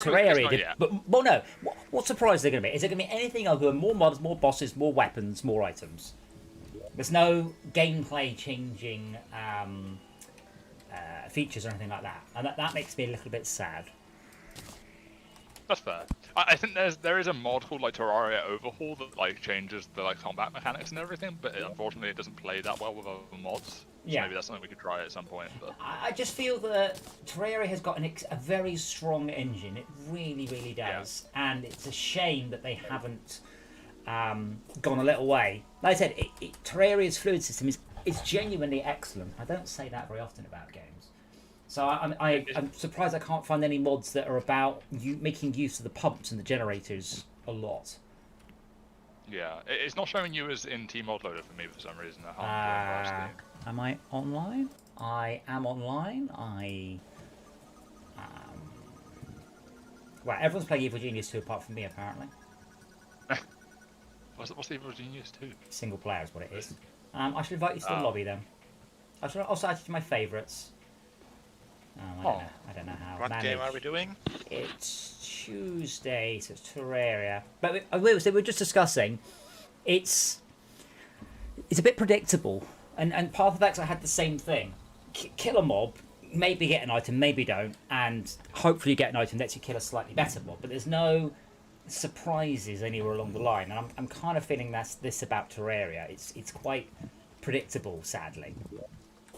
Terraria not did, yet. but well, no. What surprise are they going to be? Is it going to be anything other than more mods, more bosses, more weapons, more items? There's no gameplay changing features or anything like that, and that makes me a little bit sad. That's fair. I think there is a mod called like Terraria Overhaul that like changes the like combat mechanics and everything, but unfortunately it doesn't play that well with other mods. So Yeah. maybe that's something we could try at some point. But I just feel that Terraria has got a very strong engine. It really, really does, and it's a shame that they haven't gone a little way. Like I said, Terraria's fluid system is genuinely excellent. I don't say that very often about games. So I'm surprised I can't find any mods that are about making use of the pumps and the generators a lot. yeah, it's not showing you as in Team Mod Loader for me for some reason. Am I online? I am online. Well, everyone's playing Evil Genius 2 apart from me, apparently. What's the Evil Genius 2? Single player is what it is. I should invite you to the lobby then. I should also add you to my favourites. I don't know how. What game are we doing? It's Tuesday, so it's Terraria. But we're just discussing. It's a bit predictable, and Path of X I had the same thing. Kill a mob, maybe get an item, maybe don't, and hopefully you get an item that lets you kill a slightly better mob. But there's no surprises anywhere along the line, and I'm kind of feeling this about Terraria. It's quite predictable, sadly.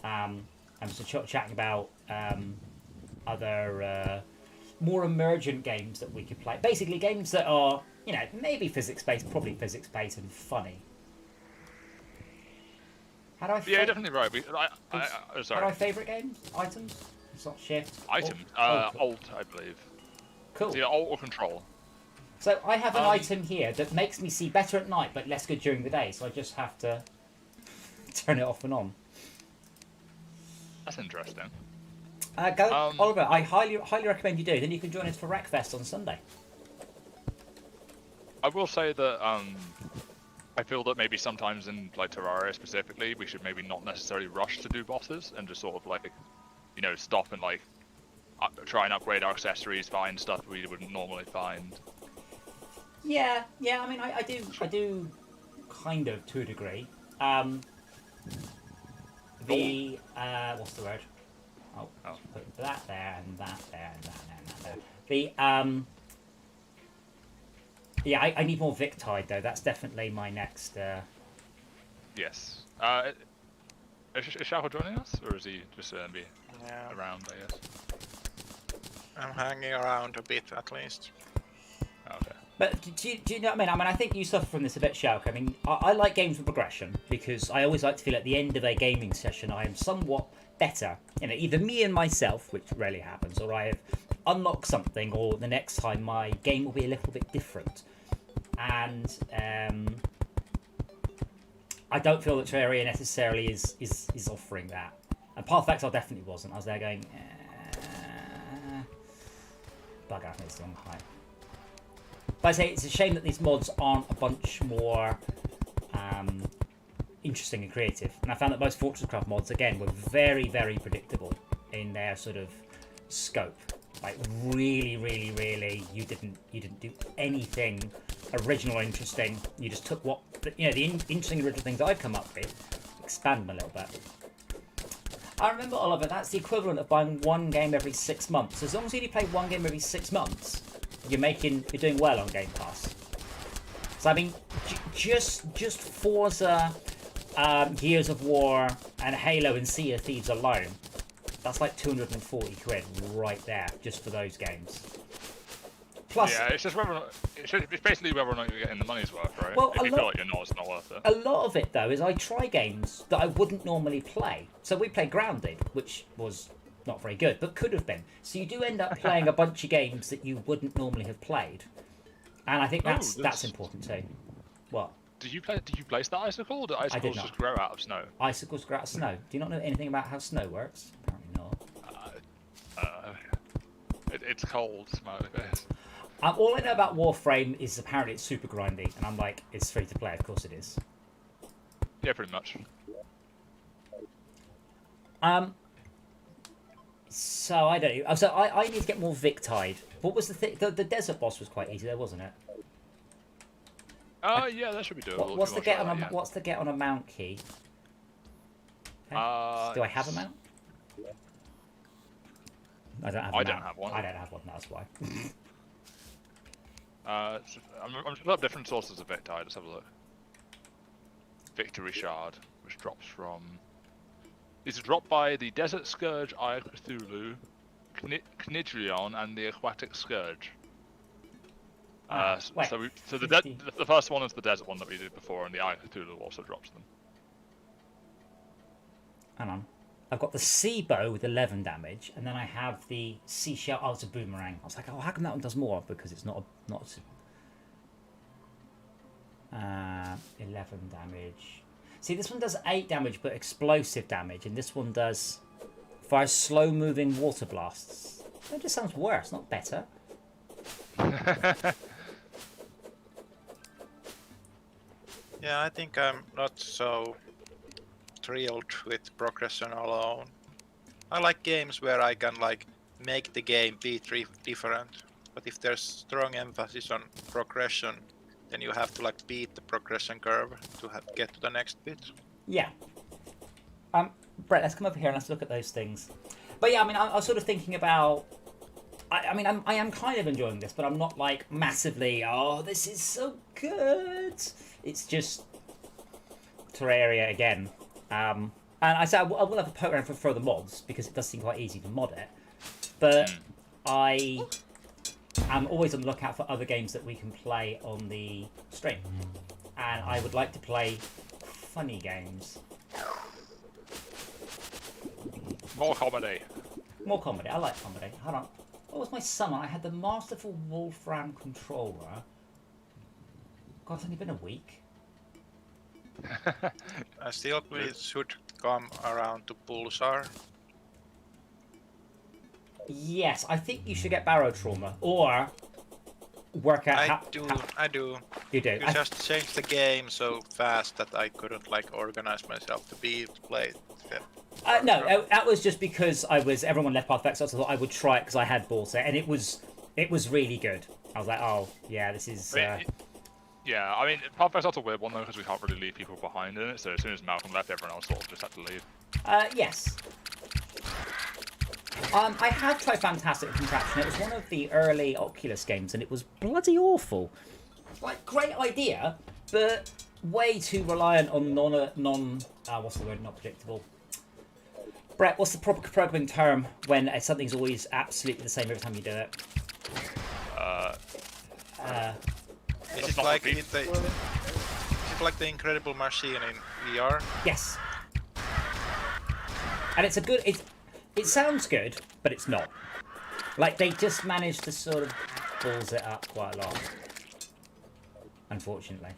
I'm just chatting about other more emergent games that we could play. Basically, games that are, maybe physics-based, probably physics-based and funny. How do I? Yeah, definitely right. Sorry. How do I favourite games? Items? It's not shift. Items. Alt, I believe. Cool. So Alt or Control. So I have an item here that makes me see better at night, but less good during the day. So I just have to turn it off and on. That's interesting. Oliver, I highly recommend you do. Then you can join us for Wreckfest on Sunday. I will say that I feel that maybe sometimes in like Terraria specifically, we should maybe not necessarily rush to do bosses and just sort of like, stop and like try and upgrade our accessories, find stuff we wouldn't normally find. Yeah. I mean, I do, kind of to a degree. What's the word? Oh. Put that there and that there and that there and that there. I need more Victide though. That's definitely my next. Yes. Is Shao joining us, or is he just be around? I guess. I'm hanging around a bit at least. Okay. But do you know what I mean? I think you suffer from this a bit, Shauk. I mean, I like games with progression because I always like to feel at the end of a gaming session I am somewhat better. Either me and myself, which rarely happens, or I have unlocked something, or the next time my game will be a little bit different. And I don't feel that Terraria necessarily is offering that. And Path of Exile definitely wasn't. I was there going, bug out, it's the wrong height. But I say it's a shame that these mods aren't a bunch more interesting and creative. And I found that most Fortress Craft mods, again, were very, very predictable in their sort of scope. Like really, really, really, you didn't do anything original or interesting. You just took the interesting original things I've come up with, expand them a little bit. I remember, Oliver, that's the equivalent of buying one game every 6 months. As long as you only play one game every 6 months, you're doing well on Game Pass. So I mean, just Forza, Gears of War, and Halo and Sea of Thieves alone, that's like 240 quid right there just for those games. Plus, yeah, it's just it's basically whether or not you're getting the money's worth, right? Well, if you feel like you're not, it's not worth it. A lot of it though is I try games that I wouldn't normally play. So we played Grounded, which was not very good, but could have been. So you do end up playing a bunch of games that you wouldn't normally have played, and I think that's important too. What? Did you place the icicle, or do icicles just grow out of snow? Icicles grow out of snow. Do you not know anything about how snow works? Apparently not. It's cold, smiley face. All I know about Warframe is apparently it's super grindy, and I'm like, it's free to play. Of course it is. Yeah, pretty much. So I don't. So I need to get more Victide. What was the thing? The desert boss was quite easy, there wasn't it? Yeah, that should be doable. What's if the you get wanna on try a that, What's the get on a mount key? Okay. yeah. Do I have a mount? I don't have. I don't have one. I don't have one. That's why. I'm just up different sources of Victide. Let's have a look. Victory Shard, which drops from. It's dropped by the Desert Scourge, Eye of Cthulhu, Knidrion, and the Aquatic Scourge. Wait, So the first one is the desert one that we did before, and the Eye of Cthulhu also drops them. Hang on. I've got the sea bow with 11 damage, and then I have the seashell. Oh, it's a boomerang. I was like, oh, how come that one does more? Because it's not 11 damage. See, this one does 8 damage, but explosive damage, and this one does fires slow-moving water blasts. That just sounds worse, not better. Yeah, I think I'm not so thrilled with progression alone. I like games where I can like make the game be different, but if there's strong emphasis on progression, then you have to like beat the progression curve to get to the next bit. Yeah. Brett, let's come over here and let's look at those things. But yeah, I mean, I was sort of thinking about. I am kind of enjoying this, but I'm not like massively. Oh, this is so good. It's just Terraria again. And I said I will have a poke around for further mods because it does seem quite easy to mod it. But I am always on the lookout for other games that we can play on the stream, and I would like to play funny games. More comedy. More comedy. I like comedy. Hold on. What was my summon? I had the Masterful Wolfram controller. God, it's only been a week. I still should come around to Pulsar. Yes, I think you should get Barrow Trauma or work out I do. You do. You just changed the game so fast that I couldn't like organize myself to play. No, that was just because everyone left Path of Exile, so I thought I would try it because I had bought it, and it was really good. I was like, oh yeah, this is. Yeah, I mean, Path of Exile's a weird one though because we can't really leave people behind in it. So as soon as Malcolm left, everyone else sort of just had to leave. Yes. I have tried Fantastic Contraption. It was one of the early Oculus games, and it was bloody awful. Like, great idea, but way too reliant on what's the word? Not predictable. Brett, what's the proper programming term when something's always absolutely the same every time you do it? Is it like the Incredible Machine in VR? Yes. And it's a good. It sounds good, but it's not. Like, they just managed to sort of balls it up quite a lot. Unfortunately.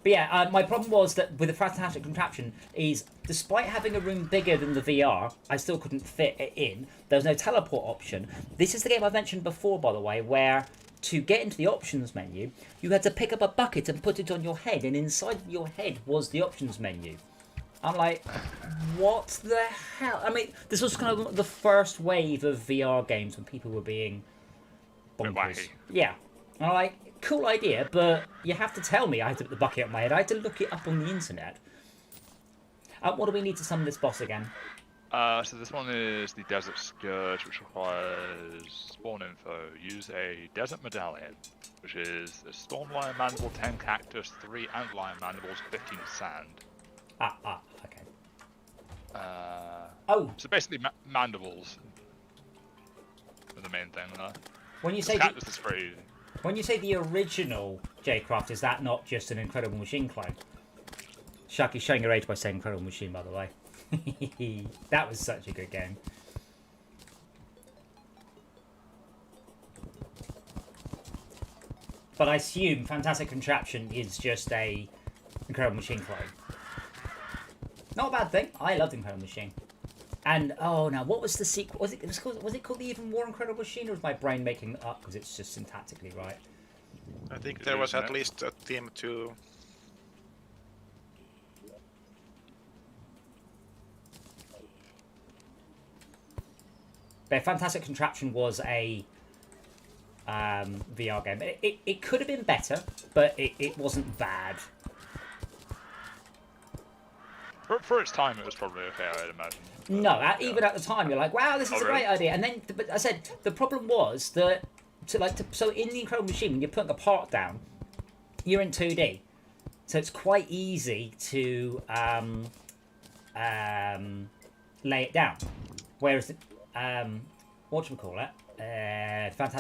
But yeah, my problem was that with the Fantastic Contraption is, despite having a room bigger than the VR, I still couldn't fit it in. There was no teleport option. This is the game I mentioned before, by the way, where to get into the options menu, you had to pick up a bucket and put it on your head, and inside your head was the options menu. I'm like, what the hell? I mean, this was kind of the first wave of VR games when people were being bonkers. Yeah. And I'm like, cool idea, but you have to tell me I had to put the bucket on my head. I had to look it up on the internet. What do we need to summon this boss again? So this one is the Desert Scourge, which requires spawn info. Use a Desert Medallion, which is a Storm Lion Mandible, 10 Cactus, 3 Antlion Mandibles, 15 Sand. Okay. So basically mandibles are the main thing there. When you say Cactus is free. When you say the original J-Craft, is that not just an Incredible Machine clone? Sharky's showing your age by saying Incredible Machine, by the way. That was such a good game. But I assume Fantastic Contraption is just a Incredible Machine clone. Not a bad thing. I loved Incredible Machine. And now what was the sequel? Was it called the Even More Incredible Machine, or was my brain making it up because it's just syntactically right? I think there was at least a Team 2. But Fantastic Contraption was a VR game. It could have been better, but it wasn't bad. For its time, it was probably okay, I'd imagine. But, No, even at the time, you're like, wow, this is a really? great idea. And then, but I said, the problem was that, so in the Incredible Machine, when you're putting a part down, you're in 2D. So it's quite easy to lay it down. Whereas, Fantastic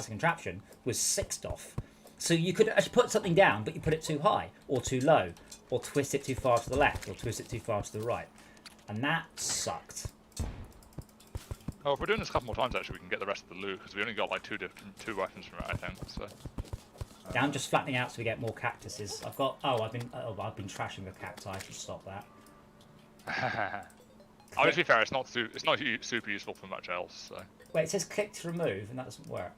Contraption was 6'd off. So you could actually put something down, but you put it too high, or too low, or twist it too far to the left, or twist it too far to the right. And that sucked. Oh, if we're doing this a couple more times, actually, we can get the rest of the loot, because we only got like two weapons from it, I think. So. Yeah, I'm just flattening out so we get more cactuses. I've been trashing the cacti. I should stop that. Oh, to be fair, it's not super useful for much else. So. Wait, it says click to remove, and that doesn't work.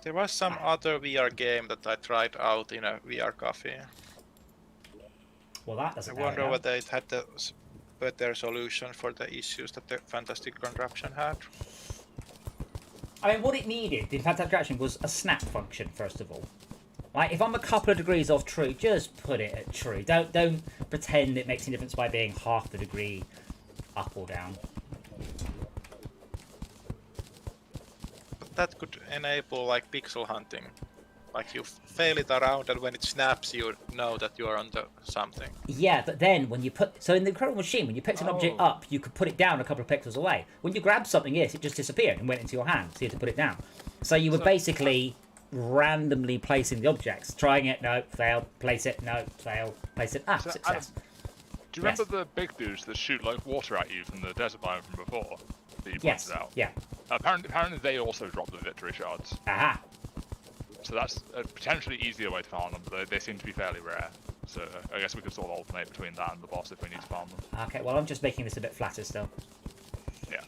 There was some other VR game that I tried out in a VR cafe. Well, that doesn't. I wonder whether it had the better solution for the issues that the Fantastic Contraption had. I mean, what it needed in Fantastic Contraption was a snap function, first of all. Like, if I'm a couple of degrees off true, just put it at true. Don't pretend it makes a difference by being half the degree up or down. But that could enable like pixel hunting. Like you fail it around, and when it snaps, you know that you are on something. Yeah, but then when you so in the Incredible Machine, when you picked an object up, you could put it down a couple of pixels away. When you grabbed something, yes, it just disappeared and went into your hand, so you had to put it down. So you were basically randomly placing the objects, trying it, no, fail, place it, no, fail, place it, success. Do you remember the big dudes that shoot like water at you from the desert biome from before? That you pointed out? Yeah. Apparently they also drop the victory shards. Aha. So that's a potentially easier way to farm them, but they seem to be fairly rare. So I guess we could sort of alternate between that and the boss if we need to farm them. Okay, well I'm just making this a bit flatter still. Yeah.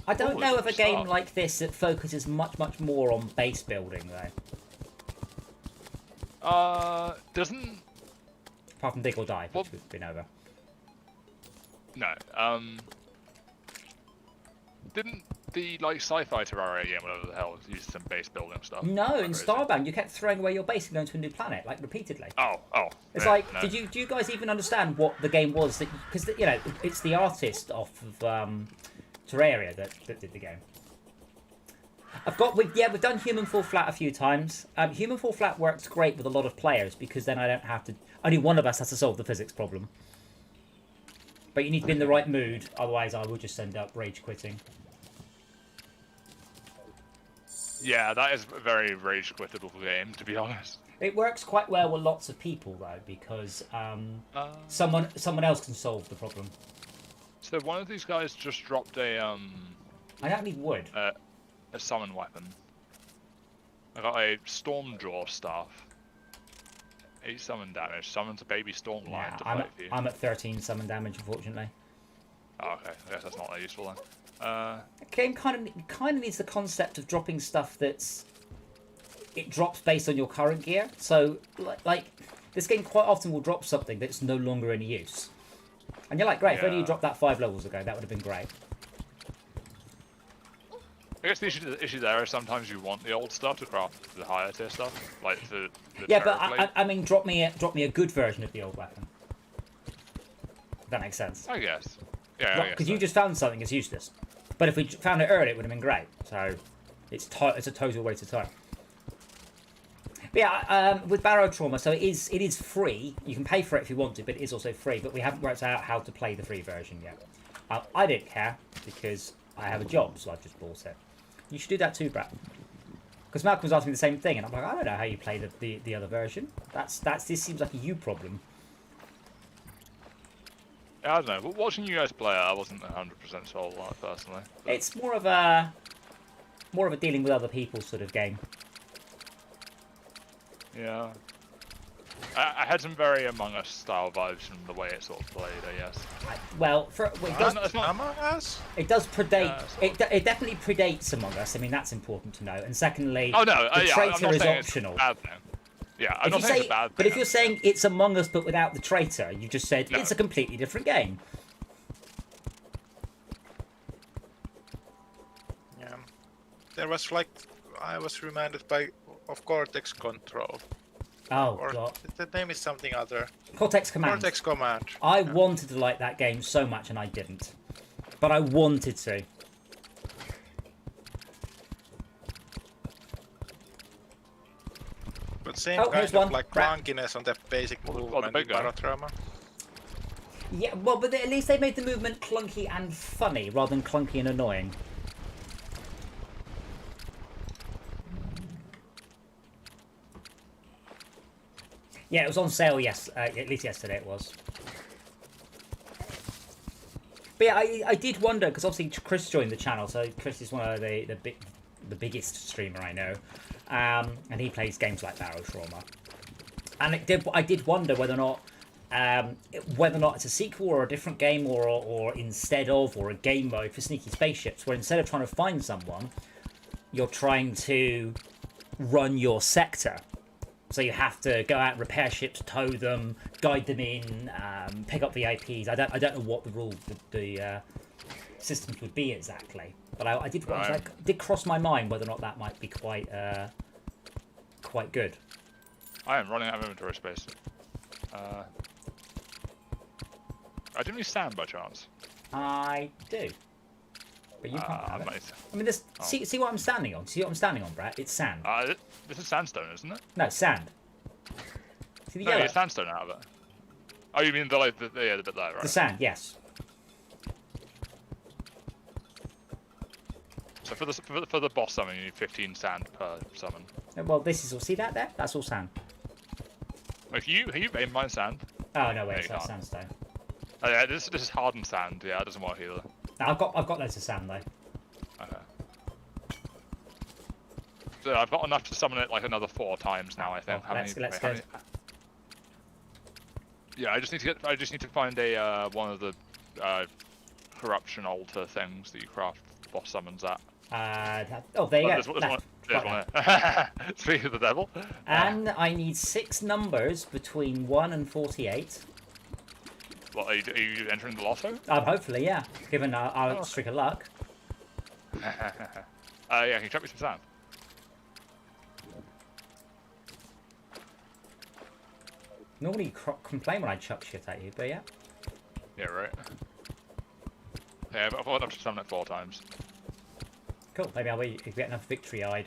I don't know of a game like this that focuses much more on base building though. Doesn't... Apart from Dig or Die, which we've been over. No, didn't the like sci-fi Terraria game, whatever the hell, use some base building stuff? No, in Starbound you kept throwing away your base and going to a new planet, like repeatedly. Oh. It's yeah, like, no. do you guys even understand what the game was? Because you know, it's the artist off of Terraria that did the game. We've done Human Fall Flat a few times. Human Fall Flat works great with a lot of players because then I don't have to. Only one of us has to solve the physics problem. But you need to be in the right mood, otherwise I will just end up rage quitting. Yeah, that is a very rage quittable game, to be honest. It works quite well with lots of people though, because someone else can solve the problem. So one of these guys just dropped a I don't need wood. A summon weapon. I got a Stormjaw staff. 8 summon damage. Summons a baby storm lion to fight for you. I'm at 13 summon damage, unfortunately. Oh, okay. I guess that's not that useful then. The game kind of needs the concept of dropping stuff it drops based on your current gear. So, like this game quite often will drop something that's no longer any use. And you're like, great, if only you dropped that 5 levels ago, that would have been great. I guess the issue there is sometimes you want the old stuff to craft the higher tier stuff, like the yeah, but I mean, drop me a good version of the old weapon. If that makes sense. I guess. Yeah, because you just found something that's useless. But if we found it early, it would have been great. So it's a total waste of time. But yeah, with Barrow Trauma, so it is free. You can pay for it if you want to, but it is also free. But we haven't worked out how to play the free version yet. I didn't care because I have a job, so I just bought it. You should do that too, Brad. Because Malcolm was asking me the same thing, and I'm like, I don't know how you play the other version. This seems like a you problem. Yeah, I don't know. But watching you guys play it, I wasn't 100% sold on it personally. But... It's more of a dealing with other people sort of game. Yeah. I had some very Among Us style vibes from the way it sort of played, I guess. Among Us? It does predate. Yeah, it definitely predates Among Us. I mean, that's important to know. And secondly, oh no, the traitor I'm not is saying optional. It's bad, Yeah, I'm not saying it's a bad thing. But if you're saying it's Among Us but without the traitor, you just said No. it's a completely different game. Yeah. There was like, I was reminded of Cortex Control. Oh, Or God. the name is something other. Cortex Command. Cortex Command. I wanted to like that game so much and I didn't. But I wanted to. But same Oh, kind here's of one. like Right. clunkiness on the basic the movement big in guy. Barotrauma. Yeah, well, but at least they made the movement clunky and funny rather than clunky and annoying. Yeah, it was on sale, yes. At least yesterday it was. But yeah, I did wonder, because obviously Chris joined the channel, so Chris is one of the biggest streamer I know. And he plays games like Barotrauma. And I did wonder whether or not it's a sequel or a different game or instead of, or a game mode for Sneaky Spaceships, where instead of trying to find someone, you're trying to run your sector. So you have to go out and repair ships, tow them, guide them in, pick up VIPs. I don't know what the rules, the systems would be exactly. But I did did cross my mind whether or not that might be quite good. I am running out of inventory space. I didn't use sand by chance. I do. But you can't have it. Nice. I mean, this, see what I'm standing on? See what I'm standing on, Brett? It's sand. This is sandstone, isn't it? No, sand. See the No, yellow? it's sandstone out of it. Oh, you mean the bit there, right? The sand, yes. So for the boss summon, you need 15 sand per summon. Well, this is all. See that there? That's all sand. Have you made mine sand? Oh no, wait, you so that's can't. sandstone. Oh yeah, this is hardened sand. Yeah, it doesn't work either. No, I've got loads of sand though. Okay. So I've got enough to summon it like another 4 times now. I think. Oh, let's go. Yeah, I just need to find a one of the corruption altar things that you craft boss summons at. There you There's go. one there. Speaking of the devil. And I need 6 numbers between 1 and 48. What are you entering the lotto? Hopefully, yeah. Given our streak of luck. Yeah, can you chuck me some sand? Normally you complain when I chuck shit at you, but yeah. Yeah, right. Yeah, I've got enough to summon it 4 times. Cool. Maybe I'll wait if you get enough victory-eyed.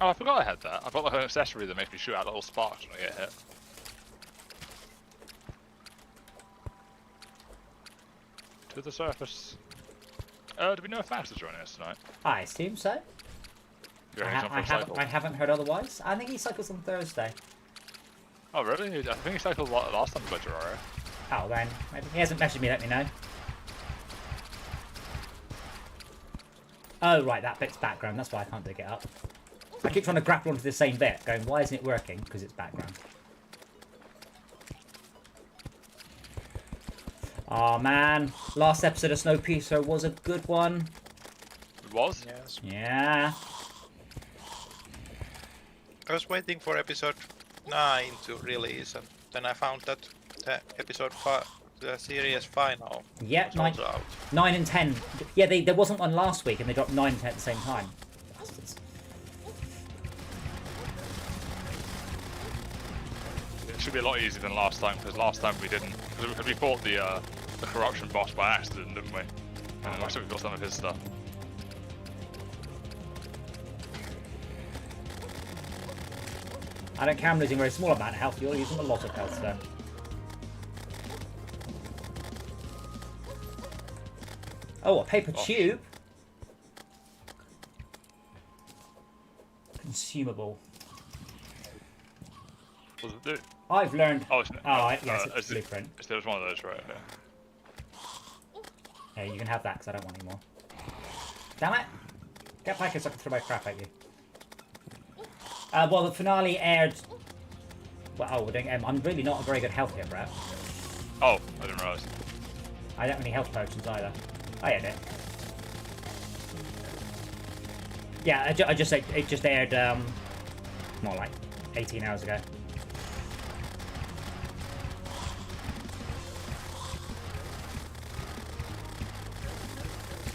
Oh, I forgot I had that. I've got like an accessory that makes me shoot out little sparks when I get hit. To the surface. Do we know if Max is joining us tonight? I assume so. You reckon he's on for a cycle? I haven't heard otherwise. I think he cycles on Thursday. Oh, really? I think he cycled a lot last time we played Terraria. Oh, then. Maybe he hasn't messaged me, let me know. Oh, right, that bit's background. That's why I can't dig it up. I keep trying to grapple onto the same bit, going, why isn't it working? Because it's background. Oh, man. Last episode of Snowpiercer was a good one. It was? Yes. Yeah. I was waiting for episode 9 to release, and then I found that the episode 5, the series final, Yep, was also out. 9 and 10. Yeah, there wasn't one last week, and they dropped 9 and 10 at the same time. Bastards. It should be a lot easier than last time, because last time we didn't. Because we fought the corruption boss by accident, didn't we? And I still got some of his stuff. I don't care, I'm losing a very small amount of health. You're using a lot of health, so. Oh, a paper tube. Consumable. What does it do? I've learned. Oh, Yes, it's blueprint. There's one of those, right? Okay. Yeah, you can have that because I don't want any more. Damn it! Get back here so I can throw my crap at you. Well, the finale aired. Well, we're doing. I'm really not a very good health here, Brett. Oh, I didn't realise. I don't have any health potions either. Oh, yeah, I did. Yeah, I just it just aired more like 18 hours ago.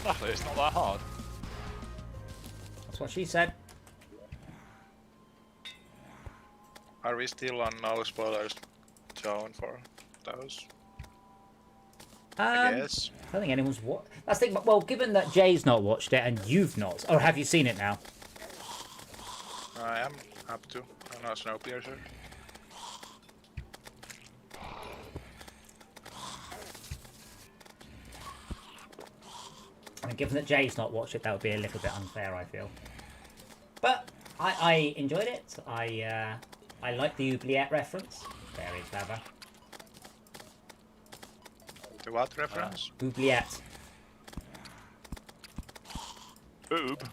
Luckily, it's not that hard. That's what she said. Are we still on no spoilers zone for those? I guess. I don't think anyone's watched. That's the thing. Well, given that Jay's not watched it and you've not, or have you seen it now? I am up to. I'm not Snowpiercer. I mean, given that Jay's not watched it, that would be a little bit unfair, I feel. But I enjoyed it. I like the oubliette reference. Very clever. The what reference? Oubliette. Boob.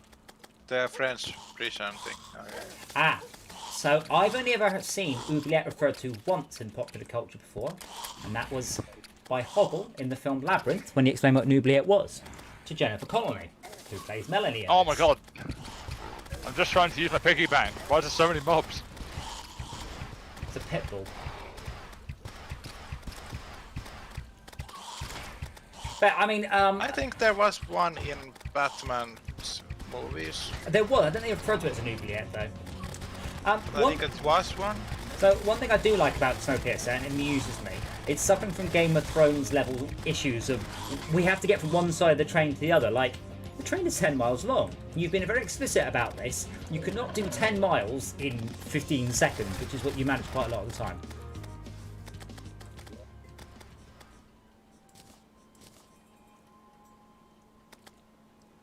The French prison thing. Okay. Ah, so I've only ever seen oubliette referred to once in popular culture before, and that was by Hoggle in the film Labyrinth when he explained what an oubliette was to Jennifer Connelly, who plays Melanie. Oh my god. I'm just trying to use my piggy bank. Why is there so many mobs? It's a pit bull. But I mean, I think there was one in Batman's movies. there was. I don't think they referred to it as an oubliette though. I think it was one. So one thing I do like about Snowpiercer, and it amuses me, it's suffering from Game of Thrones level issues of we have to get from one side of the train to the other. Like, the train is 10 miles long. You've been very explicit about this. You cannot do 10 miles in 15 seconds, which is what you manage quite a lot of the time.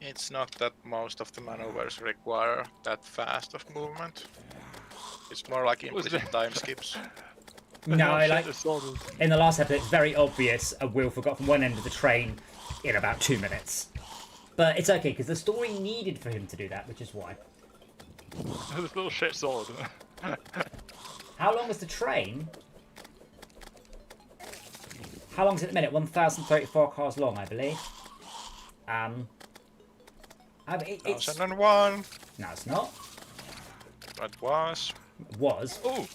It's not that most of the maneuvers require that fast of movement. It's more like implicit time skips. No, I like in the last episode, it's very obvious Wilford got from one end of the train in about 2 minutes. But it's okay, because the story needed for him to do that, which is why. This little shit sword. How long is the train? How long is it at the minute? 1,034 cars long, I believe. I mean, it's... 1001. No, it's not. That was. Was. Ooh.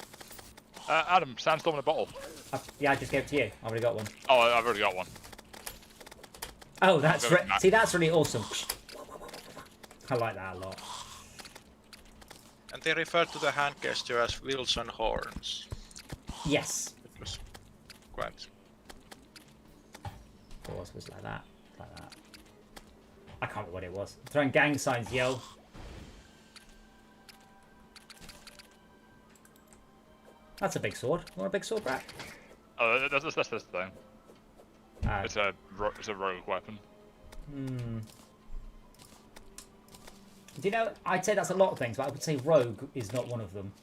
Adam, sandstorm in a bottle. Yeah, I just gave it to you. I already got one. Oh, I've already got one. Oh, that's see, that's really awesome. I like that a lot. And they refer to the hand gesture as Wilson horns. Yes. It was quite. It was like that. Like that. I can't remember what it was. Throwing gang signs, yo. That's a big sword. You want a big sword, Brad? Oh, that's the thing. Uh, It's a rogue weapon. Do you know, I'd say that's a lot of things, but I would say rogue is not one of them.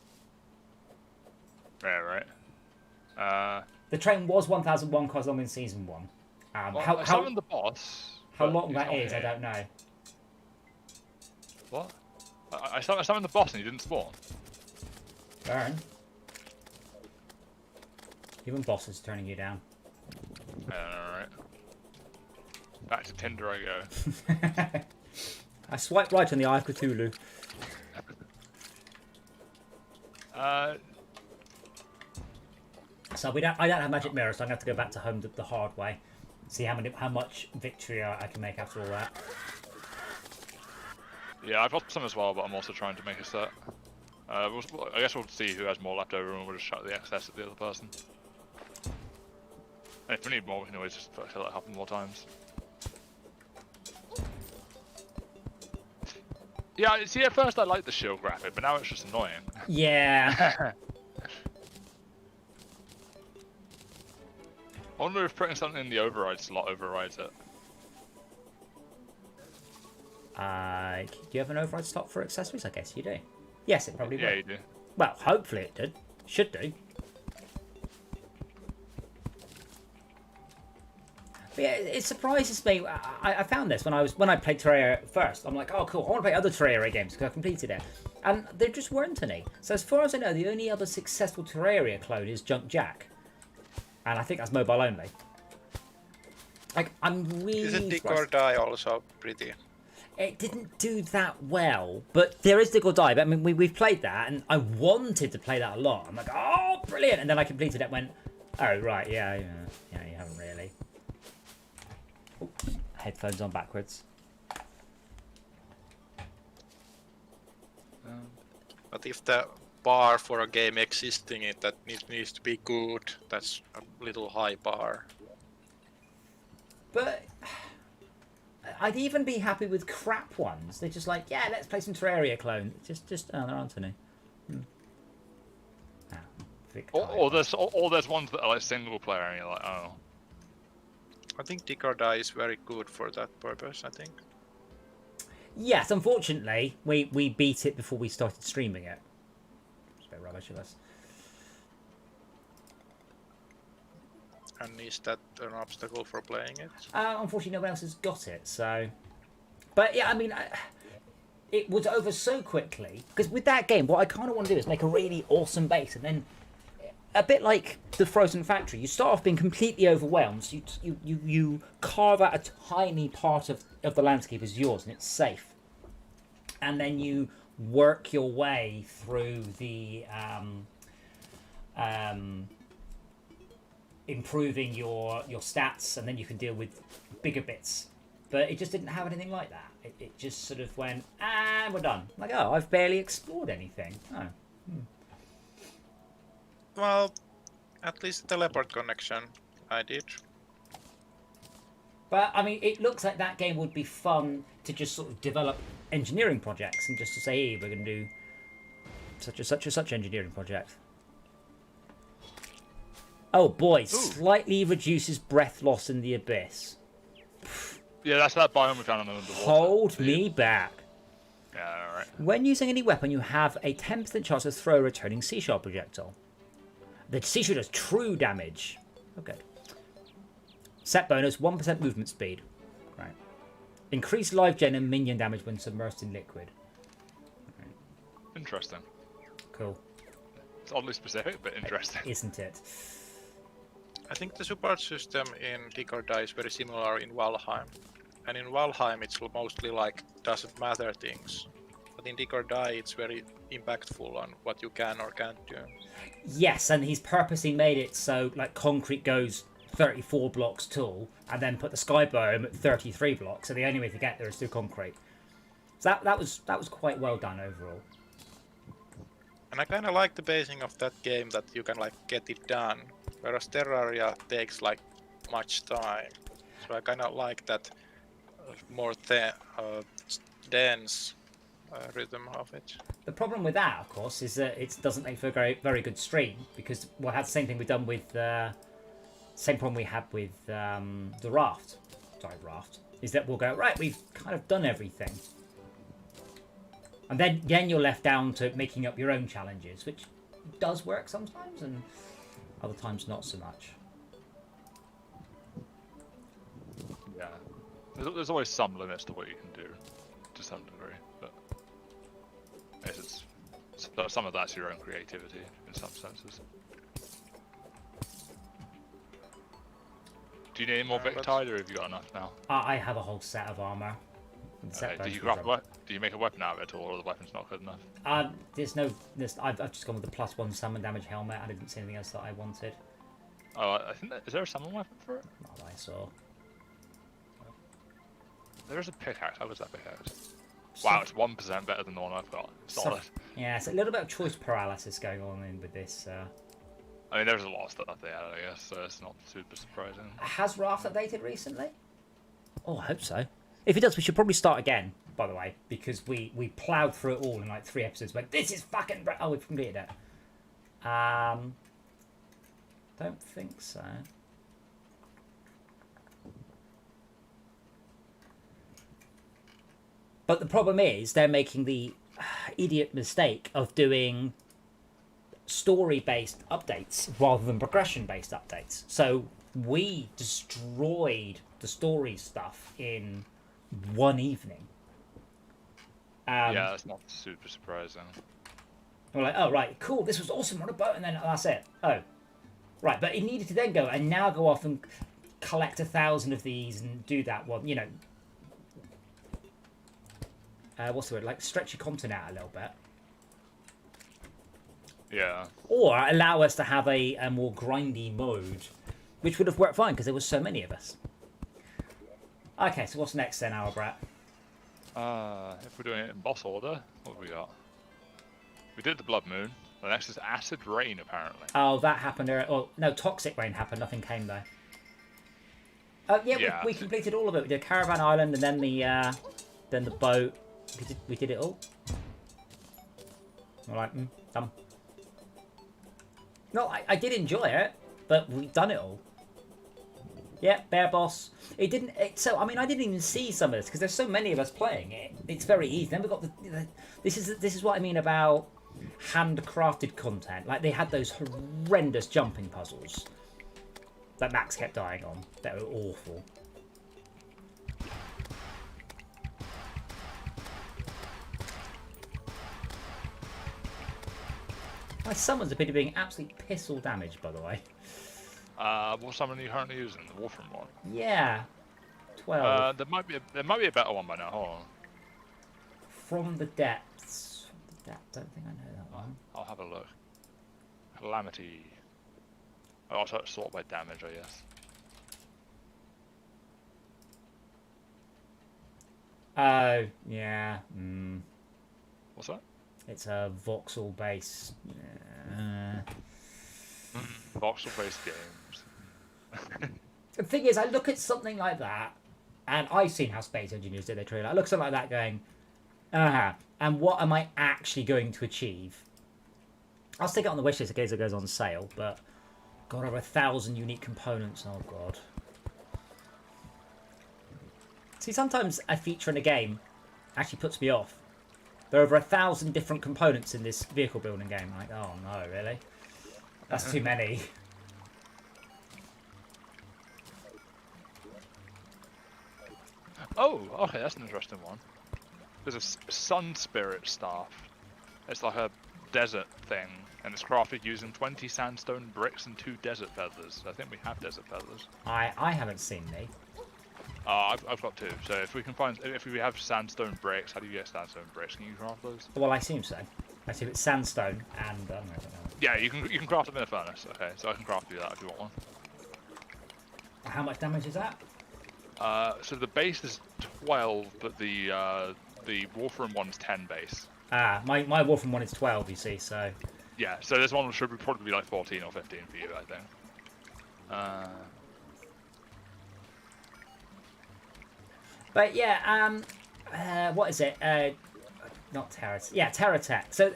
Yeah, right. The train was 1001 cars long in season 1. Well, I summoned the boss. How but long he's that not is, I here. don't know. What? I summoned the boss and he didn't spawn. Baron. Even boss is turning you down. Alright. Back to Tinder I go. I swiped right on the Eye of Cthulhu. So I don't have magic mirror, so I'm gonna have to go back to home the hard way. See how much victory I can make after all that. Yeah, I've got some as well, but I'm also trying to make a set. I guess we'll see who has more left over and we'll just shut the access at the other person. And if we need more, we can always just let it happen more times. Yeah, see, at first I liked the shield graphic, but now it's just annoying. Yeah. I wonder if putting something in the override slot overrides it. Do you have an override slot for accessories? I guess you do. Yes, it probably Yeah, will. you do. Well, hopefully it did. Should do. But yeah, it surprises me. I found this when I played Terraria first. I'm like, oh cool, I want to play other Terraria games because I completed it, and there just weren't any. So as far as I know, the only other successful Terraria clone is Junk Jack, and I think that's mobile only. Like, I'm really. Isn't Dick or surprised. Die also pretty? It didn't do that well, but there is Dig or Die. But I mean, we've played that, and I wanted to play that a lot. I'm like, oh, brilliant! And then I completed it and went, oh, right, yeah, you haven't really. Ooh, headphones on backwards. But if the bar for a game existing, that needs to be good, that's a little high bar. But I'd even be happy with crap ones. They're just like, yeah, let's play some Terraria clone. Just oh, there aren't any. Or there's ones that are like single player, and you're like, oh. I think Dig or Die is very good for that purpose, I think. Yes, unfortunately, we beat it before we started streaming it. It's a bit rubbish of us. And is that an obstacle for playing it? Unfortunately, no one else has got it, so... But, yeah, I mean, it was over so quickly. Because with that game, what I kind of want to do is make a really awesome base, and then... A bit like the Frozen Factory, you start off being completely overwhelmed, so you carve out a tiny part of the landscape as yours, and it's safe. And then you work your way through the improving your stats, and then you can deal with bigger bits. But it just didn't have anything like that. It just sort of went, and we're done. Like, oh, I've barely explored anything. Oh. Well, at least the teleport connection I did. But, I mean, it looks like that game would be fun to just sort of develop engineering projects and just to say, hey, we're going to do such and such engineering project. Oh, boy, slightly reduces breath loss in the abyss. Yeah, that's that biome we found on the water. Hold me back. Yeah, alright. When using any weapon, you have a 10% chance to throw a returning seashell projectile. The seashell does true damage. Okay. Set bonus, 1% movement speed. Right. Increase live gen and minion damage when submersed in liquid. Right. Interesting. Cool. It's oddly specific, but interesting. Isn't it? I think the support system in Dig or Die is very similar in Valheim. And in Valheim it's mostly like doesn't matter things. But in Dig or Die it's very impactful on what you can or can't do. Yes, and he's purposely made it so like concrete goes 34 blocks tall, and then put the sky biome at 33 blocks. So the only way to get there is through concrete. So that was quite well done overall. And I kind of like the basing of that game that you can like get it done, whereas Terraria takes like much time. So I kind of like that more dense rhythm of it. The problem with that, of course, is that it doesn't make for a very, very good stream, because we'll have the same thing we've done with same problem we had with the raft. Sorry, raft. Is that we'll go, right, we've kind of done everything. And then you're left down to making up your own challenges, which does work sometimes, and other times not so much. Yeah. There's always some limits to what you can do, to some degree, but I guess some of that's your own creativity in some senses. Do you need any more Victide, or have you got enough now? I have a whole set of armor. Did you craft do you make a weapon out of it, or the weapon's not good enough? I've just gone with the +1 summon damage helmet. I didn't see anything else that I wanted. Oh, I think is there a summon weapon for it? Not that I saw. There's a pickaxe. How was that pickaxe? Wow, it's 1% better than the one I've got. Solid. Yeah, it's a little bit of choice paralysis going on with this. I mean, there's a lot of stuff they added, I guess, so it's not super surprising. Has Raft updated recently? Oh, I hope so. If it does, we should probably start again, by the way, because we ploughed through it all in like 3 episodes. Went, this is fucking... Oh, we've completed it. Don't think so. But the problem is they're making the idiot mistake of doing story-based updates rather than progression-based updates. So we destroyed the story stuff in one evening. Yeah, that's not super surprising. We're like, oh, right, cool, this was awesome on a boat, and then that's it. Oh, right, but it needed to then go and now go off and collect 1,000 of these and do that one, you know. what's the word? Like stretch your content out a little bit. Yeah. Or allow us to have a more grindy mode, which would have worked fine because there was so many of us. Okay, so what's next then, our brat? If we're doing it in boss order, what have we got? We did the Blood Moon. The next is Acid Rain, apparently. Oh, that happened. Oh, no, Toxic Rain happened. Nothing came though. Yeah, we completed all of it. We did Caravan Island and then the boat. We did it all. We're like, done. No, I did enjoy it, but we've done it all. Yeah, Bear Boss. It didn't. So I mean, I didn't even see some of this because there's so many of us playing it. It's very easy. Then we got this is what I mean about handcrafted content. Like they had those horrendous jumping puzzles that Max kept dying on. That were awful. My summons appear to be being absolutely piss all damage, by the way. What summon are you currently using? The Wolfram one? Yeah. 12. There might be a better one by now. Hold on. From the depths. Don't think I know that one. I'll have a look. Calamity. I also sort by damage, I guess. Oh, yeah. What's that? It's a voxel base. Voxel-based games. The thing is, I look at something like that, and I've seen how Space Engineers did their trailer. I look at something like that going, and what am I actually going to achieve? I'll stick it on the wishlist in case it goes on sale, but God, over 1,000 unique components. Oh, God. See, sometimes a feature in a game actually puts me off. There are over 1,000 different components in this vehicle building game. Like, oh no, really? That's too many. Oh, okay, that's an interesting one. There's a Sun Spirit staff. It's like a desert thing, and it's crafted using 20 sandstone bricks and 2 desert feathers. I think we have desert feathers. I haven't seen me. I've got 2. So if we have sandstone bricks, how do you get sandstone bricks? Can you craft those? Well, I assume so. I assume it's sandstone and I don't know. Yeah, you can craft them in a furnace. Okay, so I can craft you that if you want one. How much damage is that? So the base is 12, but the Wolfram one's 10 base. Ah, my Wolfram one is 12, you see, so... Yeah, so this one should probably be like 14 or 15 for you, I think. But yeah, what is it? Not Terra... Yeah, Terratech. So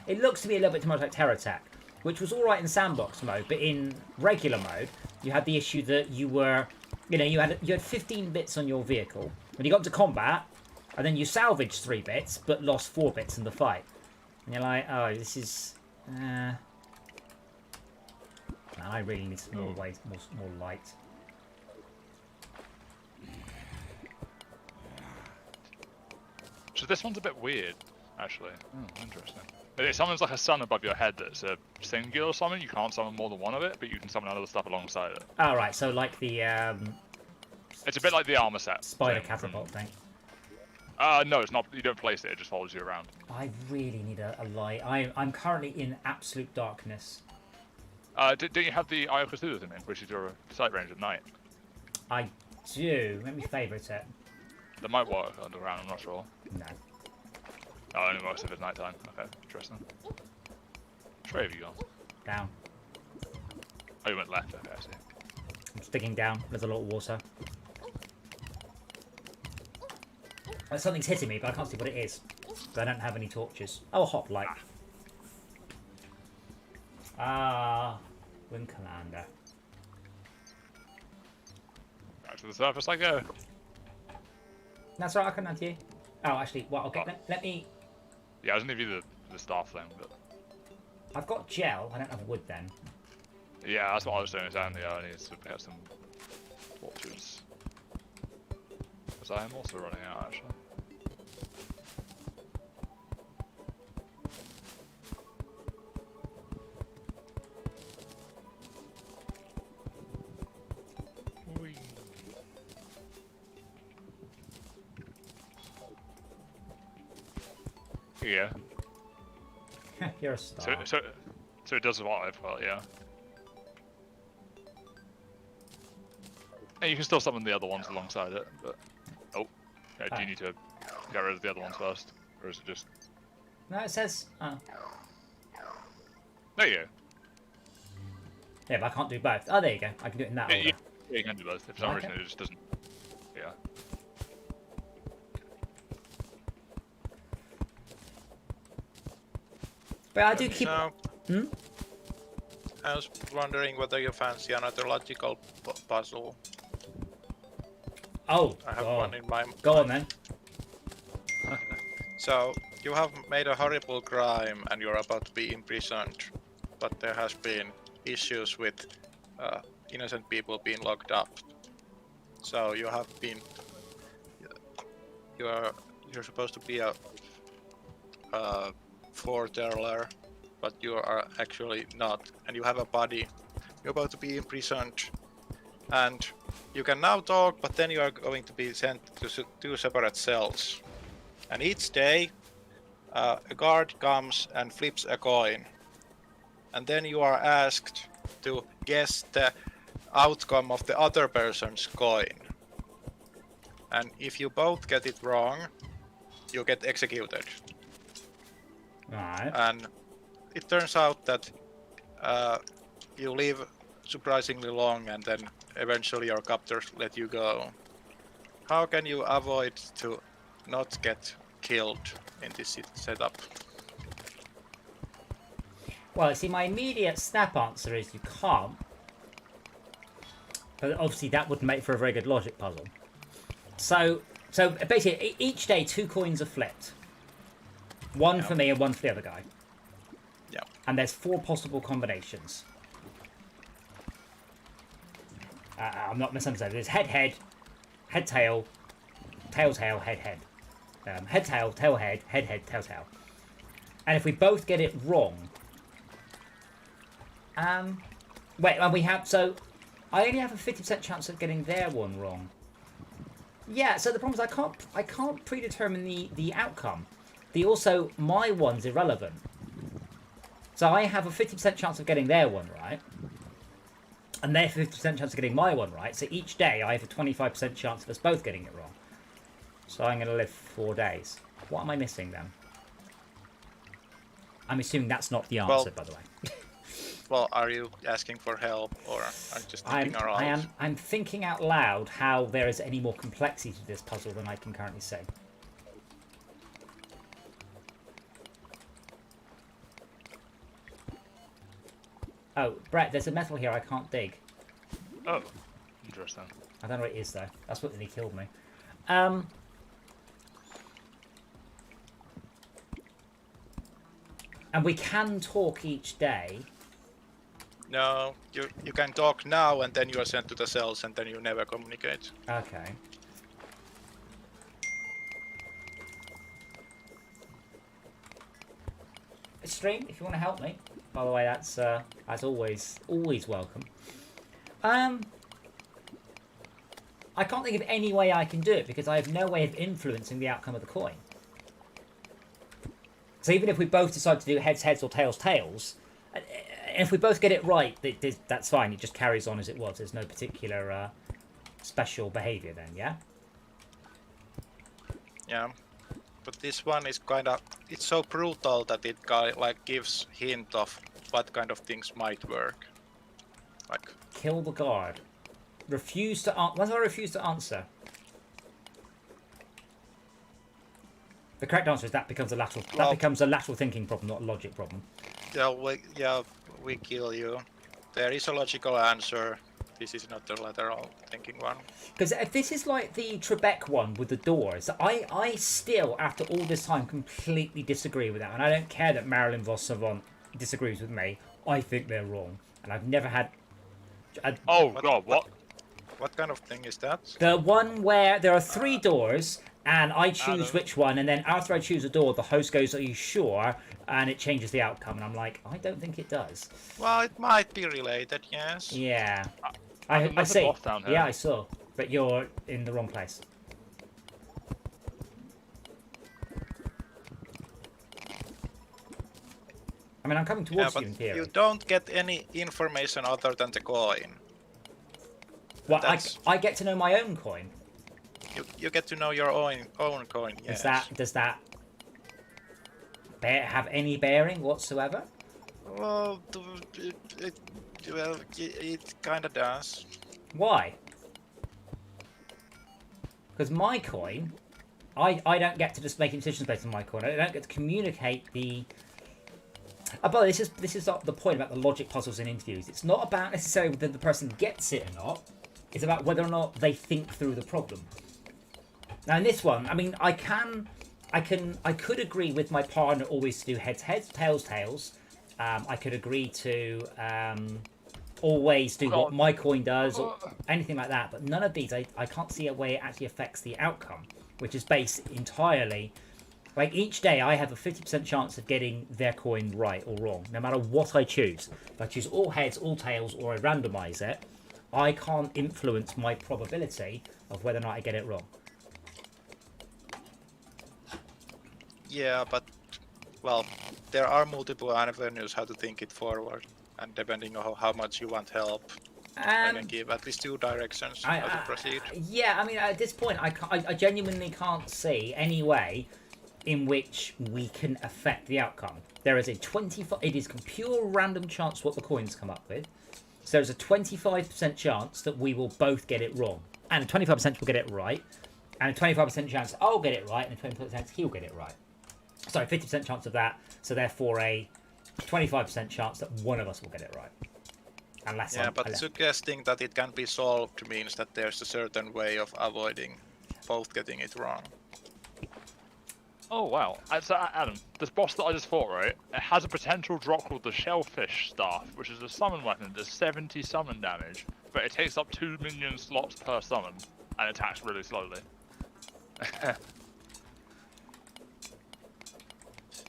it looks to be a little bit too much like Terratech, which was alright in sandbox mode, but in regular mode, you had the issue that you were... you had 15 bits on your vehicle. When you got into combat, and then you salvaged 3 bits, but lost 4 bits in the fight. And you're like, oh, this is... I really need some more light. So this one's a bit weird, actually. Interesting. It summons like a sun above your head that's a singular summon. You can't summon more than one of it, but you can summon other stuff alongside it. Oh, right, so like the... It's a bit like the armor set. Spider catapult thing. No, it's not. You don't place it, it just follows you around. I really need a light. I'm currently in absolute darkness. Don't you have the Eye of Cthulhu in, which is your sight range at night? I do. Let me favourite it. That might work underground, I'm not sure. No. Oh, only works if it's nighttime. Okay, interesting. Which way have you gone? Down. Oh, you went left. Okay, I see. I'm sticking down. There's a lot of water. Something's hitting me, but I can't see what it is. So I don't have any torches. Oh, hot light. Winterlander. Back to the surface I go. That's right, I can add you. Oh, actually, well, okay, let me... Yeah, I was going to give you the staff thing, but... I've got gel, I don't have wood then. Yeah, that's what I was doing, exactly. I need to get some torches. Because I am also running out, actually. Yeah. You're a star. So it does survive. Well, yeah. And you can still summon the other ones alongside it, but yeah, do you need to get rid of the other ones first, or is it just? No, it says. Oh. There you go. Yeah, but I can't do both. Oh, there you go. I can do it in that order. Yeah, you can do both. If for some reason it just doesn't. Yeah. But I do keep. So, Hmm? I was wondering whether you fancy another logical puzzle. Oh, I have go one on. in my Go on then. So, you have made a horrible crime and you're about to be imprisoned, but there has been issues with innocent people being locked up. So you have been, you're supposed to be a foreteller, but you are actually not, and you have a body. You're about to be imprisoned, and you can now talk, but then you are going to be sent to two separate cells. And each day, a guard comes and flips a coin, and then you are asked to guess the outcome of the other person's coin. And if you both get it wrong, you get executed. Alright. And it turns out that you live surprisingly long, and then eventually your captors let you go. How can you avoid to not get killed in this setup? Well, see, my immediate snap answer is you can't. But obviously that wouldn't make for a very good logic puzzle. So basically, each day 2 coins are flipped. One for me and one for the other guy. Yeah. And there's 4 possible combinations. I'm not misunderstanding. There's head, head, head, tail, tail, tail, head, head. Head, tail, tail, head, head, head, tail, tail. And if we both get it wrong... wait, and we have... So, I only have a 50% chance of getting their one wrong. Yeah, so the problem is I can't predetermine the outcome. My one's irrelevant. So I have a 50% chance of getting their one right. And they have a 50% chance of getting my one right. So each day I have a 25% chance of us both getting it wrong. So I'm going to live 4 days. What am I missing then? I'm assuming that's not the answer, by the way. Well, are you asking for help, or are you just thinking around? I'm thinking out loud how there is any more complexity to this puzzle than I can currently say. Oh, Brett, there's a metal here I can't dig. Oh, interesting. I don't know what it is, though. That's what nearly killed me. And we can talk each day. No, you can talk now, and then you are sent to the cells, and then you never communicate. Okay. Stream, if you want to help me. By the way, that's as always welcome. I can't think of any way I can do it because I have no way of influencing the outcome of the coin. So even if we both decide to do heads, heads, or tails, tails, and if we both get it right, that's fine. It just carries on as it was. There's no particular special behaviour then, yeah? Yeah. But this one is it's so brutal that it like gives hint of what kind of things might work. Like kill the guard. Refuse to answer. Why do I refuse to answer? The correct answer is that becomes a lateral. That becomes a lateral thinking problem, not a logic problem. Yeah, we kill you. There is a logical answer. This is not the lateral thinking one. Because if this is like the Trebek one with the doors, I still, after all this time, completely disagree with that. And I don't care that Marilyn Vos Savant disagrees with me. I think they're wrong. And I've never had... What kind of thing is that? The one where there are 3 doors, and I choose which one, and then after I choose a door, the host goes, "Are you sure?" And it changes the outcome. And I'm like, I don't think it does. Well, it might be related, yes. Yeah. I see. Boss down here. Yeah, I saw. But you're in the wrong place. I mean, I'm coming Yeah, towards you but in theory. you don't get any information other than the coin. Well, That's- I get to know my own coin. You get to know your own coin. Yes. Does that have any bearing whatsoever? Well, it kind of does. Why? Because my coin, I don't get to just make decisions based on my coin. I don't get to communicate the. But this is not the point about the logic puzzles in interviews. It's not about necessarily whether the person gets it or not. It's about whether or not they think through the problem. Now in this one, I mean, I could agree with my partner always to do heads, tails, tails. I could agree to always do what my coin does or anything like that. But none of these, I can't see a way it actually affects the outcome, which is based entirely. Like each day, I have a 50% chance of getting their coin right or wrong, no matter what I choose. If I choose all heads, all tails, or I randomize it, I can't influence my probability of whether or not I get it wrong. Yeah, but well, there are multiple avenues how to think it forward, and depending on how much you want help, I can give at least 2 directions how to proceed. Yeah, I mean, at this point, I genuinely can't see any way in which we can affect the outcome. There is a 25. It is pure random chance what the coins come up with. So there's a 25% chance that we will both get it wrong, and a 25% we'll get it right, and a 25% chance I'll get it right, and a 25% chance he'll get it right. Sorry, 50% chance of that. So therefore, a 25% chance that one of us will get it right. Unless but suggesting that it can be solved means that there's a certain way of avoiding both getting it wrong. Oh wow. So Adam, this boss that I just fought, right? It has a potential drop called the Shellfish Staff, which is a summon weapon that does 70 summon damage, but it takes up 2 minion slots per summon, and attacks really slowly.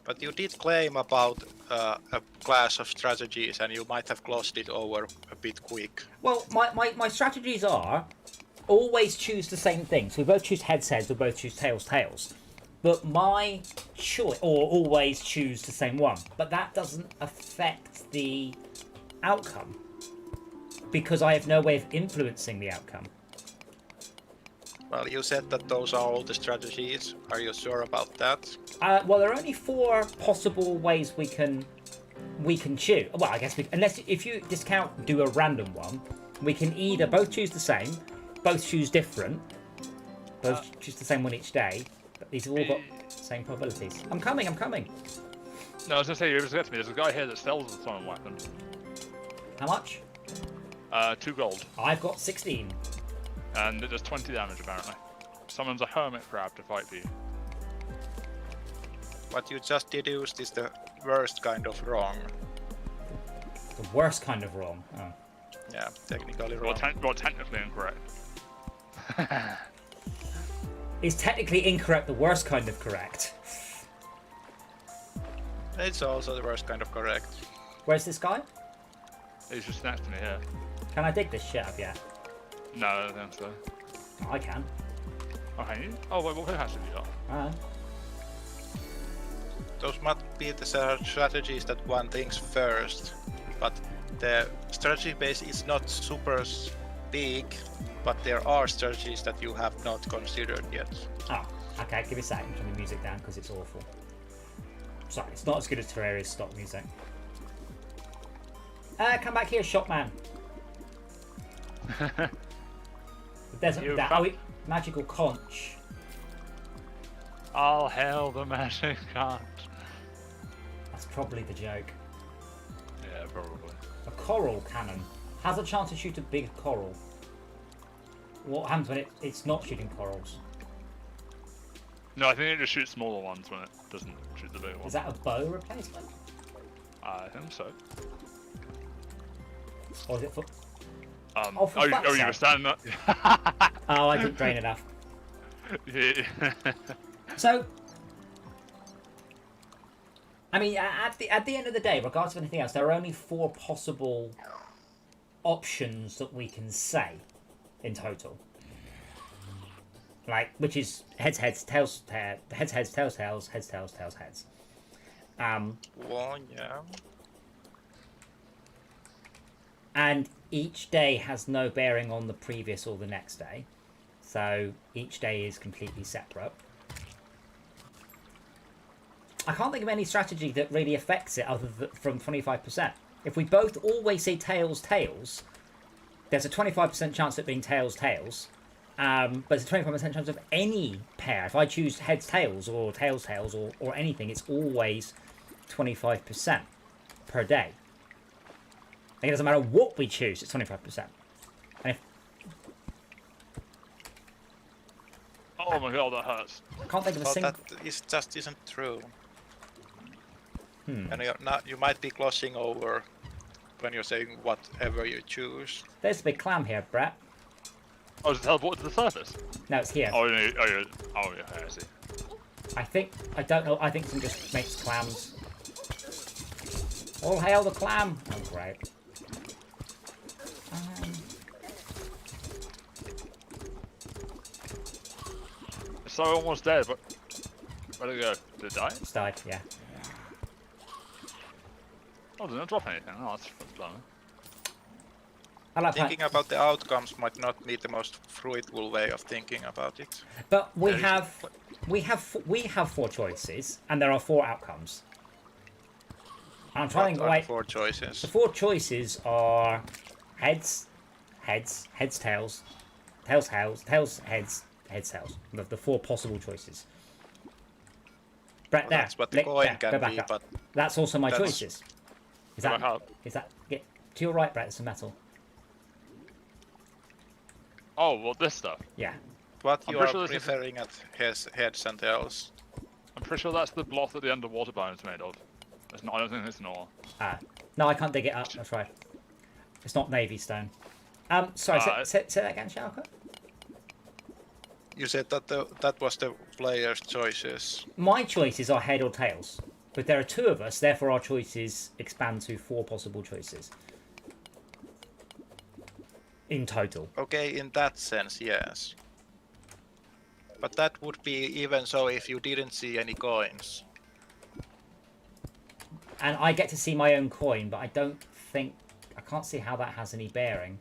But you did claim about a class of strategies, and you might have glossed it over a bit quick. Well, my strategies are always choose the same thing. So we both choose heads, we both choose tails, tails. But my choice, or always choose the same one. But that doesn't affect the outcome, because I have no way of influencing the outcome. Well, you said that those are all the strategies. Are you sure about that? Well, there are only 4 possible ways we can choose. Well, I guess if you discount do a random one, we can either both choose the same, both choose different, both choose the same one each day. But these have all got the same probabilities. I'm coming. No, I was gonna say, you're able to get to me. There's a guy here that sells the summon weapon. How much? 2 gold. I've got 16. And it does 20 damage apparently. Summons a hermit crab to fight for you. What you just deduced is the worst kind of wrong. The worst kind of wrong. Oh. Yeah, technically wrong. Well, technically incorrect. Is technically incorrect the worst kind of correct? It's also the worst kind of correct. Where's this guy? He's just next to me here. Can I dig this shit up yet? No, I don't think so. I can. Oh, can you? Oh, wait, what has have you got? Alright. Those might be the strategies that one thinks first, but the strategy base is not super big, but there are strategies that you have not considered yet. Oh, okay, give me a sec. I'm turning the music down because it's awful. Sorry, it's not as good as Terraria's stock music. Come back here, Shopman. Magical conch. I'll hail the magic conch. That's probably the joke. Yeah, probably. A coral cannon has a chance to shoot a big coral. What happens when it's not shooting corals? No, I think it just shoots smaller ones when it doesn't shoot the big ones. Is that a bow replacement? I think so. Or is it for... For you were standing up. Oh, I didn't drain enough. Yeah. So, I mean, at the end of the day, regardless of anything else, there are only 4 possible options that we can say in total. Like, which is heads, tails, tails, heads, tails, tails, heads, tails, tails, heads. Well, yeah. And each day has no bearing on the previous or the next day. So each day is completely separate. I can't think of any strategy that really affects it other than from 25%. If we both always say tails, tails, there's a 25% chance of it being tails, tails. But there's a 25% chance of any pair. If I choose heads, tails, or tails, tails, or anything, it's always 25% per day. Like, it doesn't matter what we choose, it's 25%. And if Oh my god, that hurts. I can't think of a Well, single... that just isn't true. Hmm. And you might be glossing over when you're saying whatever you choose. There's a big clam here, Brett. Oh, is it teleported to the surface? No, it's here. Oh, yeah, I see. I don't know, I think some just makes clams. All hail the clam! Oh, great. It's so almost dead, but where'd it go? Did it die? It's died, yeah. Oh, didn't it drop anything? Oh, that's blown. I like Thinking about the outcomes might not be the most fruitful way of thinking about it. But we Yeah, have 4 choices, and there are 4 outcomes. I'm trying to What are wait. the 4 choices? The 4 choices are heads, heads, heads, tails, tails, tails, tails, heads, heads, tails. The 4 possible choices. Brett, Well, there. that's what the coin there, can go back be, up. but That's also my that's- choices. Is Go back that? up. Is that? Get to your right, Brett. There's some metal. Oh, well, this stuff. Yeah. what I'm you pretty are sure this is- preferring at heads and tails. I'm pretty sure that's the block that the underwater biome is made of. It's not, I don't think it's not. No, I can't dig it up. That's right. It's not navy stone. Sorry. Say that again, Shalka. You said that that was the player's choices. My choices are head or tails, but there are 2 of us. Therefore, our choices expand to 4 possible choices in total. Okay, in that sense, yes. But that would be even so if you didn't see any coins. And I get to see my own coin, but I can't see how that has any bearing.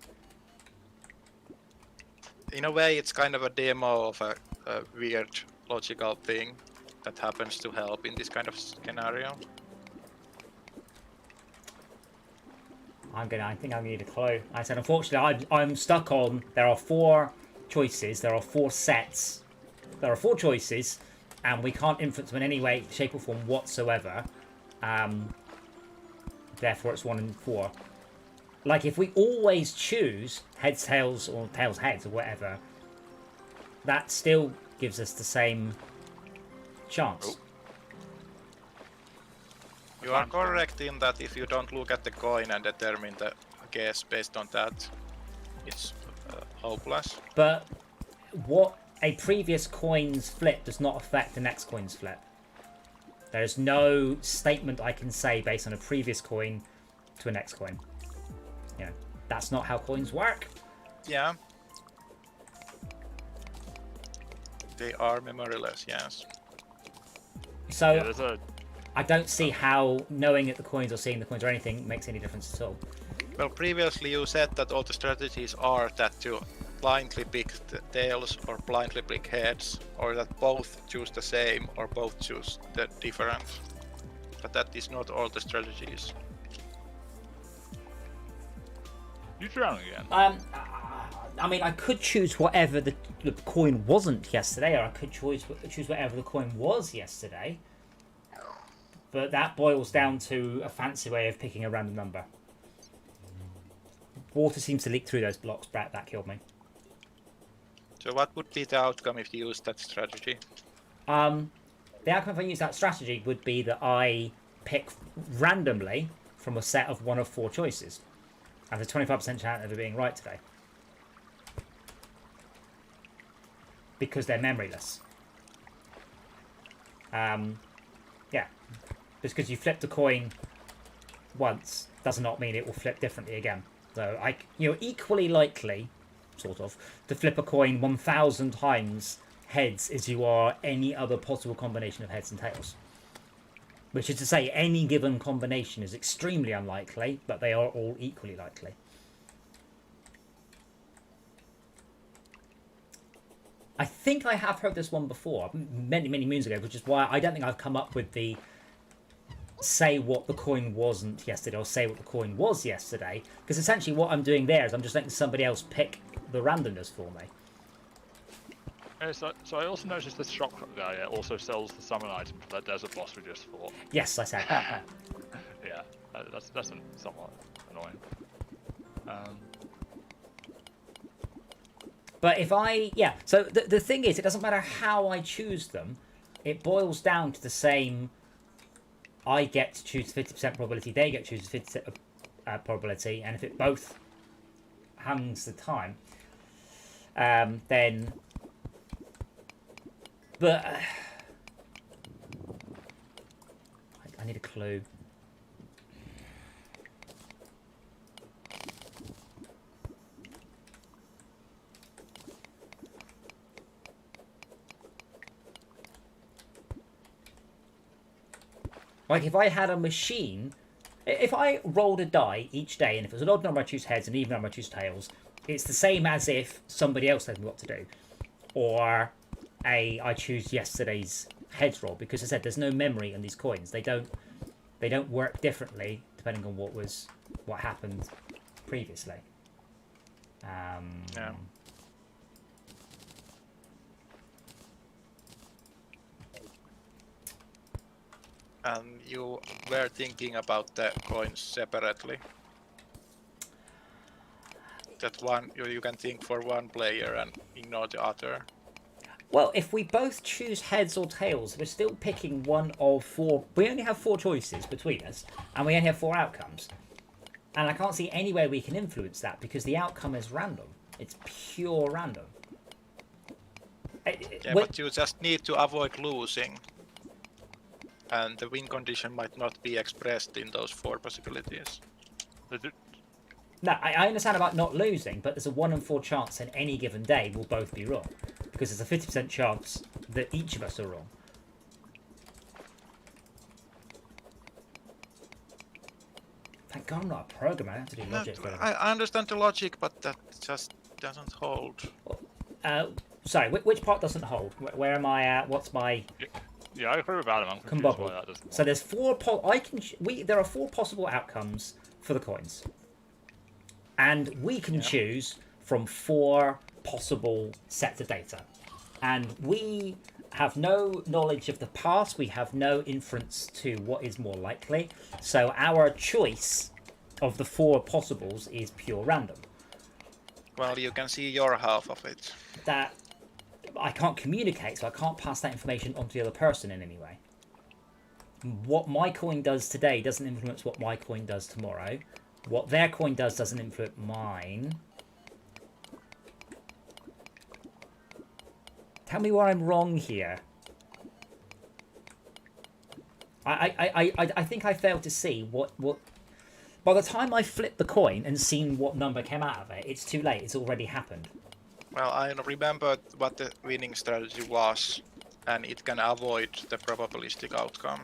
In a way, it's kind of a demo of a weird logical thing that happens to help in this kind of scenario. I think I'm gonna need a clue. I said, unfortunately, I'm stuck on. There are 4 choices. There are 4 sets. There are 4 choices, and we can't influence them in any way, shape, or form whatsoever. Therefore, it's 1 and 4. Like, if we always choose heads, tails, or tails, heads, or whatever, that still gives us the same chance. Oh. You are correct in that if you don't look at the coin and determine the guess based on that, it's hopeless. But what a previous coin's flip does not affect the next coin's flip. There's no statement I can say based on a previous coin to a next coin. You know, that's not how coins work. Yeah. They are memoryless, yes. So Yeah, there's a... I don't see how knowing that the coins or seeing the coins or anything makes any difference at all. Well, previously you said that all the strategies are that you blindly pick the tails or blindly pick heads, or that both choose the same or both choose the different. But that is not all the strategies. You drown again. I mean, I could choose whatever the coin wasn't yesterday, or I could choose whatever the coin was yesterday. But that boils down to a fancy way of picking a random number. Water seems to leak through those blocks, Brett. That killed me. So what would be the outcome if you used that strategy? The outcome if I use that strategy would be that I pick randomly from a set of 1 of 4 choices. And there's a 25% chance of it being right today. Because they're memoryless. Yeah. Just because you flip the coin once does not mean it will flip differently again. So you're equally likely, sort of, to flip a coin 1,000 times heads as you are any other possible combination of heads and tails. Which is to say, any given combination is extremely unlikely, but they are all equally likely. I think I have heard this one before, many, many moons ago, which is why I don't think I've come up with the say what the coin wasn't yesterday or say what the coin was yesterday, because essentially what I'm doing there is I'm just letting somebody else pick the randomness for me. So I also noticed this shop guy also sells the summon item for that desert boss we just fought. Yes, I said. Yeah, that's somewhat annoying. But if so the thing is, it doesn't matter how I choose them, it boils down to the same. I get to choose 50% probability, they get to choose 50% probability, and if it both hangs the time, then. But I need a clue. Like if I had a machine, if I rolled a die each day, and if it was an odd number I choose heads and an even number I choose tails, it's the same as if somebody else told me what to do. Or I choose yesterday's heads roll, because as I said, there's no memory on these coins. They don't work differently depending on what happened previously. Yeah. And you were thinking about the coins separately. That one you can think for one player and ignore the other. Well, if we both choose heads or tails, we're still picking one of four. We only have 4 choices between us, and we only have 4 outcomes. And I can't see any way we can influence that, because the outcome is random. It's pure random. Yeah, but you just need to avoid losing. And the win condition might not be expressed in those 4 possibilities. No, I understand about not losing, but there's a 1 in 4 chance in any given day we'll both be wrong. Because there's a 50% chance that each of us are wrong. Thank God I'm not a programmer. I have to do logic for that. I understand the logic, but that just doesn't hold. Sorry, which part doesn't hold? Where am I at? What's my... Yeah, I agree with Adam. I'm confused Kumbubble. why that doesn't work. So there's 4... there are 4 possible outcomes for the coins. And we can choose from 4 possible sets of data. And we have no knowledge of the past. We have no inference to what is more likely. So our choice of the 4 possibles is pure random. Well, you can see your half of it. That I can't communicate, so I can't pass that information on to the other person in any way. What my coin does today doesn't influence what my coin does tomorrow. What their coin does doesn't influence mine. Tell me where I'm wrong here. I think I failed to see what... By the time I flipped the coin and seen what number came out of it, it's too late. It's already happened. Well, I remembered what the winning strategy was, and it can avoid the probabilistic outcome.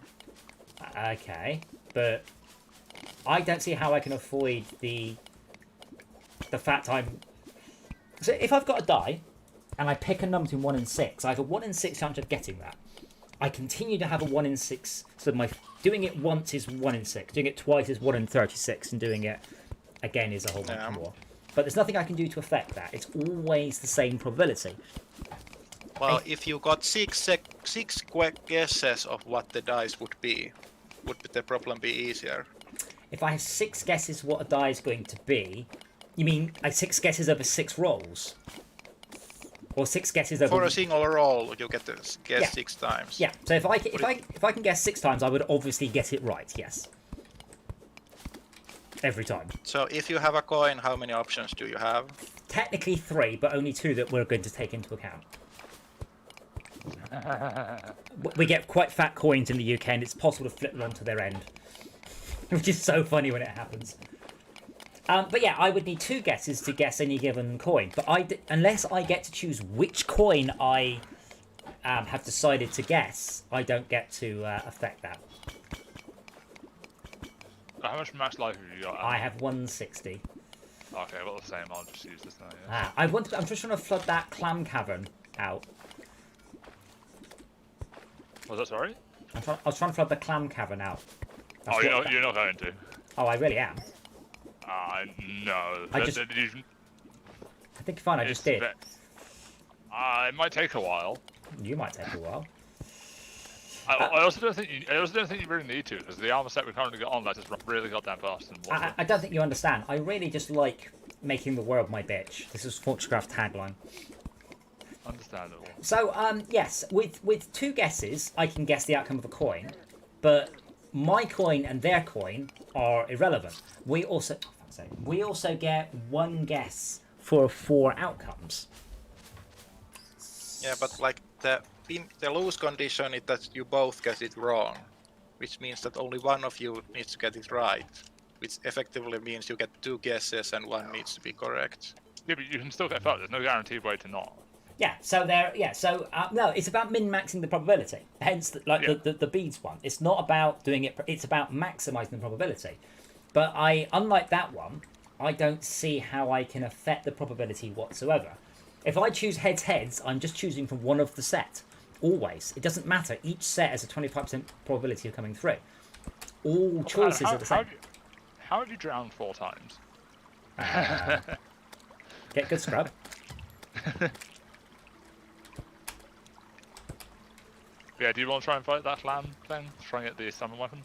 Okay, but I don't see how I can avoid the fact I'm... So if I've got a die, and I pick a number between 1 and 6, I have a 1 in 6 chance of getting that. I continue to have a 1 in 6, so doing it once is 1 in 6, doing it twice is 1 in 36, and doing it again is a whole bunch more. But there's nothing I can do to affect that. It's always the same probability. Well, if you got six quick guesses of what the dice would be, would the problem be easier? If I have 6 guesses what a die is going to be, you mean 6 guesses over 6 rolls? Or 6 guesses over... For a single roll, you get to guess 6 times. Yeah, so if I can guess 6 times, I would obviously get it right, yes. Every time. So if you have a coin, how many options do you have? Technically 3, but only 2 that we're going to take into account. We get quite fat coins in the UK, and it's possible to flip them onto their end. Which is so funny when it happens. But yeah, I would need 2 guesses to guess any given coin. But unless I get to choose which coin I have decided to guess, I don't get to affect that. How much max life have you got? I have 160. Okay, well the same. I'll just use this now. Yeah. I'm just trying to flood that clam cavern out. Was that sorry? I was trying to flood the clam cavern out. That's Oh, what- you're not going to. Oh, I really am. No. I think fine. I just did. It might take a while. You might take a while. I also don't think you really need to, because the armor set we currently got on lets us run really goddamn fast. And I don't think you understand. I really just like making the world my bitch. This is Fortunescraft's tagline. Understandable. So, yes, with 2 guesses, I can guess the outcome of a coin, but my coin and their coin are irrelevant. We also get 1 guess for 4 outcomes. Yeah, but like the lose condition is that you both get it wrong, which means that only one of you needs to get it right, which effectively means you get 2 guesses and 1 needs to be correct. Yeah, but you can still get fucked. There's no guaranteed way to not. Yeah, so no, it's about min-maxing the probability. Hence, the beads one. It's not about doing it. It's about maximizing the probability. But unlike that one, I don't see how I can affect the probability whatsoever. If I choose heads, I'm just choosing from one of the set. Always, it doesn't matter. Each set has a 25% probability of coming through. All choices are the same. How have you drowned 4 times? Get good scrub. Yeah, do you want to try and fight that LAN thing? Try and get the summon weapon?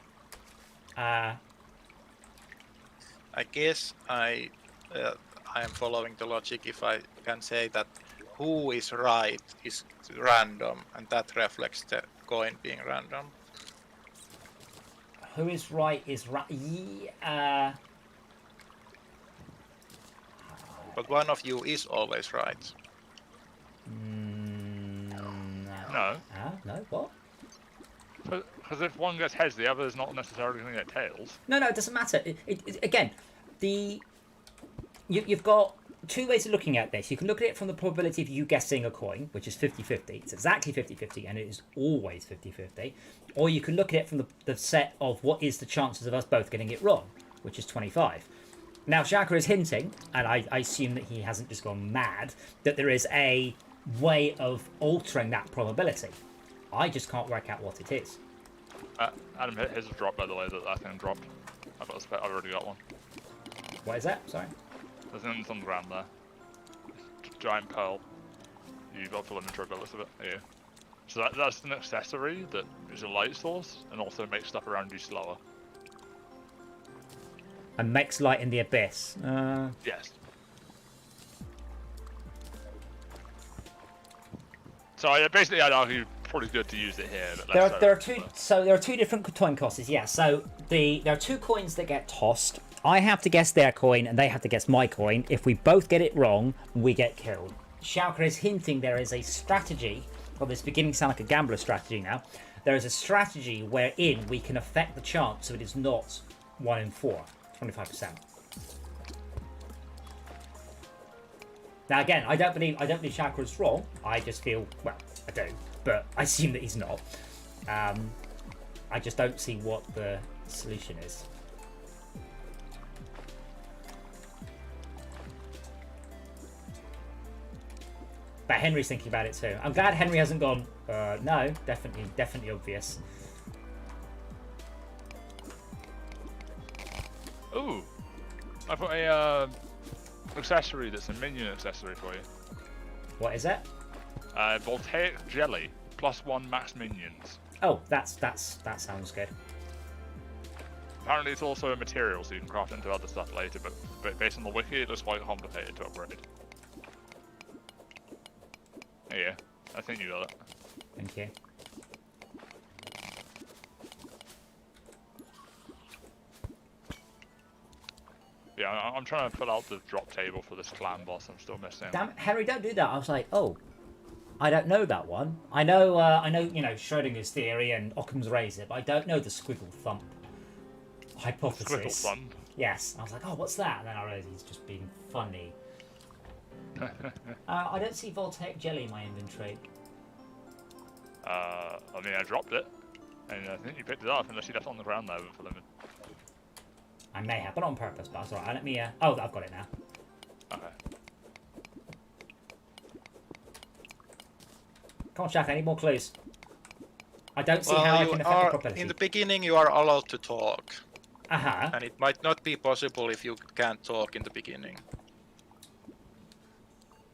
I guess I am following the logic if I can say that who is right is random, and that reflects the coin being random. Who is right is right. Yeah, But one of you is always right. No. No, what? Because if one gets heads, the other is not necessarily going to get tails. No, it doesn't matter. Again, you've got 2 ways of looking at this. You can look at it from the probability of you guessing a coin, which is 50-50. It's exactly 50-50, and it is always 50-50. Or you can look at it from the set of what is the chances of us both getting it wrong, which is 25. Now, Shaka is hinting, and I assume that he hasn't just gone mad, that there is a way of altering that probability. I just can't work out what it is. Adam, his has dropped, by the way, that thing dropped. I've already got one. What is that? Sorry? There's one on the ground there. Giant pearl. You've got full inventory by the looks of it. Yeah. So that's an accessory that is a light source and also makes stuff around you slower. And makes light in the abyss. Yes. So basically, I'd argue probably good to use it here. But there are 2 different coin tosses. Yeah. So there are 2 coins that get tossed. I have to guess their coin, and they have to guess my coin. If we both get it wrong, we get killed. Shauker is hinting there is a strategy. Well, it's beginning to sound like a gambler strategy now. There is a strategy wherein we can affect the chance so it is not 1 in 4, 25%. Now again, I don't believe Shauker is wrong. I just feel, well, I do, but I assume that he's not. I just don't see what the solution is. But Henry's thinking about it too. I'm glad Henry hasn't gone, no, definitely obvious. Ooh, I've got a accessory that's a minion accessory for you. What is it? Voltaic jelly, +1 max minions. Oh, that sounds good. Apparently it's also a material, so you can craft it into other stuff later, but based on the wiki, it looks quite complicated to upgrade. Yeah, I think you got it. Thank you. Yeah, I'm trying to fill out the drop table for this clan boss. I'm still missing. Damn it, Henry, don't do that. I was like, oh, I don't know that one. I know, Schrodinger's theory and Occam's razor, but I don't know the squiggle thump hypothesis. Squiggle thump. Yes, I was like, oh, what's that? And then I realised he's just being funny. I don't see Voltaic jelly in my inventory. I mean, I dropped it, and I think you picked it up, unless you left it on the ground there for limit. I may have, but not on purpose. But that's alright. Let me. Oh, I've got it now. Okay. Come on, Jack. I need more clues. I don't see how I can affect the probability. in the beginning you are allowed to talk, Uh-huh. and it might not be possible if you can't talk in the beginning.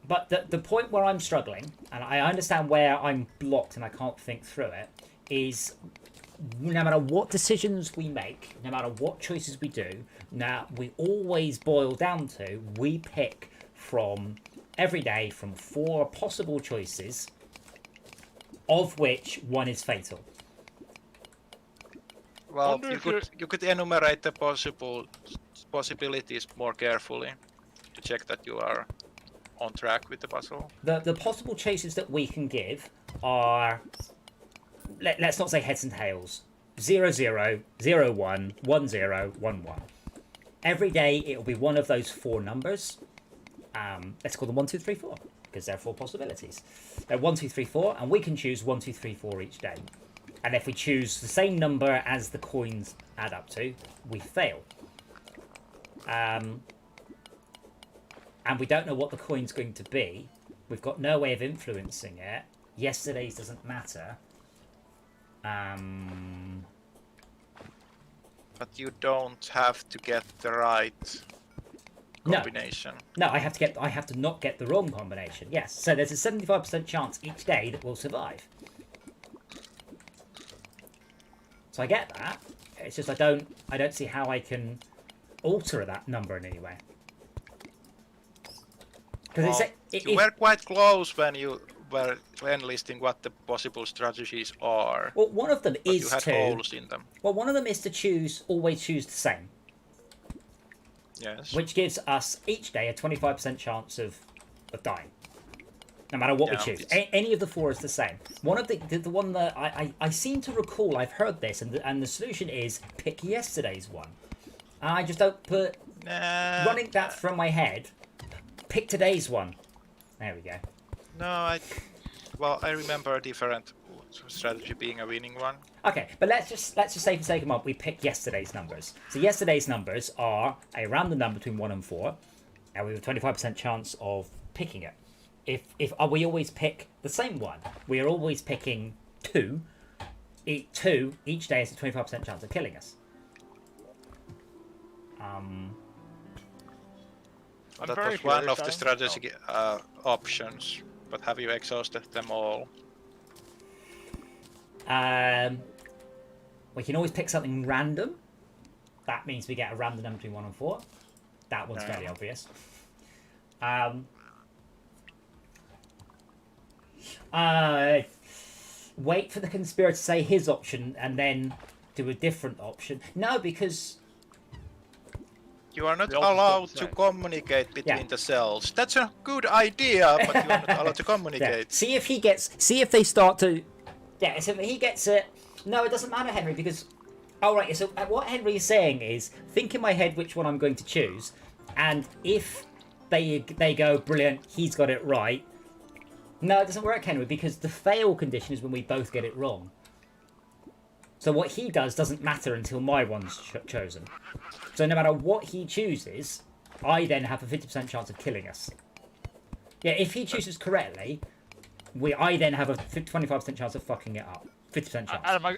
But the point where I'm struggling, and I understand where I'm blocked and I can't think through it, is no matter what decisions we make, no matter what choices we do, now we always boil down to we pick from every day from 4 possible choices, of which one is fatal. Well, you could enumerate the possibilities more carefully to check that you are on track with the puzzle. The possible choices that we can give are, let's not say heads and tails, 0 0 0 1 1 0 1 1. Every day it will be one of those 4 numbers. Let's call them 1 2 3 4 because there are 4 possibilities. They're 1 2 3 4, and we can choose 1 2 3 4 each day. And if we choose the same number as the coins add up to, we fail. And we don't know what the coin's going to be. We've got no way of influencing it. Yesterday's doesn't matter. But you don't have to get the right combination. No, I have to not get the wrong combination. Yes. So there's a 75% chance each day that we'll survive. So I get that. It's just I don't see how I can alter that number in any way. Because you were quite close when you were listing what the possible strategies are. Well, one of them is you had holes in them. Well, one of them is to always choose the same. Yes. Which gives us each day a 25% chance of dying. No matter what we choose. Any of the 4 is the same. One of the one that I seem to recall, I've heard this, and the solution is pick yesterday's one. And I just don't put... running that from my head, pick today's one. There we go. No, I remember a different strategy being a winning one. Okay, but let's just say for sake of argument, we pick yesterday's numbers. So yesterday's numbers are a random number between 1 and 4, and we have a 25% chance of picking it. If we always pick the same one, we are always picking 2. 2 each day has a 25% chance of killing us. That was one of the strategy options, but have you exhausted them all? We can always pick something random. That means we get a random number between 1 and 4. That one's fairly obvious. Wait for the conspirator to say his option and then do a different option. No, because you are not allowed to communicate between the cells. That's a good idea, but you are not allowed to communicate. See if they start to... Yeah, so if he gets it... No, it doesn't matter, Henry, because... Alright, so what Henry is saying is, think in my head which one I'm going to choose, and if they go, brilliant, he's got it right... No, it doesn't work, Henry, because the fail condition is when we both get it wrong. So what he does doesn't matter until my one's chosen. So no matter what he chooses, I then have a 50% chance of killing us. Yeah, if he chooses correctly, I then have a 25% chance of fucking it up. 50% chance. Adam, I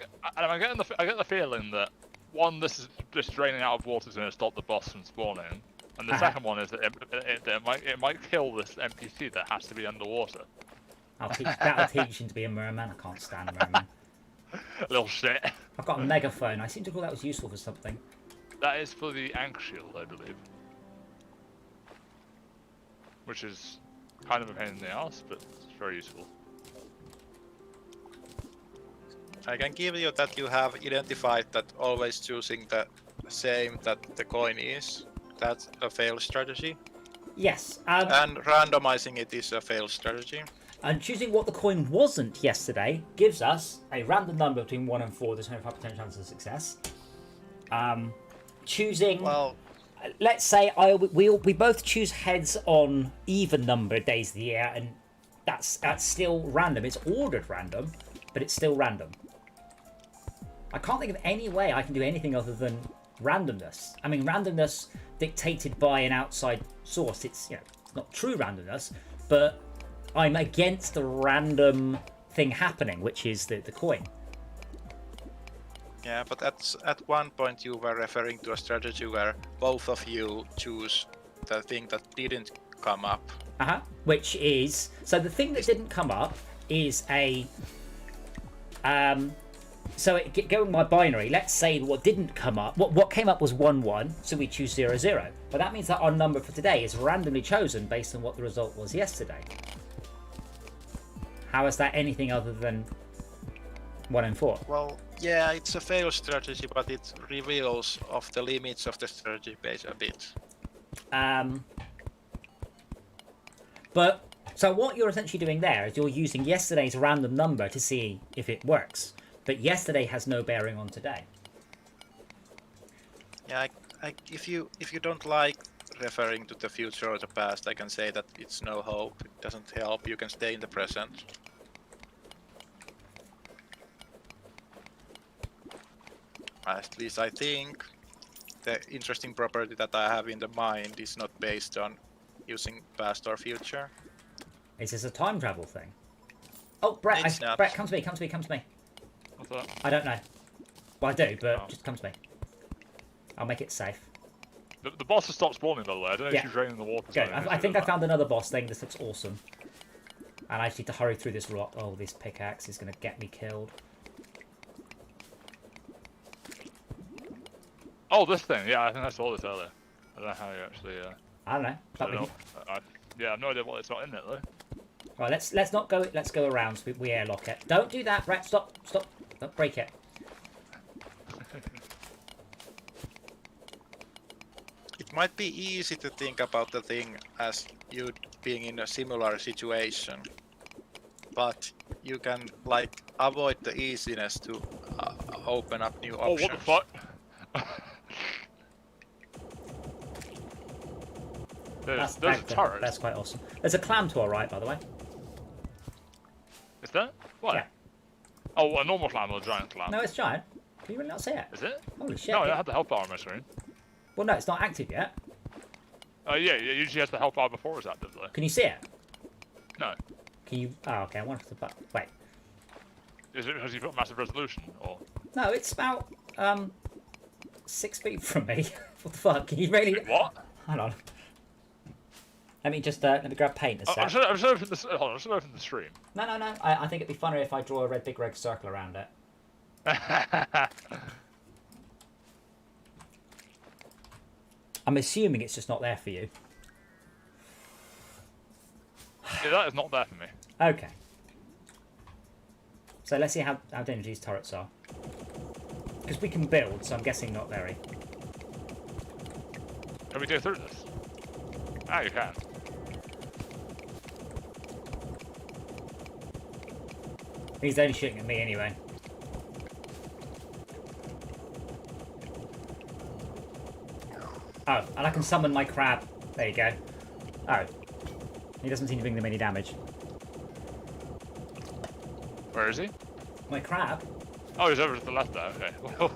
get the feeling that one, this is just draining out of water is going to stop the boss from spawning, and the second one is that it might kill this NPC that has to be underwater. That'll teach him to be a merman. I can't stand merman. Little shit. I've got a megaphone. I seem to thought that was useful for something. That is for the anchor shield, I believe. Which is kind of a pain in the ass, but it's very useful. I can give you that you have identified that always choosing the same that the coin is. That's a fail strategy. Yes. And randomizing it is a fail strategy. And choosing what the coin wasn't yesterday gives us a random number between 1 and 4. There's 25% chance of success. Choosing... Well... Let's say we both choose heads on even number days of the year, and that's still random. It's ordered random, but it's still random. I can't think of any way I can do anything other than randomness. I mean, randomness dictated by an outside source. It's not true randomness, but I'm against the random thing happening, which is the coin. Yeah, but at one point you were referring to a strategy where both of you choose the thing that didn't come up. Which is, so the thing that didn't come up is a so going by binary, let's say what didn't come up, what came up was 1 1, so we choose 0 0. But that means that our number for today is randomly chosen based on what the result was yesterday. How is that anything other than 1 and 4? Well, yeah, it's a failed strategy, but it reveals of the limits of the strategy base a bit. But so what you're essentially doing there is you're using yesterday's random number to see if it works. But yesterday has no bearing on today. Yeah, if you don't like referring to the future or the past, I can say that it's no hope. It doesn't help. You can stay in the present. At least I think the interesting property that I have in the mind is not based on using past or future. Is this a time travel thing? Oh, Brett, Brett, come to me. What's that? I don't know. Well, I do, but just come to me. I'll make it safe. The boss has stopped spawning, by the way. I don't know if you're draining the water. Good. I think I found another boss thing. This looks awesome. And I just need to hurry through this rock. Oh, this pickaxe is going to get me killed. Oh, this thing. Yeah, I think I saw this earlier. I don't know how you actually... I don't know. Yeah, I have no idea what it's not in it, though. Right, let's not go. Let's go around so we airlock it. Don't do that, Brett. Stop. Don't break it. It might be easy to think about the thing as you being in a similar situation, but you can like avoid the easiness to open up new options. Oh, what the fuck? There's a turret. That's quite awesome. There's a clam to our right, by the way. Is there? What? Yeah. Oh, a normal clam or a giant clam? No, it's giant. Can you really not see it? Is it? Holy shit. No, I had the health bar on my screen. Well, no, it's not active yet. Yeah, it usually has the health bar before it's active, though. Can you see it? No. Can you... Oh, okay, I wanted to... Wait. Is it because you've got massive resolution, or...? No, it's about, 6 feet from me. What the fuck? Can you really... What? Hold on. Let me just, let me grab paint a sec. I'm just open the stream. No. I think it'd be funner if I draw a big red circle around it. I'm assuming it's just not there for you. Yeah, that is not there for me. Okay. So let's see how dangerous these turrets are. Because we can build, so I'm guessing not very. Can we go through this? Ah, you can. He's only shooting at me anyway. Oh, and I can summon my crab. There you go. Oh. He doesn't seem to bring them any damage. Where is he? My crab? Oh, he's over to the left there. Okay. Well,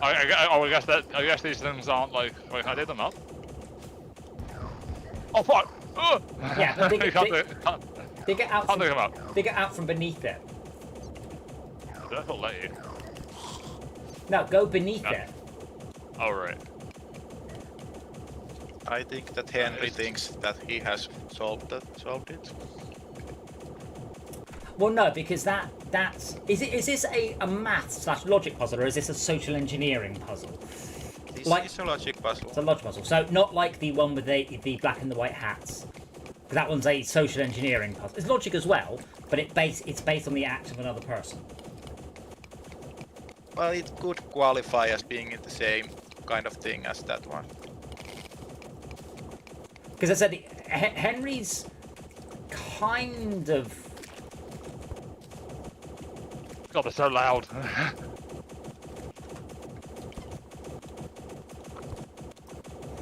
I guess these things aren't like. Wait, can I dig them up? Oh fuck! Oh! Yeah, but dig it out. Can't dig them up. Dig it out from beneath it. Did I not let you? No, go beneath it. Oh right. I think that Henry thinks that he has solved it. Well, no, because that's is this a math / logic puzzle, or is this a social engineering puzzle? It's a logic puzzle. It's a logic puzzle. So not like the one with the black and the white hats. That one's a social engineering puzzle. It's logic as well, but it's based on the act of another person. Well, it could qualify as being in the same kind of thing as that one. Because I said Henry's kind of... God, they're so loud.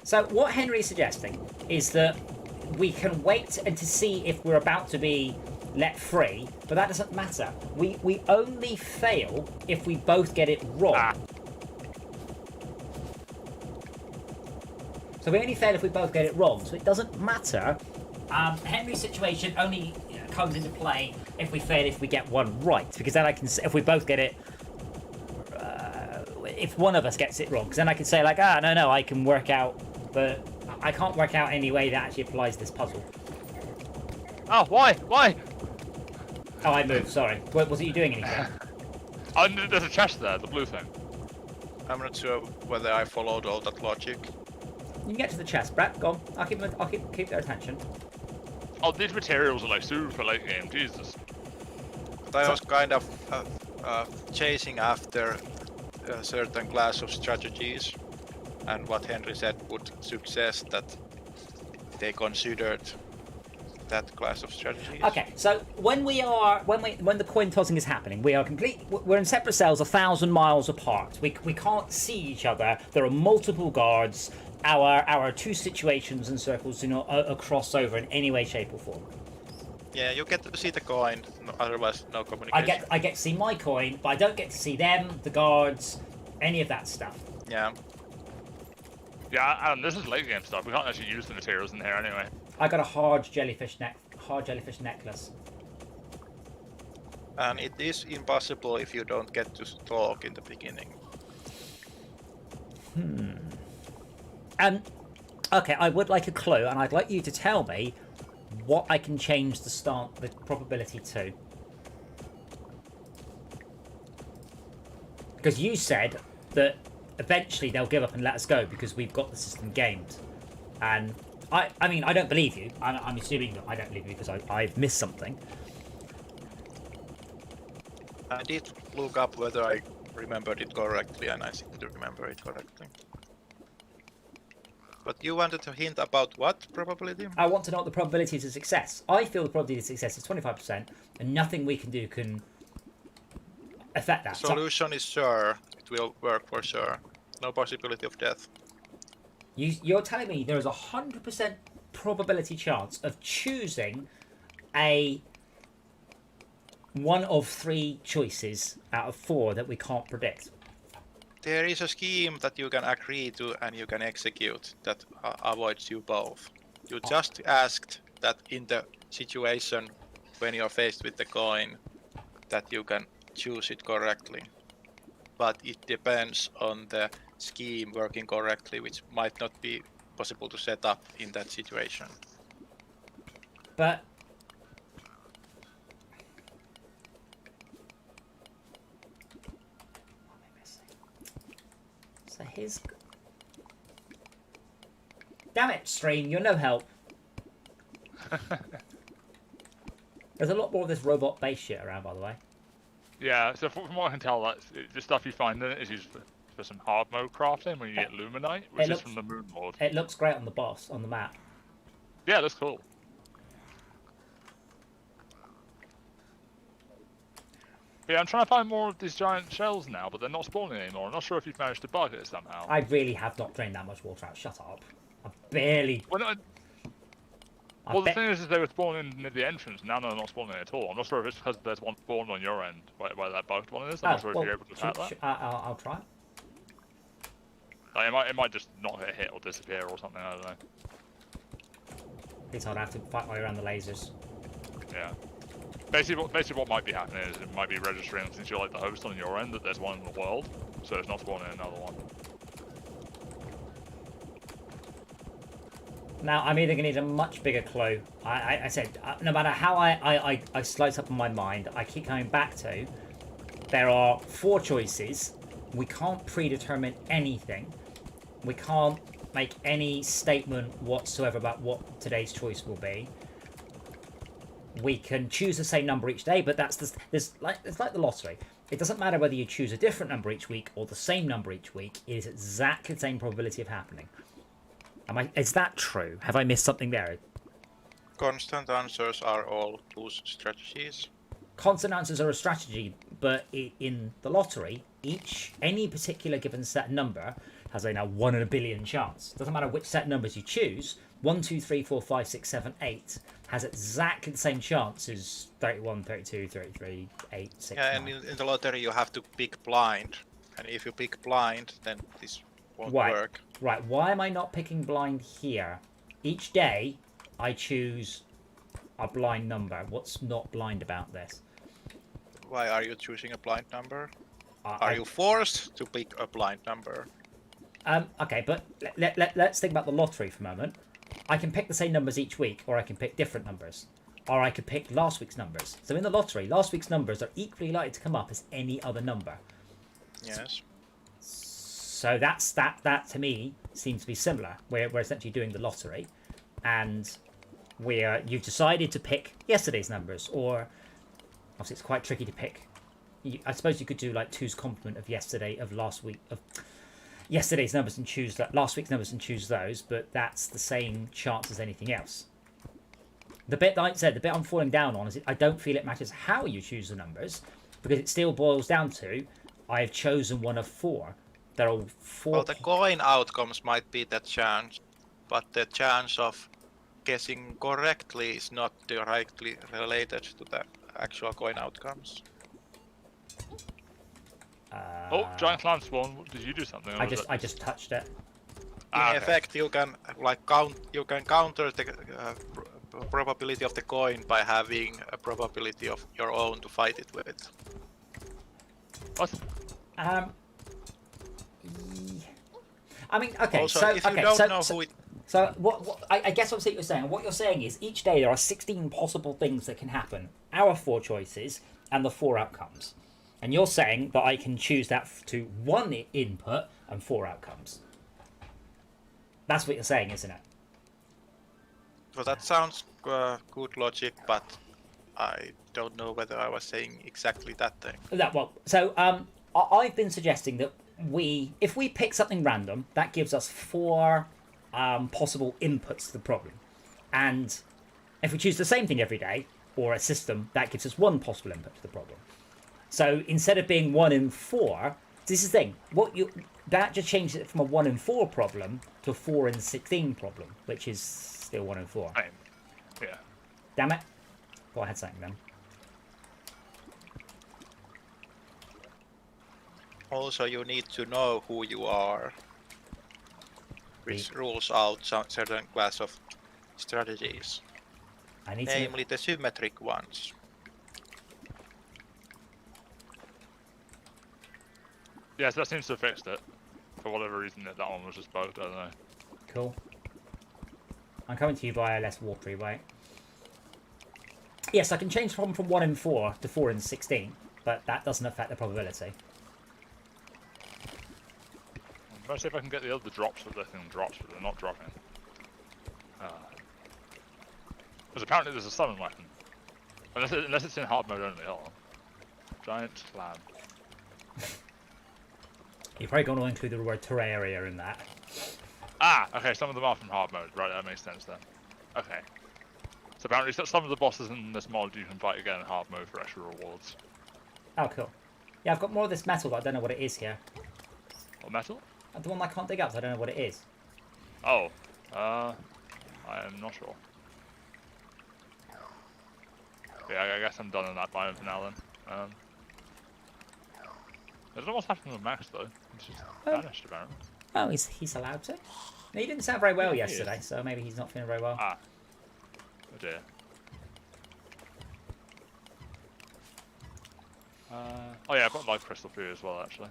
So what Henry is suggesting is that we can wait and to see if we're about to be let free, but that doesn't matter. We only fail if we both get it wrong. So we only fail if we both get it wrong. So it doesn't matter. Henry's situation only comes into play if we fail if we get one right, because then I can, if we both get it, if one of us gets it wrong, because then I can say like, no, I can work out, but I can't work out any way that actually applies this puzzle. Oh, why? Oh, I moved. Sorry. Wasn't you doing anything? Oh, there's a chest there, the blue thing. I'm not sure whether I followed all that logic. You can get to the chest, Brett. Go on. I'll keep their attention. Oh, these materials are like super late game, Jesus. But I was kind of chasing after a certain class of strategies, and what Henry said would suggest that they considered that class of strategies. Okay, so when the coin tossing is happening, we're in separate cells 1,000 miles apart. We can't see each other. There are multiple guards. Our two situations and circles do not cross over in any way, shape, or form. Yeah, you get to see the coin, otherwise no communication. I get to see my coin, but I don't get to see them, the guards, any of that stuff. Yeah. Yeah, Adam, this is late game stuff. We can't actually use the materials in here anyway. I got a hard jellyfish necklace. And it is impossible if you don't get to talk in the beginning. Okay, I would like a clue, and I'd like you to tell me what I can change the probability to. Because you said that eventually they'll give up and let us go because we've got the system gamed. And I mean, I don't believe you. I'm assuming that I don't believe you because I've missed something. I did look up whether I remembered it correctly, and I seem to remember it correctly. But you wanted to hint about what probability? I want to know what the probability of success. I feel the probability of success is 25%, and nothing we can do can affect that. The solution is sure. It will work for sure. No possibility of death. You're telling me there is a 100% probability chance of choosing a one of 3 choices out of 4 that we can't predict. There is a scheme that you can agree to and you can execute that avoids you both. You just asked that in the situation when you're faced with the coin that you can choose it correctly. But it depends on the scheme working correctly, which might not be possible to set up in that situation. But so his. Damn it, stream! You're no help. There's a lot more of this robot-based shit around, by the way. Yeah, so from what I can tell, that's the stuff you find in it is used for some hard mode crafting when you get Luminite, which is from the Moon Lord. It looks great on the map. Yeah, that's cool. Yeah, I'm trying to find more of these giant shells now, but they're not spawning anymore. I'm not sure if you've managed to bug it somehow. I really have not drained that much water out. Shut up. I barely. Well, the thing is they were spawning near the entrance, and now they're not spawning at all. I'm not sure if it's because there's one spawned on your end, where that bugged one is. I'm not sure if you're able to attack that. I'll try. Like, it might just not get hit or disappear or something, I don't know. At least I'd have to fight my way around the lasers. Yeah. Basically what might be happening is it might be registering, since you're like the host on your end, that there's one in the world, so it's not spawning another one. Now, I'm either going to need a much bigger clue. I said, no matter how I slice up in my mind, I keep coming back to, there are 4 choices. We can't predetermine anything. We can't make any statement whatsoever about what today's choice will be. We can choose the same number each day, but it's like the lottery. It doesn't matter whether you choose a different number each week or the same number each week. It is exactly the same probability of happening. Is that true? Have I missed something there? Constant answers are all loose strategies. Constant answers are a strategy, but in the lottery, any particular given set number has a 1 in a billion chance. Doesn't matter which set numbers you choose. 1, 2, 3, 4, 5, 6, 7, 8 has exactly the same chance as 31, 32, 33, 8, 6, Yeah, 9. and in the lottery you have to pick blind. And if you pick blind, then this won't Right. work. Right, why am I not picking blind here? Each day, I choose a blind number. What's not blind about this? Why are you choosing a blind number? I- Are you forced to pick a blind number? Okay, but let's think about the lottery for a moment. I can pick the same numbers each week, or I can pick different numbers. Or I could pick last week's numbers. So in the lottery, last week's numbers are equally likely to come up as any other number. Yes. So that to me seems to be similar. We're essentially doing the lottery, and you've decided to pick yesterday's numbers, or obviously it's quite tricky to pick. I suppose you could do like 2's complement of yesterday's numbers and choose last week's numbers and choose those, but that's the same chance as anything else. The bit that I said, the bit I'm falling down on is I don't feel it matters how you choose the numbers, because it still boils down to I've chosen one of 4. There are 4. Well, the coin outcomes might be the chance, but the chance of guessing correctly is not directly related to the actual coin outcomes. Oh, giant clam spawn. Did you do something? or was I just touched it. In okay. effect, you can counter the probability of the coin by having a probability of your own to fight it with. What? I mean, okay. Also, so if you okay, don't so, know so, who it, so what I guess what you're saying. What you're saying is each day there are 16 possible things that can happen. Our 4 choices and the 4 outcomes. And you're saying that I can choose that to 1 input and 4 outcomes. That's what you're saying, isn't it? well, that sounds good logic, but I don't know whether I was saying exactly that thing. I've been suggesting that if we pick something random, that gives us 4 possible inputs to the problem. And if we choose the same thing every day, or a system, that gives us 1 possible input to the problem. So instead of being 1 in 4, this is the thing. That just changes it from a 1 in 4 problem to a 4 in 16 problem, which is still 1 in 4. Yeah. Damn it. Well, I had something then. Also, you need to know who you are, which rules out some certain class of strategies, I need namely the symmetric ones. Yes, that seems to have fixed it. For whatever reason, that one was just bugged. I don't know. Cool. I'm coming to you via less watery way. Yes, I can change from 1 in 4 to 4 in 16, but that doesn't affect the probability. I'm trying to see if I can get the other drops for the thing drops, but they're not dropping. Because apparently there's a summon weapon. Unless it's in hard mode only. Hold on. Giant clam. You're probably going to include the word Terraria in that. Ah, okay, some of them are from hard mode. Right, that makes sense then. Okay. So apparently some of the bosses in this mod you can fight again in hard mode for extra rewards. Oh, cool. Yeah, I've got more of this metal, but I don't know what it is here. What metal? The one I can't dig up, so I don't know what it is. Oh. I am not sure. Yeah, I guess I'm done in that biome for now then. I don't know what's happening with Max though. He's just vanished apparently. Oh, he's allowed to? He didn't sound very well Yeah, he yesterday, is. so maybe he's not feeling very well. Ah. Oh dear. Oh yeah, I've got life crystal for you as well actually.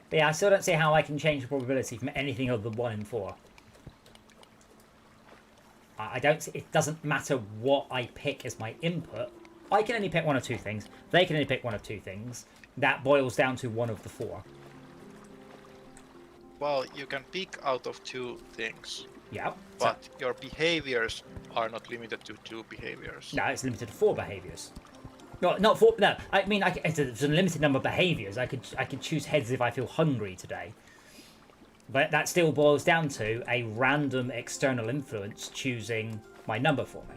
But yeah, I still don't see how I can change the probability from anything other than 1 in 4. I don't see, it doesn't matter what I pick as my input. I can only pick 1 of 2 things. They can only pick 1 of 2 things. That boils down to 1 of the 4. Well, you can pick out of 2 things, Yeah. but your behaviors are not limited to 2 behaviors. No, it's limited to 4 behaviors. Not 4. No, I mean it's a limited number of behaviors. I could choose heads if I feel hungry today. But that still boils down to a random external influence choosing my number for me.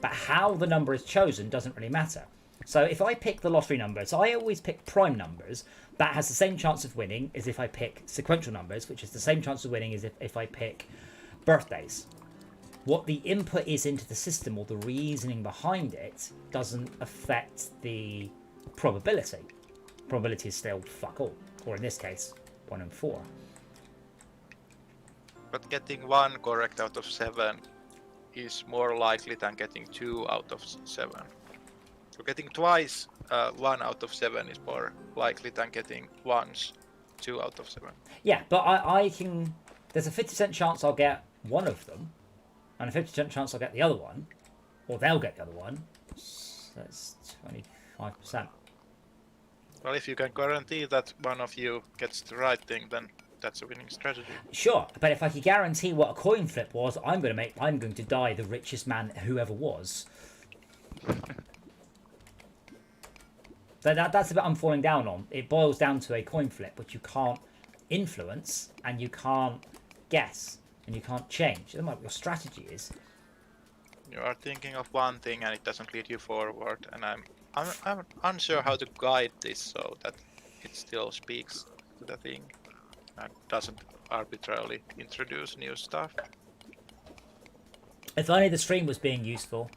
But how the number is chosen doesn't really matter. So if I pick the lottery numbers, I always pick prime numbers. That has the same chance of winning as if I pick sequential numbers, which is the same chance of winning as if I pick birthdays. What the input is into the system or the reasoning behind it doesn't affect the probability. Probability is still fuck all, or in this case, 1 in 4. But getting 1 correct out of 7 is more likely than getting 2 out of 7. So getting twice 1 out of 7 is more likely than getting once 2 out of 7. Yeah, but I can. There's a 50% chance I'll get one of them, and a 50% chance I'll get the other one, or they'll get the other one. So that's 25%. Well, if you can guarantee that one of you gets the right thing, then that's a winning strategy. Sure, but if I could guarantee what a coin flip was, I'm going to die the richest man who ever was. That's the bit I'm falling down on. It boils down to a coin flip, which you can't influence, and you can't guess, and you can't change. It doesn't matter what your strategy is. You are thinking of one thing and it doesn't lead you forward, and I'm unsure how to guide this so that it still speaks to the thing and doesn't arbitrarily introduce new stuff. If only the stream was being useful.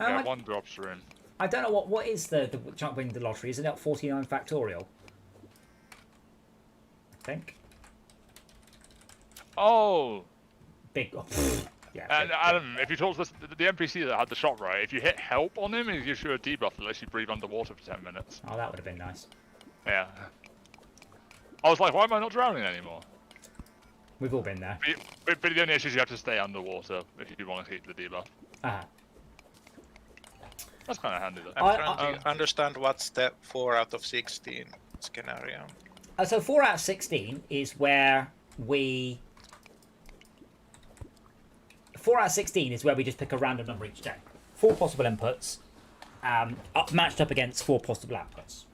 Yeah, one drops are in. I don't know what is the chance of winning the lottery. Isn't it 49 factorial? I think. Oh! Big. Oh, yeah. And big, Adam, if you told us the NPC that had the shot right, if you hit help on him, it gives you a debuff that lets you breathe underwater for 10 minutes. Oh, that would have been nice. Yeah. I was like, why am I not drowning anymore? We've all been there. But the only issue is you have to stay underwater if you want to keep the debuff. Ah. That's kind of handy though. I'm trying to understand what's the 4 out of 16 scenario. So 4 out of 16 is where we... 4 out of 16 is where we just pick a random number each day. 4 possible inputs, matched up against 4 possible outputs.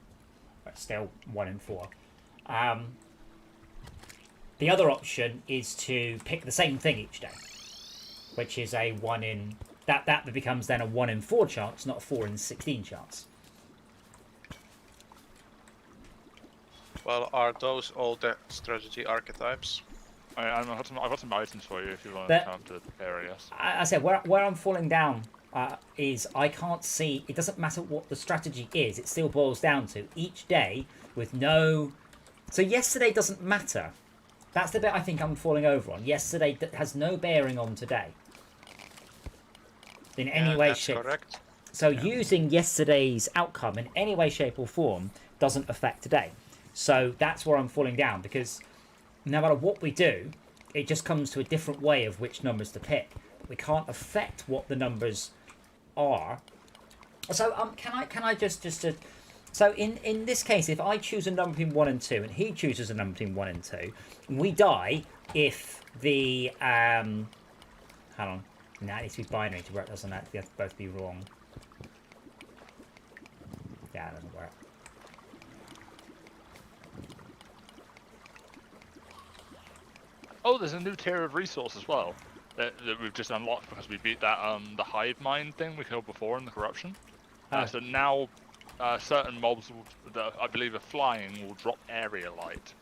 But still 1 in 4. The other option is to pick the same thing each day, which is a 1 in... That becomes then a 1 in 4 chance, not a 4 in 16 chance. Well, are those all the strategy archetypes? I've got some items for you if you want to come to the areas. I said where I'm falling down is I can't see. It doesn't matter what the strategy is. It still boils down to each day with no. So yesterday doesn't matter. That's the bit I think I'm falling over on. Yesterday has no bearing on today. In any way, shape. Correct. So using yesterday's outcome in any way, shape, or form doesn't affect today. So that's where I'm falling down, because no matter what we do, it just comes to a different way of which numbers to pick. We can't affect what the numbers are. So can I just so in this case, if I choose a number between 1 and 2, and he chooses a number between 1 and 2, we die if the hang on. No, it needs to be binary to work, doesn't it? They have to both be wrong. Yeah, it doesn't work. Oh, there's a new tier of resource as well that we've just unlocked because we beat that the hive mind thing we killed before in the corruption. So now certain mobs that I believe are flying will drop area light.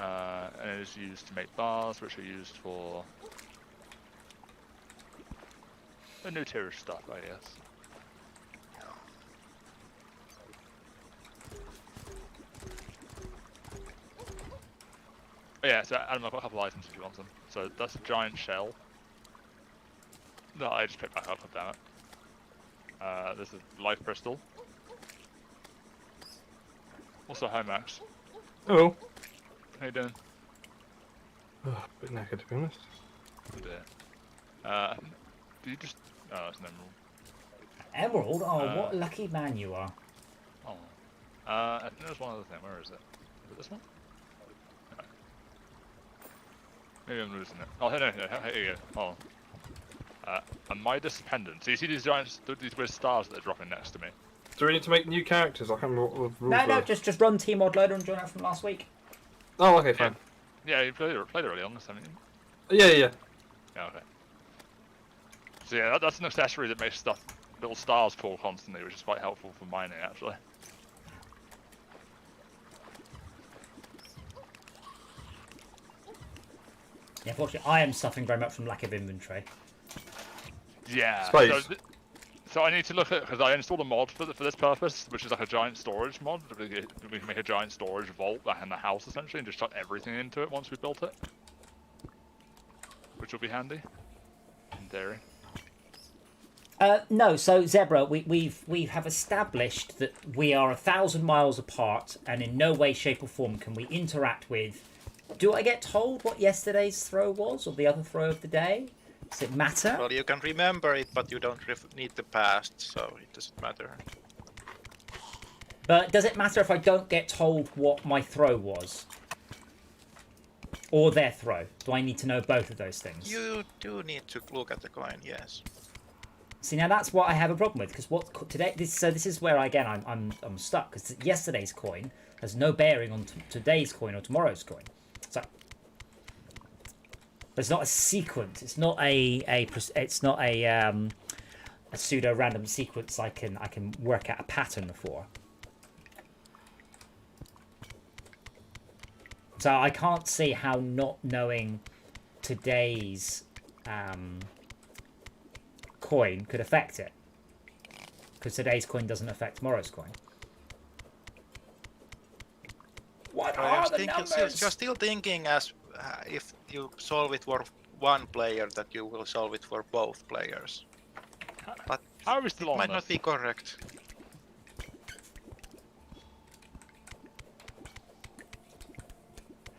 And it is used to make bars, which are used for a new tier of stuff, I guess. Oh yeah, so Adam, I've got a couple of items if you want them. So that's a giant shell that I just picked back up, damn it. There's a life crystal. Also, hi Max. Hello. How you doing? Oh, a bit knackered to be honest. Oh dear. Do you just... Oh, it's an emerald. Emerald? Oh, what a lucky man you are. Oh. I think there's one other thing. Where is it? Is it this one? No. Maybe I'm losing it. Oh, no, here you go. Oh. A Midas pendant. So you see these giant, these weird stars that are dropping next to me? Do we need to make new characters? I can't remember what the rules No, were. just run Team Mod Loader and join out from last week. Oh, okay, fine. Yeah, you played it early on this, haven't you? Yeah. Yeah, okay. So yeah, that's an accessory that makes little stars fall constantly, which is quite helpful for mining, actually. Yeah, unfortunately, I am suffering very much from lack of inventory. Yeah. Space. So I need to look at, because I installed a mod for this purpose, which is like a giant storage mod. We can make a giant storage vault in the house essentially, and just chuck everything into it once we built it, which will be handy, in theory. No, so Zebra, we have established that we are 1,000 miles apart, and in no way, shape, or form can we interact with. Do I get told what yesterday's throw was, or the other throw of the day? Does it matter? Well, you can remember it, but you don't need the past, so it doesn't matter. But does it matter if I don't get told what my throw was? Or their throw? Do I need to know both of those things? You do need to look at the coin, yes. See, now that's what I have a problem with, because what today? This is where again I'm stuck, because yesterday's coin has no bearing on today's coin or tomorrow's coin. So it's not a sequence. It's not a pseudo random sequence. I can work out a pattern for. So I can't see how not knowing today's coin could affect it, because today's coin doesn't affect tomorrow's coin. What are the numbers? You're still thinking as if you solve it for one player, that you will solve it for both players. But How are we still it on might this? not be correct.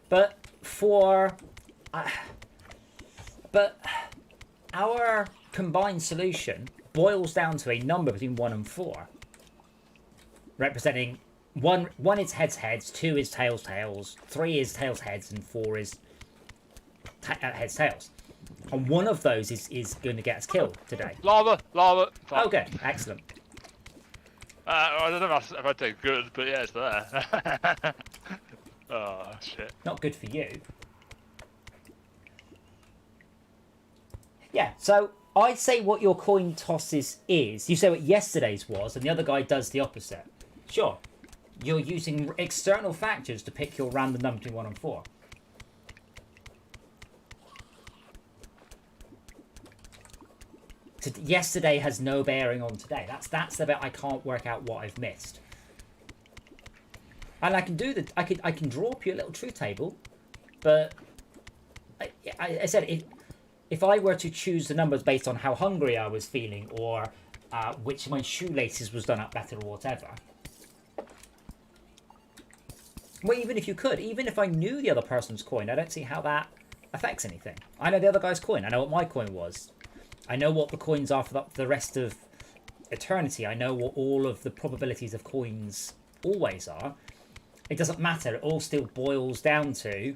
But for but our combined solution boils down to a number between 1 and 4, representing one is heads heads, 2 is tails tails, 3 is tails heads, and 4 is heads tails. And one of those is going to get us killed today. Lava! Fuck. Okay, excellent. I don't know if I'd say good, but yeah, it's there. Oh, shit. Not good for you. Yeah, so I say what your coin tosses is. You say what yesterday's was, and the other guy does the opposite. Sure. You're using external factors to pick your random number between 1 and 4. Yesterday has no bearing on today. That's the bit I can't work out what I've missed. And I can do I can draw up you a little truth table, but I said if I were to choose the numbers based on how hungry I was feeling, or which of my shoelaces was done up better, or whatever. Well, even if you could, even if I knew the other person's coin, I don't see how that affects anything. I know the other guy's coin. I know what my coin was. I know what the coins are for the rest of eternity. I know what all of the probabilities of coins always are. It doesn't matter. It all still boils down to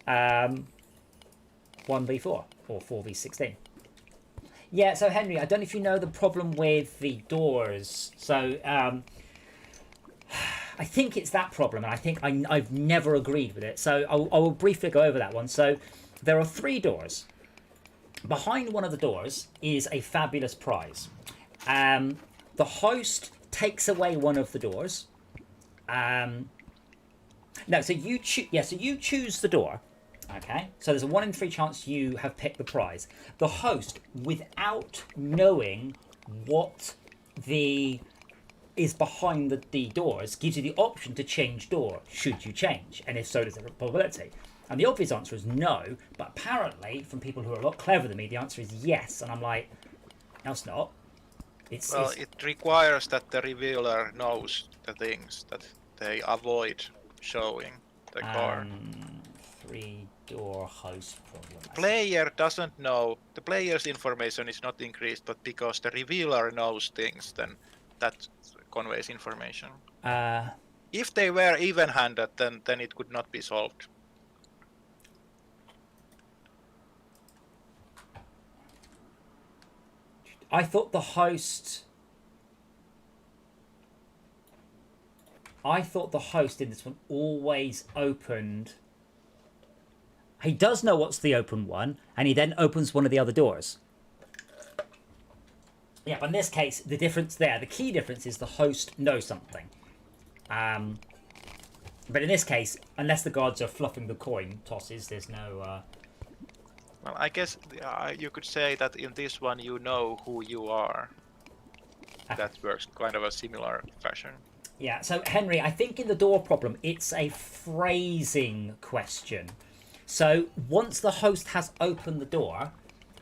1v4 or 4v16. Yeah, so Henry, I don't know if you know the problem with the doors. So I think it's that problem, and I think I've never agreed with it. So I will briefly go over that one. So there are 3 doors. Behind one of the doors is a fabulous prize. The host takes away one of the doors. No, so you choose the door. Okay, so there's a 1 in 3 chance you have picked the prize. The host, without knowing what is behind the doors, gives you the option to change door should you change, and if so, there's a probability. And the obvious answer is no, but apparently, from people who are a lot cleverer than me, the answer is yes. And I'm like, no, it's not. It requires that the revealer knows the things that they avoid showing the card. 3-door host problem. Player doesn't know. The player's information is not increased, but because the revealer knows things, then that conveys information. If they were even-handed, then it could not be solved. I thought the host in this one always opened. He does know what's the open one, and he then opens one of the other doors. Yeah, but in this case, the difference there, the key difference is the host knows something. But in this case, unless the gods are fluffing the coin tosses, there's no Well, I guess you could say that in this one you know who you are. That works kind of a similar fashion. Yeah, so Henry, I think in the door problem, it's a phrasing question. So once the host has opened the door,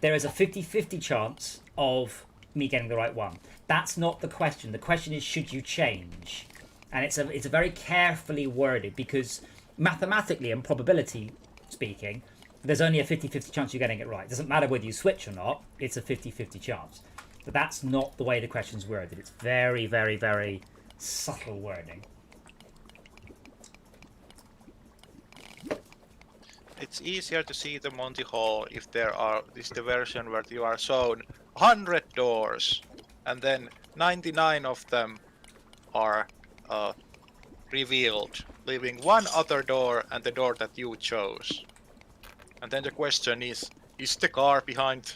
there is a 50-50 chance of me getting the right one. That's not the question. The question is, should you change? And it's a very carefully worded, because mathematically and probability speaking, there's only a 50-50 chance you're getting it right. It doesn't matter whether you switch or not, it's a 50-50 chance. But that's not the way the question's worded. It's very, very, very subtle wording. It's easier to see the Monty Hall if this is the version where you are shown 100 doors, and then 99 of them are revealed, leaving one other door and the door that you chose. And then the question is the car behind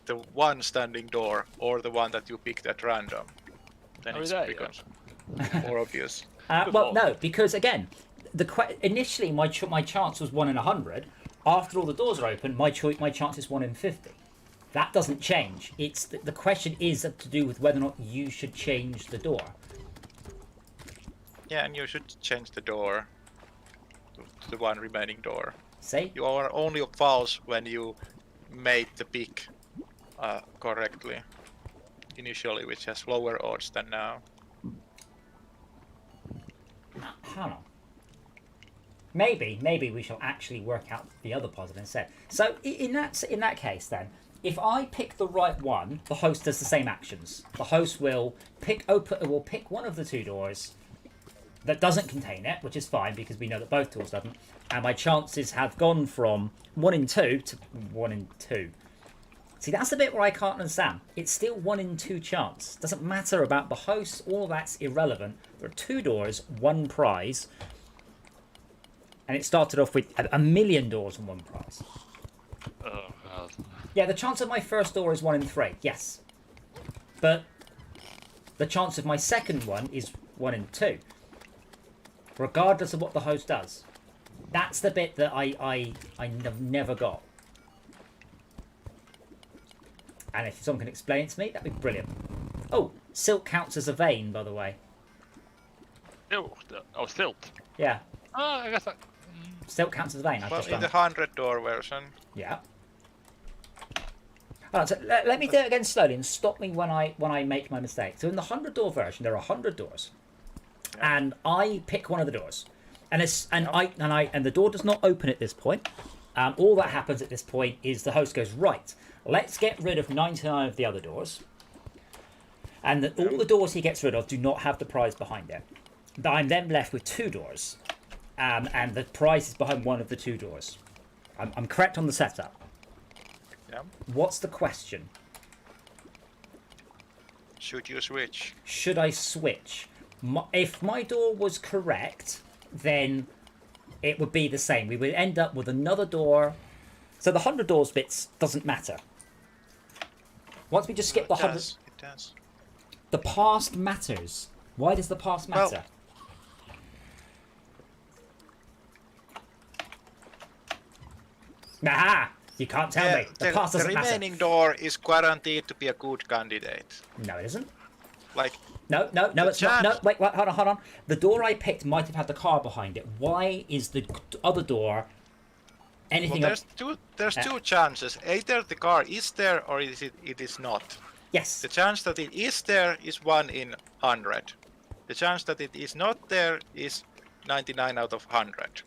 the one standing door or the one that you picked at random? Then it becomes more obvious. Well, no, because again, initially my chance was 1 in 100. After all the doors are open, my chance is 1 in 50. That doesn't change. It's the question is to do with whether or not you should change the door. Yeah, and you should change the door to the one remaining door. See? You are only false when you made the pick correctly initially, which has lower odds than now. I don't know. Maybe we shall actually work out the other puzzle instead. So in that case, then, if I pick the right one, the host does the same actions. The host will pick one of the two doors that doesn't contain it, which is fine because we know that both doors doesn't. And my chances have gone from 1 in 2 to 1 in 2. See, that's the bit where I can't understand. It's still 1 in 2 chance. Doesn't matter about the host. All that's irrelevant. There are 2 doors, 1 prize. And it started off with a million doors and 1 prize. Oh, God. Yeah, the chance of my first door is 1 in 3. Yes. But the chance of my second one is 1 in 2. Regardless of what the host does. That's the bit that I never got. And if someone can explain it to me, that'd be brilliant. Oh, silk counts as a vein, by the way. Oh, silt. Yeah, Oh, I guess that. silk counts as a vein. I've Well, just in done. the 100 door version, Yeah. Alright, so let me do it again slowly and stop me when I make my mistake. So in the 100 door version, there are 100 doors, and I pick one of the doors, and the door does not open at this point. All that happens at this point is the host goes, right, let's get rid of 99 of the other doors, and all the doors he gets rid of do not have the prize behind it. I'm then left with 2 doors, and the prize is behind one of the 2 doors. I'm correct on the setup. yeah. What's the question? Should you switch? Should I switch? If my door was correct, then it would be the same. We would end up with another door. So the 100 doors bits doesn't matter. Once we just skip the 100... It does. The past matters. Why does the past matter? Aha! You can't tell me. The past the doesn't matter. remaining door is guaranteed to be a good candidate. No, it isn't. Like, No, it's not. No, wait, hold on. The door I picked might have had the car behind it. Why is the other door anything well, else? there's two chances. Either the car is there or it is not. Yes. The chance that it is there is 1 in 100. The chance that it is not there is 99 out of 100.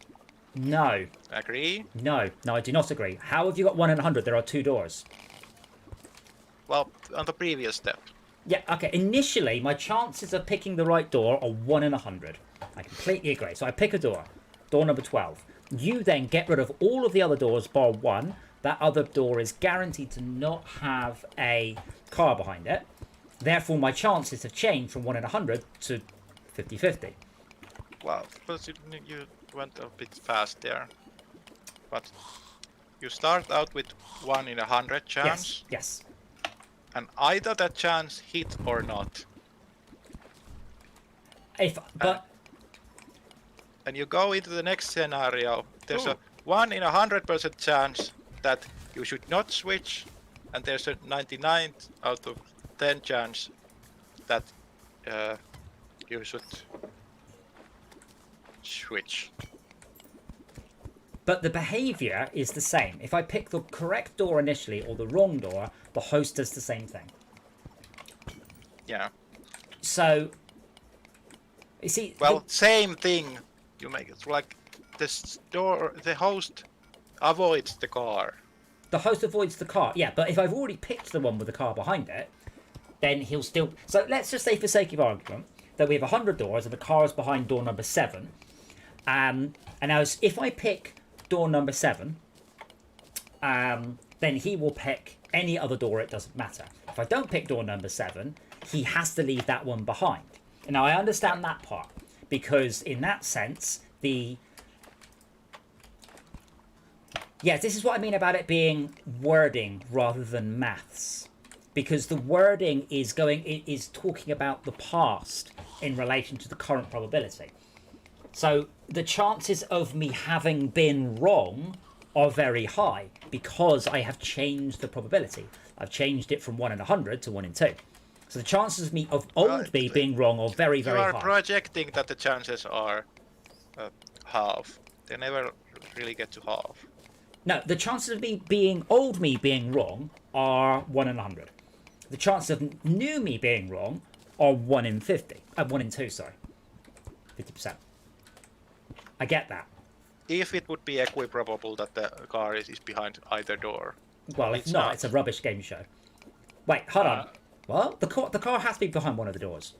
No. Agree? No, I do not agree. How have you got 1 in 100? There are 2 doors. Well, on the previous step. Yeah, okay. Initially, my chances of picking the right door are 1 in 100. I completely agree. So I pick a door. Door number 12. You then get rid of all of the other doors bar 1. That other door is guaranteed to not have a car behind it. Therefore, my chances have changed from 1 in 100 to 50-50. Well, but you went a bit fast there. But you start out with 1 in 100 chance. Yes. And either that chance hit or not. And you go into the next scenario. There's a 1 in 100% chance that you should not switch, and there's a 99 out of 10 chance that you should switch. But the behavior is the same. If I pick the correct door initially or the wrong door, the host does the same thing. Yeah. So, you see... Well, same thing. You make it like this door. The host avoids the car. The host avoids the car. Yeah, but if I've already picked the one with the car behind it, then he'll still... So let's just say, for sake of argument, that we have 100 doors and the car is behind door number 7. And now, if I pick door number 7, then he will pick any other door, it doesn't matter. If I don't pick door number 7, he has to leave that one behind. And now I understand that part, because in that sense, yes, this is what I mean about it being wording rather than maths. Because the wording is talking about the past in relation to the current probability. So the chances of me having been wrong are very high because I have changed the probability. I've changed it from 1 in 100 to 1 in 2. So the chances of me being wrong are very, very high. You are projecting that the chances are half. They never really get to half. No, the chances of me being wrong are 1 in 100. The chances of new me being wrong are 1 in 50. 1 in 2, sorry. 50%. I get that. If it would be equiprobable that the car is behind either door. Well, if not, it's a rubbish game show. Wait, hold on. Well, the car has to be behind one of the doors.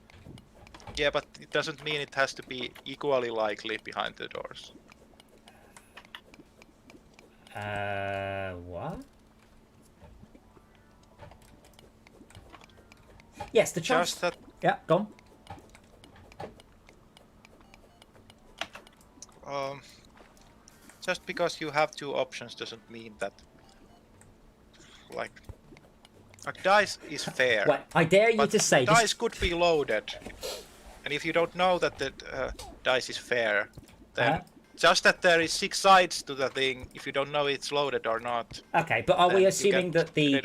Yeah, but it doesn't mean it has to be equally likely behind the doors. What? Yes, the chance... Just that... Yeah, go on. Just because you have 2 options doesn't mean that... Like... A dice is fair. Well, I dare you to say... Dice could be loaded. And if you don't know that the dice is fair, then... Just that there is 6 sides to the thing, if you don't know it's loaded or not. Okay, but are we assuming that the...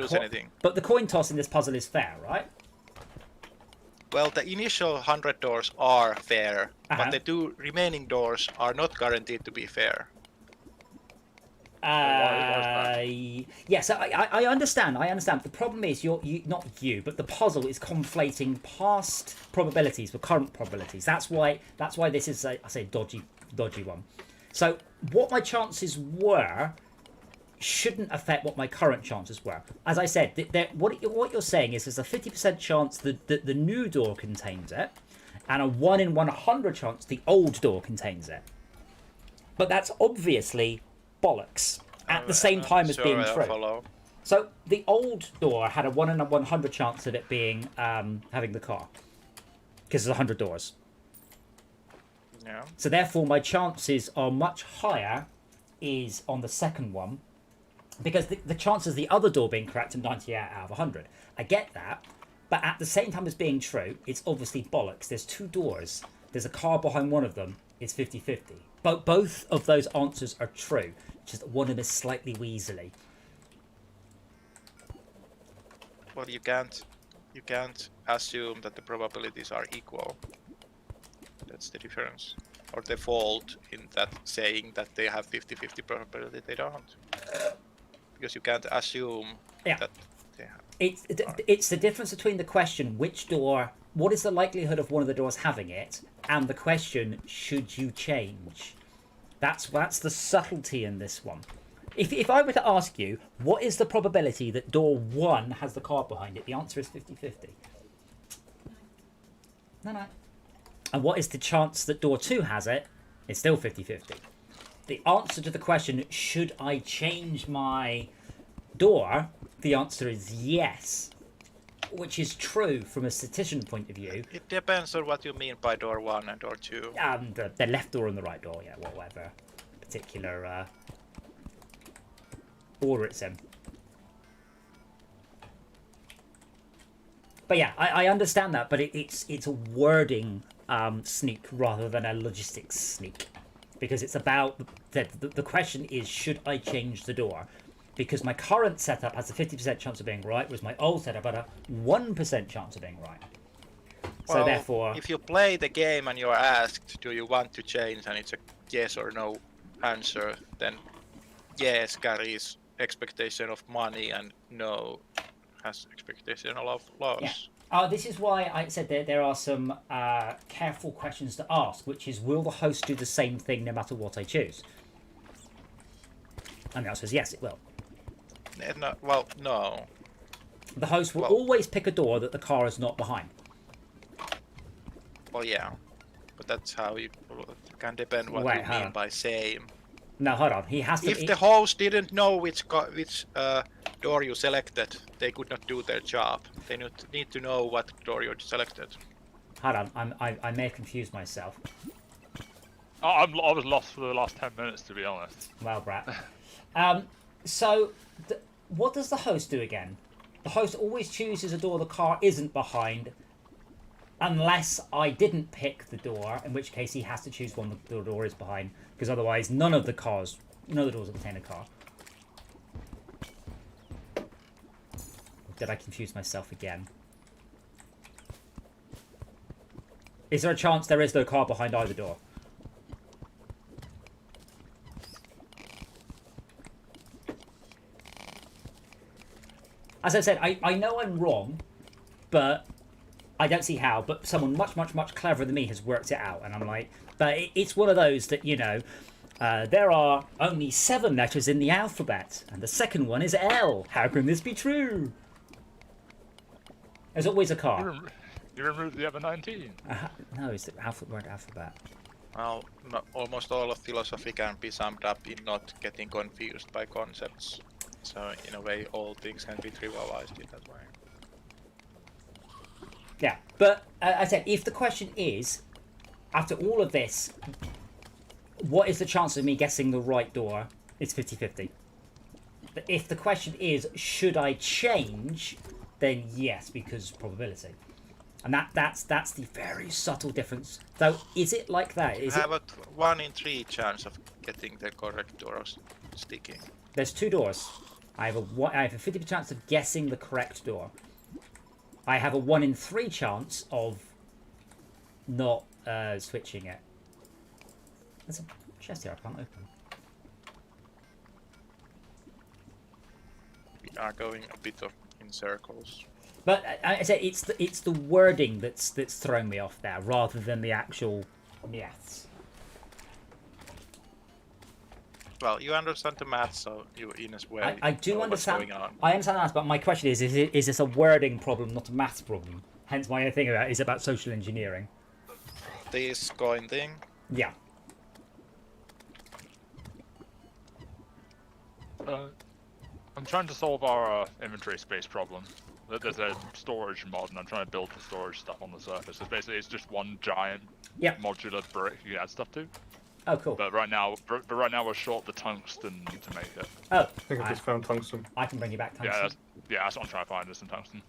But the coin toss in this puzzle is fair, right? Well, the initial 100 doors are fair, but the 2 remaining doors are not guaranteed to be fair. Yes, I understand. The problem is not you, but the puzzle is conflating past probabilities with current probabilities. That's why this is I say dodgy one. So what my chances were shouldn't affect what my current chances were. As I said, what you're saying is there's a 50% chance that the new door contains it, and a 1 in 100 chance the old door contains it. But that's obviously bollocks at the same time as being true. Follow. So the old door had a 1 in 100 chance of it being having the car, because there's 100 doors. Yeah. So therefore my chances are much higher is on the second one, because the chances of the other door being correct are 98 out of 100. I get that, but at the same time as being true, it's obviously bollocks. There's 2 doors. There's a car behind one of them. It's 50-50. But both of those answers are true. Just one of them is slightly weaselly. Well, you can't assume that the probabilities are equal. That's the difference. Or the fault in that saying that they have 50-50 probability. They don't. Because you can't assume that they have. It's the difference between the question, which door, what is the likelihood of one of the doors having it, and the question, should you change? That's the subtlety in this one. If I were to ask you, what is the probability that door 1 has the car behind it? The answer is 50-50. No. And what is the chance that door 2 has it? It's still 50-50. The answer to the question, should I change my door? The answer is yes. Which is true from a statistician point of view. It depends on what you mean by door 1 and door 2. The left door and the right door, yeah, whatever particular order it's in. But yeah, I understand that, but it's a wording sneak rather than a logistics sneak, because it's about the question is, should I change the door? because my current setup has a 50% chance of being right, whereas my old setup had a 1% chance of being right. So Well, therefore, if you play the game and you're asked, do you want to change, and it's a yes or no answer, then yes carries expectation of money, and no has expectation of loss. yeah. This is why I said that there are some careful questions to ask, which is, will the host do the same thing no matter what I choose? And the answer is yes, it will. No, well, no. The host will Well- always pick a door that the car is not behind. Well, yeah. But that's how you can depend what Wait, you hold mean on. by same. No, hold on. He has to. If the host didn't know which door you selected, they could not do their job. They need to know what door you selected. Hold on. I may have confused myself. I was lost for the last 10 minutes, to be honest. Well, Brett. So, what does the host do again? The host always chooses a door the car isn't behind, unless I didn't pick the door, in which case he has to choose one the door is behind, because otherwise none of the doors will contain a car. Did I confuse myself again? Is there a chance there is no car behind either door? As I said, I know I'm wrong, but I don't see how. But someone much, much, much cleverer than me has worked it out. And I'm like, but it's one of those that, you know, there are only 7 letters in the alphabet, and the second one is L. How can this be true? There's always a car. You removed the other 19. No, it's the word alphabet. Well, almost all of philosophy can be summed up in not getting confused by concepts. So in a way, all things can be trivialized in that way. Yeah, but I said, if the question is, after all of this, what is the chance of me guessing the right door? It's 50-50. But if the question is, should I change? Then yes, because probability. And that's the very subtle difference. So is it like that? You Is have it? a 1 in 3 chance of getting the correct door sticking. There's 2 doors. I have a 50% chance of guessing the correct door. I have a 1 in 3 chance of not switching it. There's a chest here I can't open. We are going a bit in circles. But I said it's the wording that's thrown me off there, rather than the actual maths. Well, you understand the math, so you in a way. I do know understand. What's going on. I understand that, but my question is this a wording problem, not a maths problem? Hence, my thing about is about social engineering. This coin thing. Yeah. I'm trying to solve our inventory space problem. There's a storage mod, and I'm trying to build the storage stuff on the surface. So basically, it's just one giant modular brick you can add stuff to. Oh, cool. But right now we're short the tungsten to make it. Oh, I think I just found tungsten. I can bring you back tungsten. That's what I'm trying to find. Is some tungsten.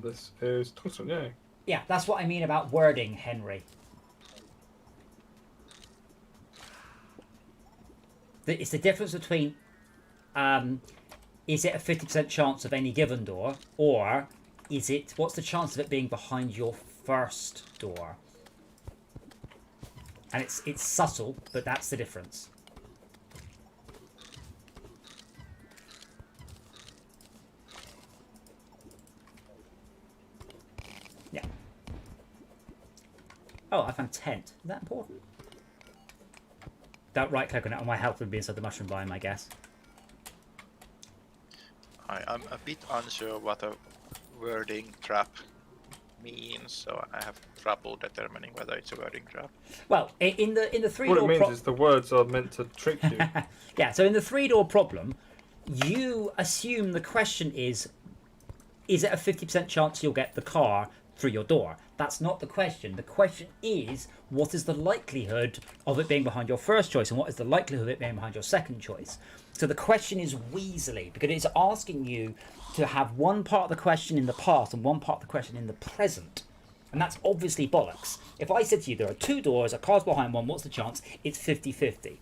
This is tungsten, yeah. Yeah, that's what I mean about wording, Henry. It's the difference between, is it a 50% chance of any given door, or what's the chance of it being behind your first door? And it's subtle, but that's the difference. Yeah. Oh, I found tent. Is that important? Don't right click on it, or my health would be inside the mushroom biome, I guess. I'm a bit unsure what a wording trap means, so I have trouble determining whether it's a wording trap. Well, in the 3-door What it means is the words are meant to trick you. Yeah, so in the 3-door problem, you assume the question is it a 50% chance you'll get the car through your door? That's not the question. The question is, what is the likelihood of it being behind your first choice, and what is the likelihood of it being behind your second choice? So the question is weaselly, because it's asking you to have one part of the question in the past and one part of the question in the present. And that's obviously bollocks. If I said to you, there are 2 doors, a car's behind one, what's the chance? It's 50-50.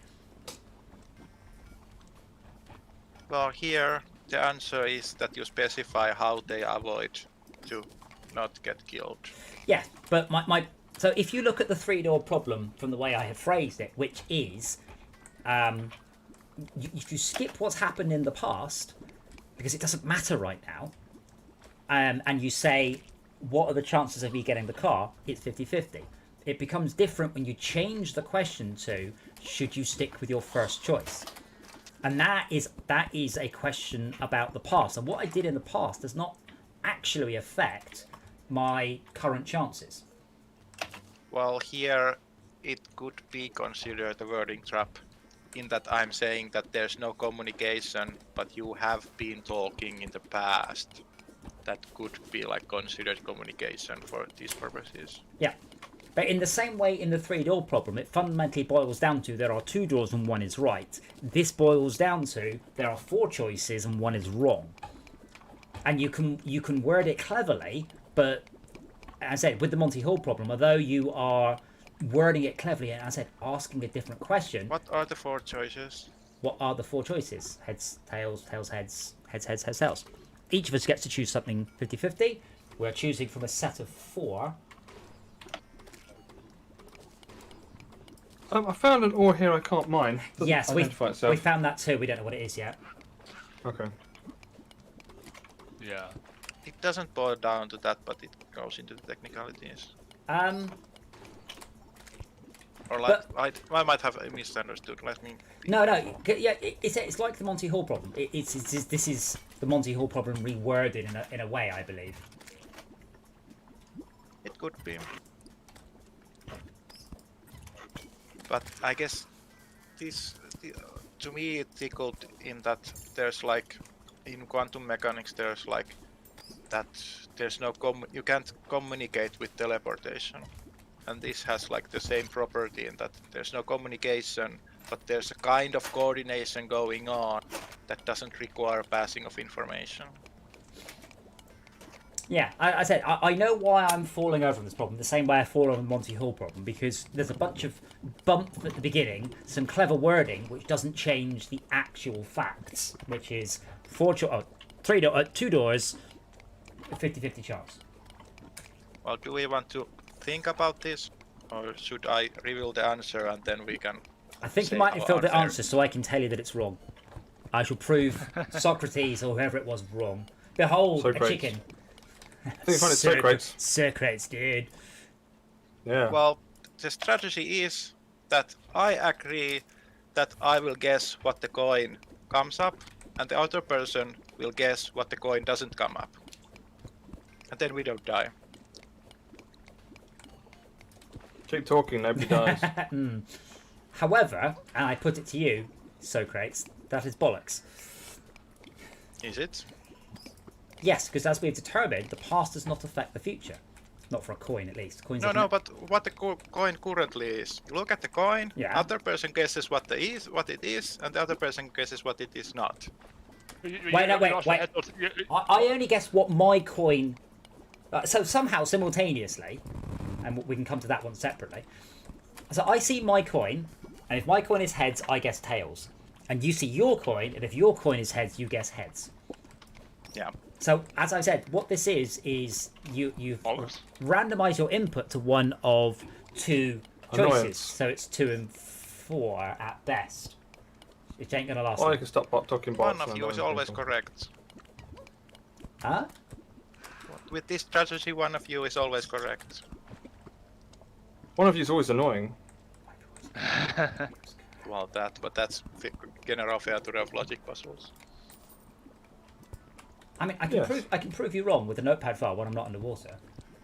Well, here the answer is that you specify how they avoid to not get killed. Yeah, but so if you look at the 3-door problem from the way I have phrased it, which is, if you skip what's happened in the past, because it doesn't matter right now, and you say, what are the chances of me getting the car? It's 50-50. It becomes different when you change the question to, should you stick with your first choice? And that is a question about the past. And what I did in the past does not actually affect my current chances. Well, here it could be considered a wording trap in that I'm saying that there's no communication, but you have been talking in the past. That could be like considered communication for these purposes. Yeah. But in the same way in the 3-door problem, it fundamentally boils down to there are 2 doors and one is right. This boils down to there are 4 choices and one is wrong. And you can word it cleverly, but as I said, with the Monty Hall problem, although you are wording it cleverly and as I said, asking a different question. What are the 4 choices? What are the 4 choices? Heads, tails, tails, heads, heads, heads, heads, tails. Each of us gets to choose something 50-50. We're choosing from a set of 4. I found an ore here I can't mine. Doesn't Yes, we identify itself. found that too. We don't know what it is yet. Okay. Yeah. It doesn't boil down to that, but it goes into the technicalities. Or like, I might have misunderstood. Let me. No. Yeah, it's like the Monty Hall problem. This is the Monty Hall problem reworded in a way, I believe. It could be. But I guess this, to me, it tickled in that there's like, in quantum mechanics, there's like that there's no you can't communicate with teleportation, and this has like the same property in that there's no communication, but there's a kind of coordination going on that doesn't require passing of information. Yeah, I said, I know why I'm falling over on this problem, the same way I fall over the Monty Hall problem, because there's a bunch of bump at the beginning, some clever wording, which doesn't change the actual facts, which is 2 doors, 50-50 chance. Well, do we want to think about this, or should I reveal the answer and then we can? I think say you might how reveal the unfair- answer so I can tell you that it's wrong. I shall prove Socrates or whoever it was wrong. Behold, Socrates. a chicken. I think you find it Socrates. Socrates, dude. Yeah. Well, the strategy is that I agree that I will guess what the coin comes up, and the other person will guess what the coin doesn't come up. And then we don't die. Keep talking, nobody dies. However, and I put it to you, Socrates, that is bollocks. Is it? Yes, because as we've determined, the past does not affect the future. Not for a coin, at least. Coins No, but what the coin currently is. You look at the coin, Yeah. other person guesses what it is, and the other person guesses what it is not. Wait. I only guess what my coin... so somehow, simultaneously, and we can come to that one separately. So I see my coin, and if my coin is heads, I guess tails. And you see your coin, and if your coin is heads, you guess heads. Yeah. So, as I said, what this is you Bollocks. randomise your input to one of 2 choices. Annoyance. So it's 2 and 4 at best. Which ain't gonna last. Or long. you can stop talking One bots of and you is annoying always people. correct. Huh? With this strategy, one of you is always correct. One of you is always annoying. Well, but that's general feature of logic puzzles. I mean, I can prove you wrong with a notepad file when I'm not underwater.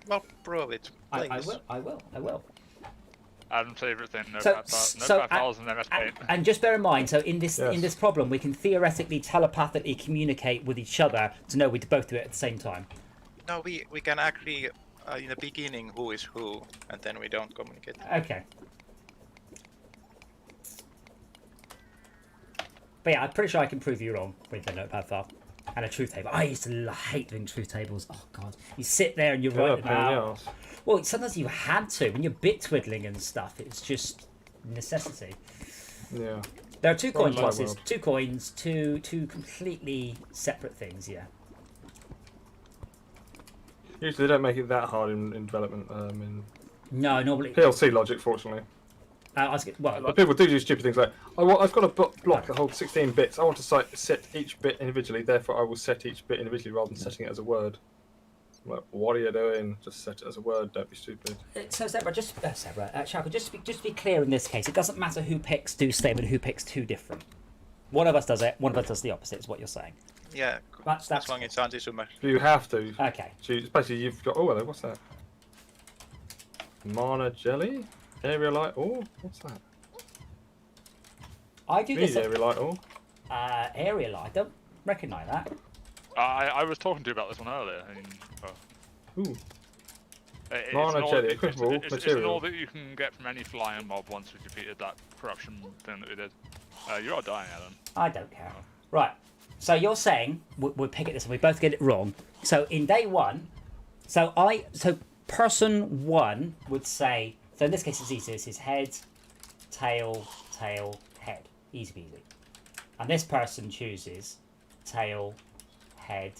Well, prove it, please. I will. Adam's favourite thing, no So- bad so, files and MS Paint. And just bear in mind, so in this Yes. problem, we can theoretically telepathically communicate with each other to know we both do it at the same time. No, we can agree in the beginning who is who, and then we don't communicate. Okay. But yeah, I'm pretty sure I can prove you wrong with the notepad file. And a truth table. I used to hate doing truth tables. Oh god. You sit there and you Yeah, write them pain in the out. arse. Well, sometimes you had to. When you're bit twiddling and stuff, it's just necessity. Yeah. There are two coin my tosses, world. 2 coins, two completely separate things. Yeah. Usually they don't make it that hard in development. In No, normally. PLC logic, fortunately. I was, well, But people do stupid things like, I've got a block that holds 16 bits. I want to set each bit individually. Therefore, I will set each bit individually rather than setting it as a word. I'm like, what are you doing? Just set it as a word. Don't be stupid. so Zebra, Shalka, just to be clear in this case, it doesn't matter who picks do statement, who picks two different. One of us does it, one of us does the opposite. Is what you're saying. Yeah, That's as long as it's anti-summer. You have to. okay. So basically, you've got. Oh, hello. What's that? Mana jelly. Area light ore. What's that? I do this. Area light ore. Area light. I don't recognise that. I was talking to you about this one earlier. I mean, Ooh. it's Mana an ore- jelly, it's- equipable it's an material. ore that you can get from any flying mob once we defeated that corruption thing that we did. You are dying, Adam. I don't care. Right. So you're saying we'll pick it this, and we both get it wrong. So in day one, so person one would say. So in this case, it's easy. This is head, tail, head. Easy peasy. And this person chooses tail, head,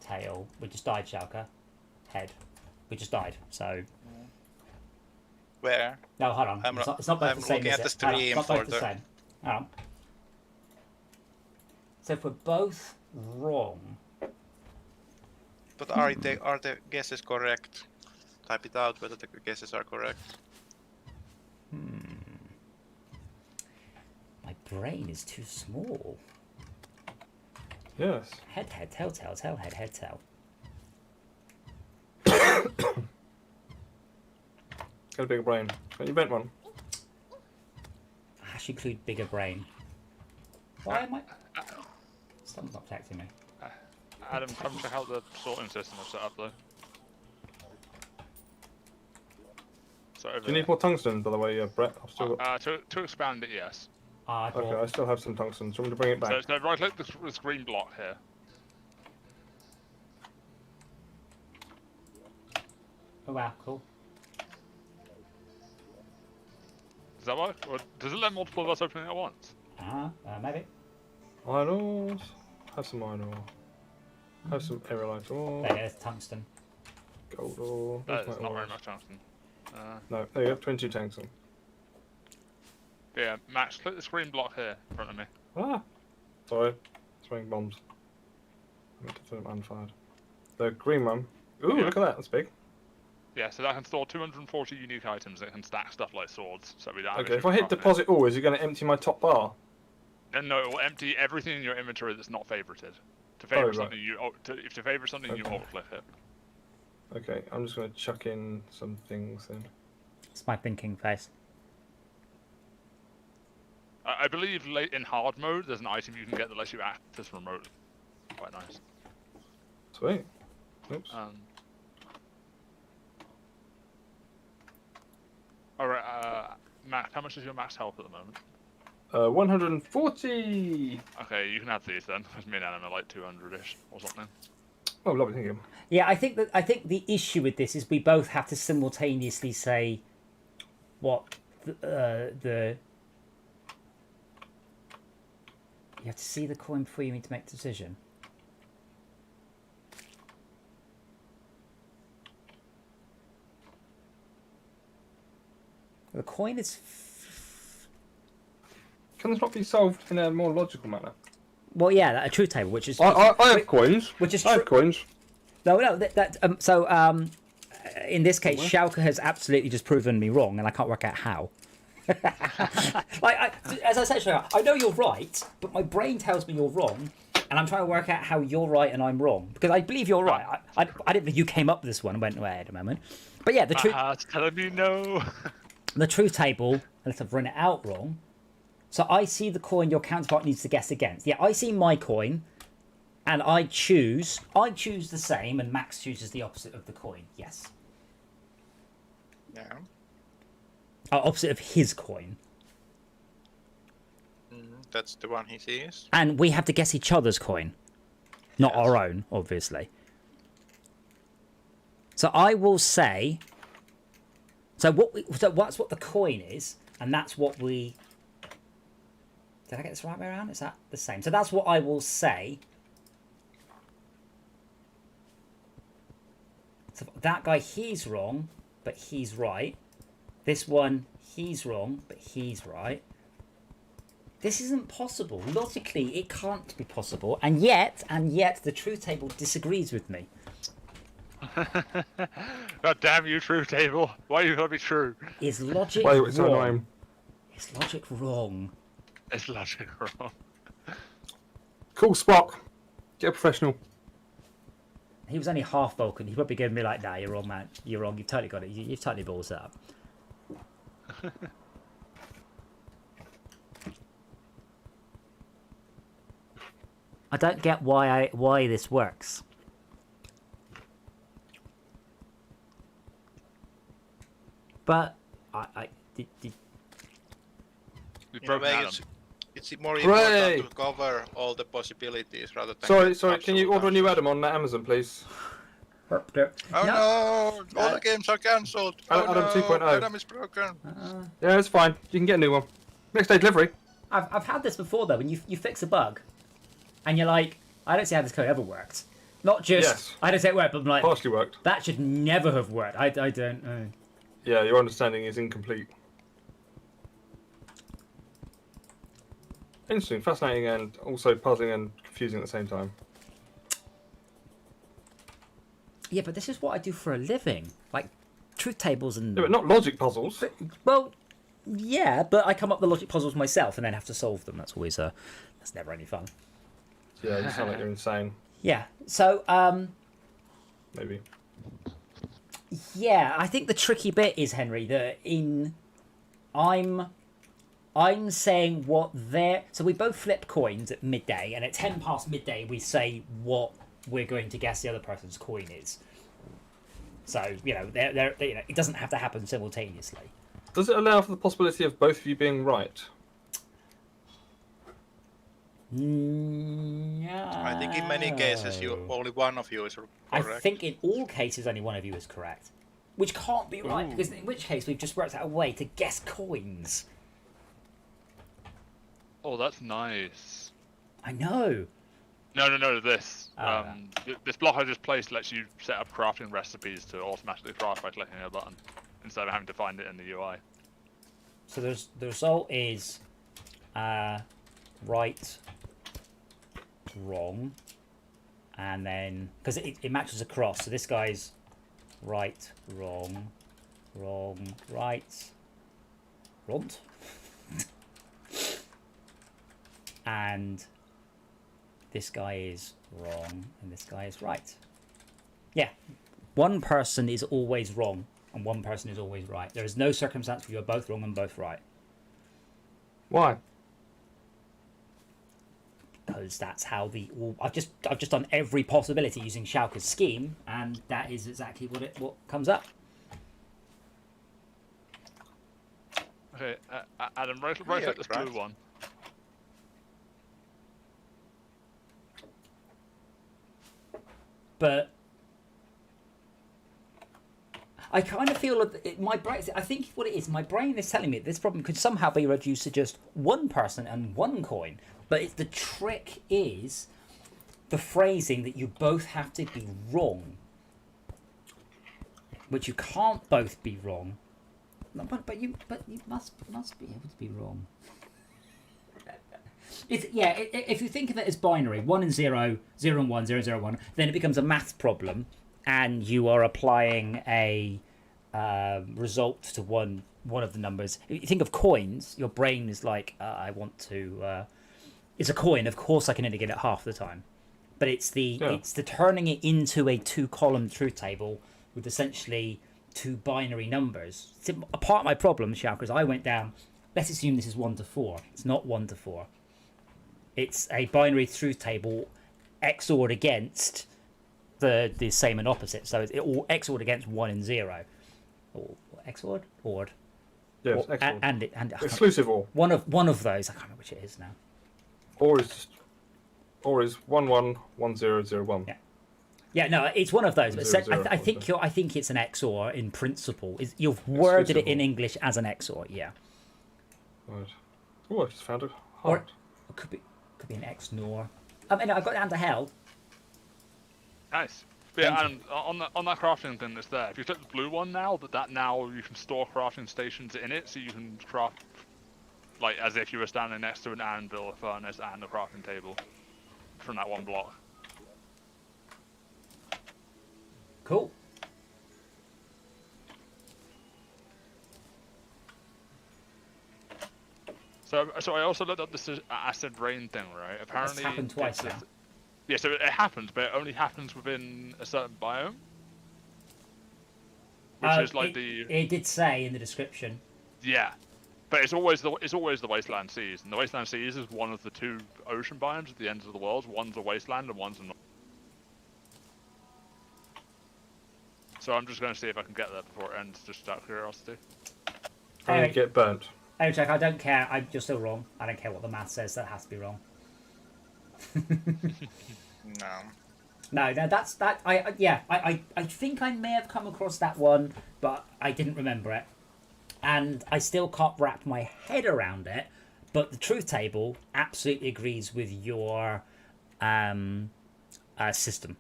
tail. We just died, Shalka. Head. We just died. So Where? no, hold on. It's not both I'm the same. looking Is at it? the Hold on, stream not both for the the- same. Hold on. So if we're both wrong, But are the guesses correct? Type it out whether the guesses are correct. my brain is too small. Yes. Head, tail, head, tail. Got a bigger brain. Can you invent one? Hash include bigger brain. Why am I? Something's not protecting me. Adam, come check out the sorting system I've set up though. So over Do you need more tungsten, by the way, Brett? I've still got... to expand it, yes. I Okay, I still have some tungsten. Do you want me to bring it back? So right click this green block here. Oh wow, cool. Does that work? Or does it let multiple of us open it at once? Maybe. Iron ores. Have some iron ore. Have some aerolite ore. There it is, tungsten. Gold ore. Where's There's my not ores? very much tungsten. No, there you go. 22 tungsten. Yeah, Max, click this green block here in front of me. Ah! Sorry. Throwing bombs. I meant to throw them unfired. The green one. Ooh, Yeah. look at that. That's big. Yeah, so that can store 240 unique items that can stack stuff like swords. So we don't have Okay, issues if I hit crafting it. deposit all, is it going to empty my top bar? Then no, it will empty everything in your inventory that's not favorited. To favor right. something, if to favor something, you Okay. alt click it. Okay, I'm just going to chuck in some things then. It's my thinking face. I believe in hard mode, there's an item you can get that lets you access remotely. Quite nice. Sweet. Oops. Alright, Max, how much is your max health at the moment? 140! Okay, you can have these then, because me and Adam are like 200-ish or something. Oh, lovely, thank you. Yeah, I think the issue with this is we both have to simultaneously say what the you have to see the coin before you need to make the decision. The coin is. Can this not be solved in a more logical manner? Well, yeah, a truth table, which is. I have coins. Which is I have true. coins. No, in this case, Schalke has absolutely just proven me wrong, and I can't work out how. As I said, Schalke, I know you're right, but my brain tells me you're wrong, and I'm trying to work out how you're right and I'm wrong because I believe you're right. I didn't think you came up with this one and went, wait a moment. But yeah, the truth. It's telling me no. The truth table, unless I've run it out wrong. So I see the coin your counterpart needs to guess against. Yeah, I see my coin, and I choose the same, and Max chooses the opposite of the coin. Yes. Yeah. Opposite of his coin. That's the one he sees. And we have to guess each other's coin. Not our own, obviously. So I will say... So that's what the coin is, and that's what we Did I get this right way around? Is that the same? So that's what I will say. So that guy, he's wrong, but he's right. This one, he's wrong, but he's right. This isn't possible. Logically, it can't be possible. And yet, the truth table disagrees with me. God damn you, truth table! Why you gotta be true? Is logic Why are you wrong? so annoying? Is logic wrong? It's logic wrong. Cool, Spock. Get a professional. He was only half Vulcan. He'd probably give me like, nah, you're wrong, man. You're wrong. You've totally got it. You've totally balls it up. I don't get why this works. But did You In a broke way, Adam. it's more Hooray! important to cover all the possibilities rather than. Sorry, get sorry. Can you absolute order a new answers. Adam on Amazon, please? Oh no! All the games are cancelled. Oh Adam no! 2.0. Adam is broken. Yeah, it's fine. You can get a new one. Next day delivery. I've had this before though. When you fix a bug, and you're like, I don't see how this code ever worked. Not just Yes. I don't say it worked, but I'm like, Partially worked. that should never have worked. I don't know. Yeah, your understanding is incomplete. Interesting, fascinating, and also puzzling and confusing at the same time. Yeah, but this is what I do for a living. Like truth tables and Yeah, but not logic puzzles. well, yeah, but I come up with the logic puzzles myself and then have to solve them. That's always that's never any fun. Yeah, you sound like you're insane. Yeah. So Maybe. yeah, I think the tricky bit is, Henry, that I'm saying what they're... So we both flip coins at midday, and at 10 past midday we say what we're going to guess the other person's coin is. So, you know, it doesn't have to happen simultaneously. Does it allow for the possibility of both of you being right? No. I think in many cases, only one of you is I correct. think in all cases only one of you is correct. Which can't be right, because in which case we've just worked out a way to guess coins. Oh, that's nice. I know. No, this. Oh, This block I just placed lets you set up crafting recipes to automatically craft by clicking a button, instead of having to find it in the UI. So the result is right, wrong, and then because it matches across. So this guy's right, wrong, right, rond, and this guy is wrong and this guy is right. Yeah, one person is always wrong and one person is always right. There is no circumstance where you're both wrong and both right. Why? Because that's how I've just done every possibility using Schalke's scheme, and that is exactly what comes up. Okay, Adam, rotate Yeah, this right. blue one. But I kind of feel that my brain. I think what it is, my brain is telling me that this problem could somehow be reduced to just one person and one coin. But the trick is the phrasing that you both have to be wrong, which you can't both be wrong. No, but you must be able to be wrong. If you think of it as binary, 1 and 0, 0 and 1, 0 and 0 and 1, then it becomes a math problem, and you are applying a result to one of the numbers. If you think of coins, your brain is like, I want to. It's a coin. Of course, I can only get it half the time, but it's the turning it into a 2-column truth table with essentially 2 binary numbers. So a part of my problem, Schalke, is I went down. Let's assume this is 1 to 4. It's not 1 to 4. It's a binary truth table XORed against the same and opposite. So it's all XORed against 1 and 0. Or XORed? ORed. Yes, Or, excellent. and Exclusive or. one of those. I can't remember which it is now. Or is 111001. Yeah. Yeah, no, it's one of those. But 0, 0, I think it's an XOR in principle. You've worded it in Exclusive. English as an XOR. Yeah. Right. Oh, I just found it. Heart. Could be an X Nor. I mean, I got down to hell. Nice. But yeah, Thank and on that crafting thing that's there, if you click the blue one now, that now you can store crafting stations in it, so you can craft like as if you were standing next to an anvil, a furnace, and a crafting table from that one block. Cool. So I also looked up this acid rain thing, right? Apparently, It's happened twice now. Yeah, so it happens, but it only happens within a certain biome, which is like It did say in the description. yeah, but it's always the wasteland seas, and the wasteland seas is one of the two ocean biomes at the ends of the world. One's a wasteland and one's a. So I'm just going to see if I can get there before it ends, just out of curiosity. I'm going to get burnt. Hey, Jack, I don't care. You're still wrong. I don't care what the math says. That has to be wrong. No, that's that. I think I may have come across that one, but I didn't remember it, and I still can't wrap my head around it. But the truth table absolutely agrees with your system.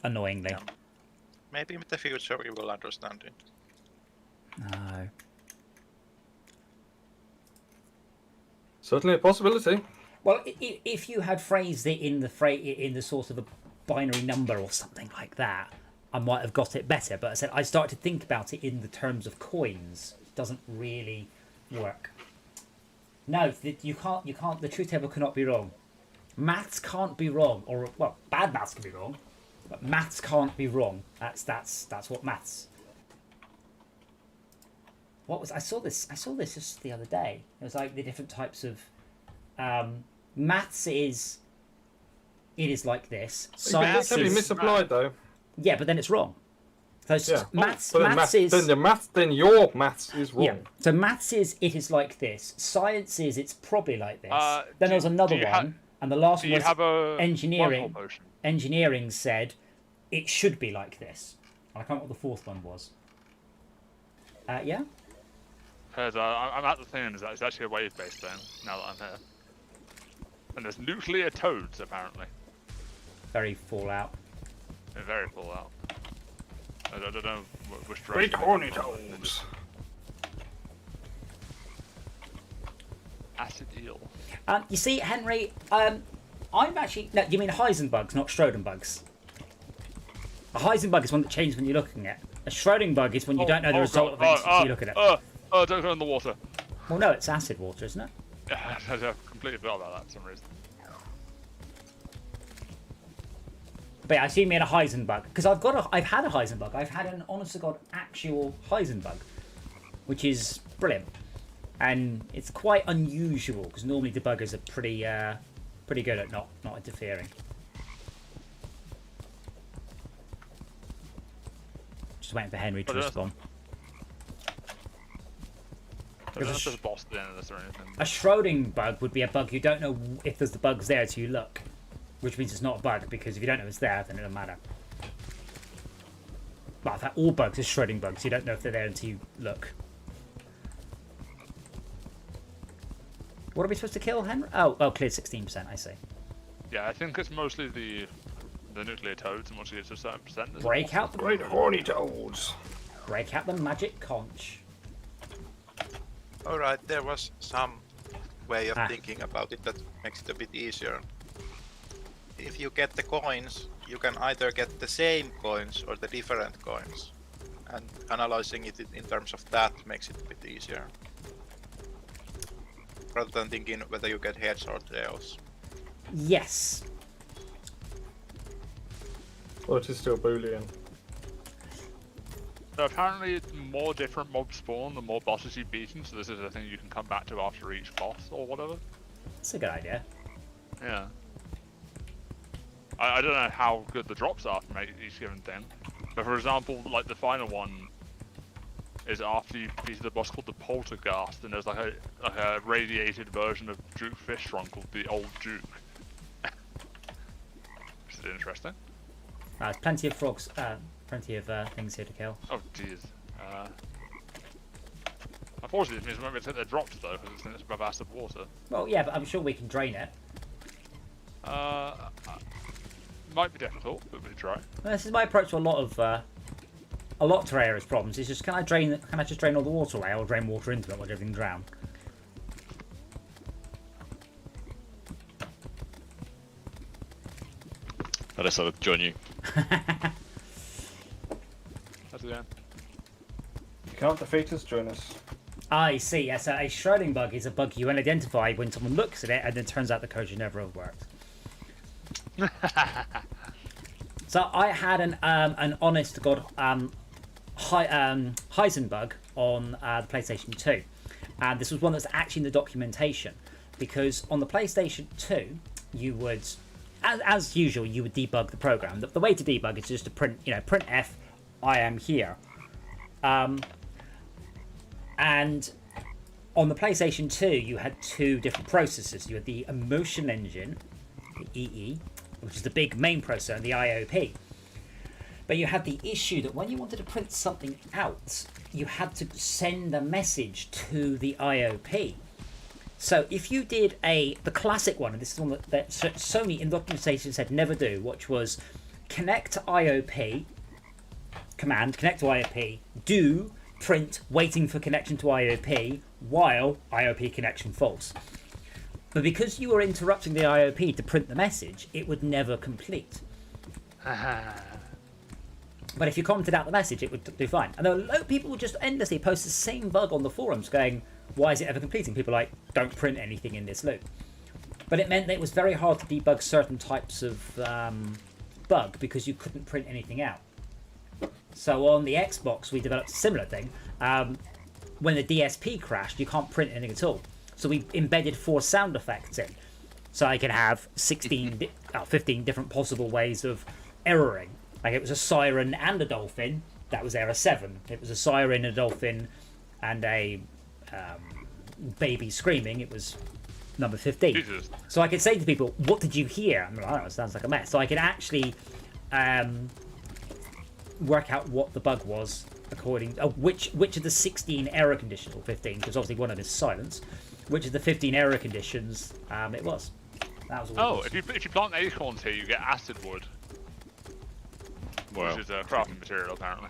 Annoyingly. Yeah. Maybe in the future we will understand it. No. Certainly a possibility. Well, if you had phrased it in the sort of a binary number or something like that, I might have got it better. But I said I started to think about it in the terms of coins. It doesn't really work. No, you can't. The truth table cannot be wrong. Maths can't be wrong, or well, bad maths can be wrong, but maths can't be wrong. That's what maths. What was I saw this just the other day. It was like the different types of maths is like this. Science It can be is misapplied though. yeah, but then it's wrong. So Yeah. maths Then then your maths is wrong. yeah. So maths is it is like this. Science is it's probably like this. Then there was another one, and the last one was engineering. Engineering said it should be like this. I can't remember what the fourth one was. Yeah. Because I'm at the thing, and it's actually a wave-based thing, now that I'm here. And there's nuclear toads, apparently. Very Fallout. They're very full out. I don't know which direction. Great horny toads. Acid eel. You see, Henry, I'm actually... No, you mean Heisenbugs, not Schrödingerbugs. A Heisenbug is one that changes when you're looking at. A Schrödinger is when you don't know the result of it until you look at it. Don't go in the water. Well, no, it's acid water, isn't it? I completely forgot about that for some reason. But yeah, I assume you mean a Heisenbug. Because I've had a Heisenbug. I've had an honest-to-God actual Heisenbug. Which is brilliant. And it's quite unusual, because normally debuggers are pretty good at not interfering. Just waiting for Henry to respond. There's a boss at the end of this or anything. A Schrödinger bug would be a bug you don't know if there's the bugs there until you look. Which means it's not a bug, because if you don't know it's there, then it doesn't matter. Well, in fact, all bugs are Schrödinger bugs. You don't know if they're there until you look. What are we supposed to kill, Henry? Oh, cleared 16%, I see. Yeah, I think it's mostly the nuclear toads, and once you get to a certain percent... Break out the... Great horny toads. Break out the magic conch. Alright, there was some way of thinking about it that makes it a bit easier. If you get the coins, you can either get the same coins or the different coins. And analyzing it in terms of that makes it a bit easier. Rather than thinking whether you get heads or tails. Yes. Well, it is still Boolean. So apparently, the more different mobs spawn, the more bosses you've beaten. So this is a thing you can come back to after each boss or whatever. That's a good idea. Yeah. I don't know how good the drops are from each given thing, but for example, like the final one is after you beat the boss called the Poltergeist, and there's like a radiated version of Duke Fishron called the Old Duke. Which is interesting. There's plenty of frogs, plenty of things here to kill. Oh jeez. Unfortunately, it means we won't be able to take their drops though, because it's above acid water. Well, yeah, but I'm sure we can drain it. Might be difficult, but we'll try. This is my approach to a lot of Terraria's problems. Is just can I just drain all the water away, or drain water into it, watch everything drown? I decided to join you. That's it. You can't defeat us, join us. I see. Yes, a shrouding bug is a bug you identify when someone looks at it, and then turns out the code should never have worked. So I had an honest to god Heisenbug on the PlayStation 2, and this was one that's actually in the documentation, because on the PlayStation 2 you would, as usual, you would debug the program. The way to debug is just to print F, I am here, and on the PlayStation 2 you had two different processors. You had the Emotion Engine, the EE, which is the big main processor, and the IOP. But you had the issue that when you wanted to print something out, you had to send a message to the IOP. So if you did the classic one, and this is one that Sony in documentation said never do, which was connect to IOP, command, connect to IOP, do print waiting for connection to IOP while IOP connection false. But because you were interrupting the IOP to print the message, it would never complete. But if you commented out the message, it would do fine. And a lot of people would just endlessly post the same bug on the forums going, why is it ever completing? People are like, don't print anything in this loop. But it meant that it was very hard to debug certain types of bug because you couldn't print anything out. So on the Xbox, we developed a similar thing. When the DSP crashed, you can't print anything at all. So we embedded 4 sound effects in. So I could have 15 different possible ways of erroring. Like it was a siren and a dolphin, that was error 7. It was a siren, a dolphin, and a baby screaming, it was number 15. Jesus. So I could say to people, what did you hear? I'm like, I don't know, it sounds like a mess. So I could actually work out what the bug was according which of the 16 error conditions, or 15, because obviously one of them is silence, which of the 15 error conditions it was. That was all. Oh, if you plant acorns here, you get acid wood, Well, which is a crafting material apparently.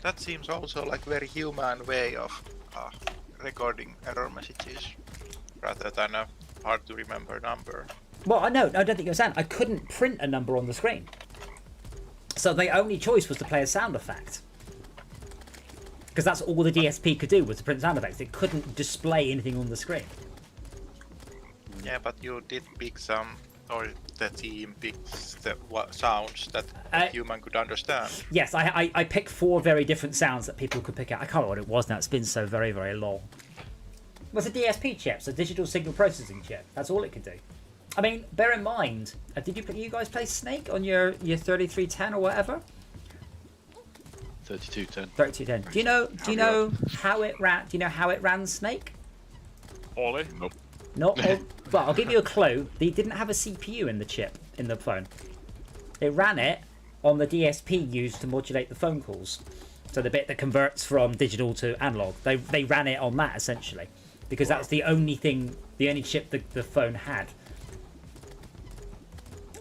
That seems also like very human way of recording error messages, rather than a hard to remember number. Well, I don't think you understand. I couldn't print a number on the screen. So the only choice was to play a sound effect. Because that's all the DSP could do, was to print sound effects. It couldn't display anything on the screen. Yeah, but you did pick some, or the team picked the sounds that a human could understand. Yes, I picked 4 very different sounds that people could pick out. I can't remember what it was now. It's been so very, very long. It was a DSP chip, so digital signal processing chip. That's all it could do. I mean, bear in mind, did you guys play Snake on your 3310 or whatever? 3210. 3210. Do you know how it ran? Do you know how it ran Snake? Orly? Nope. Well, I'll give you a clue. They didn't have a CPU in the chip in the phone. They ran it on the DSP used to modulate the phone calls. So the bit that converts from digital to analog. They ran it on that essentially, because that's the only chip the phone had.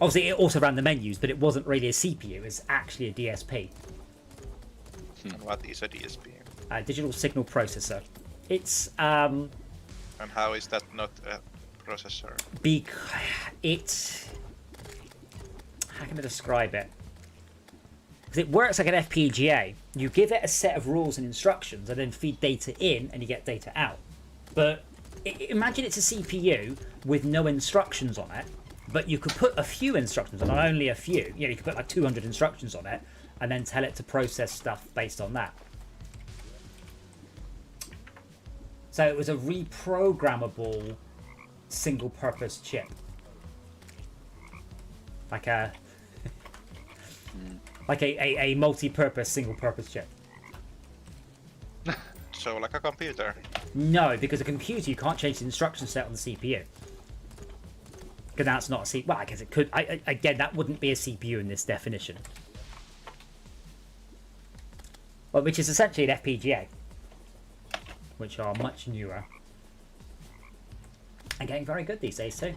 Obviously, it also ran the menus, but it wasn't really a CPU. It's actually a DSP. And what is a DSP? Digital signal processor. It's And how is that not a processor? How can I describe it? Because it works like an FPGA. You give it a set of rules and instructions, and then feed data in, and you get data out. But imagine it's a CPU with no instructions on it. But you could put a few instructions on, only a few. You could put like 200 instructions on it, and then tell it to process stuff based on that. So it was a reprogrammable single-purpose chip, like a multi-purpose single-purpose chip. So like a computer. No, because a computer you can't change the instruction set on the CPU. Because that's not a CPU. Well, I guess it could. Again, that wouldn't be a CPU in this definition. Well, which is essentially an FPGA. which are much newer and getting very good these days too.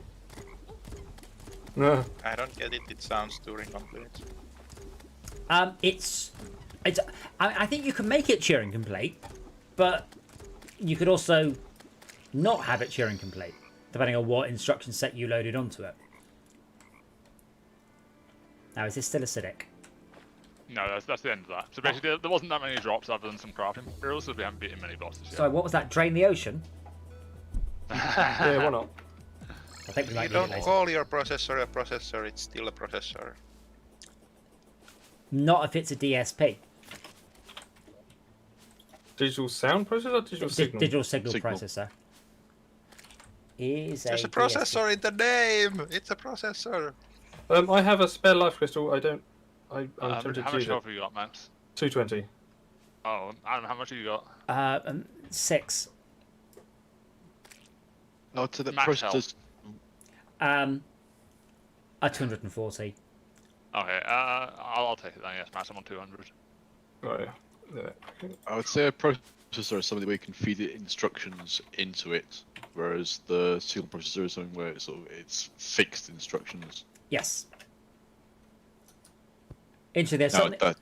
No. I don't get it. It sounds Turing complete. It's I think you can make it Turing complete, but you could also not have it Turing complete, depending on what instruction set you loaded onto it. Now, is this still acidic? No, that's the end of that. So basically, there wasn't that many drops other than some crafting materials, so we haven't beaten many bosses yet. So what was that? Drain the ocean? Yeah, why not? I think we You might need don't it later. call your processor a processor. It's still a processor. Not if it's a DSP. Digital sound processor or digital signal? Digital signal Signal. processor. Is There's a DSP. processor in the name. It's a processor. I have a spare life crystal. I'm tempted How to much use it. health have you got, Max? 220. Oh, Adam, how much have you got? 6. No, to the Max process. A 240. Okay, I'll take it then. Yes, Max, I'm on 200. Oh yeah. Yeah. Okay. I would say a processor is something where you can feed it instructions into it, whereas the signal processor is something where it's fixed instructions. Yes. Into there's Now, something.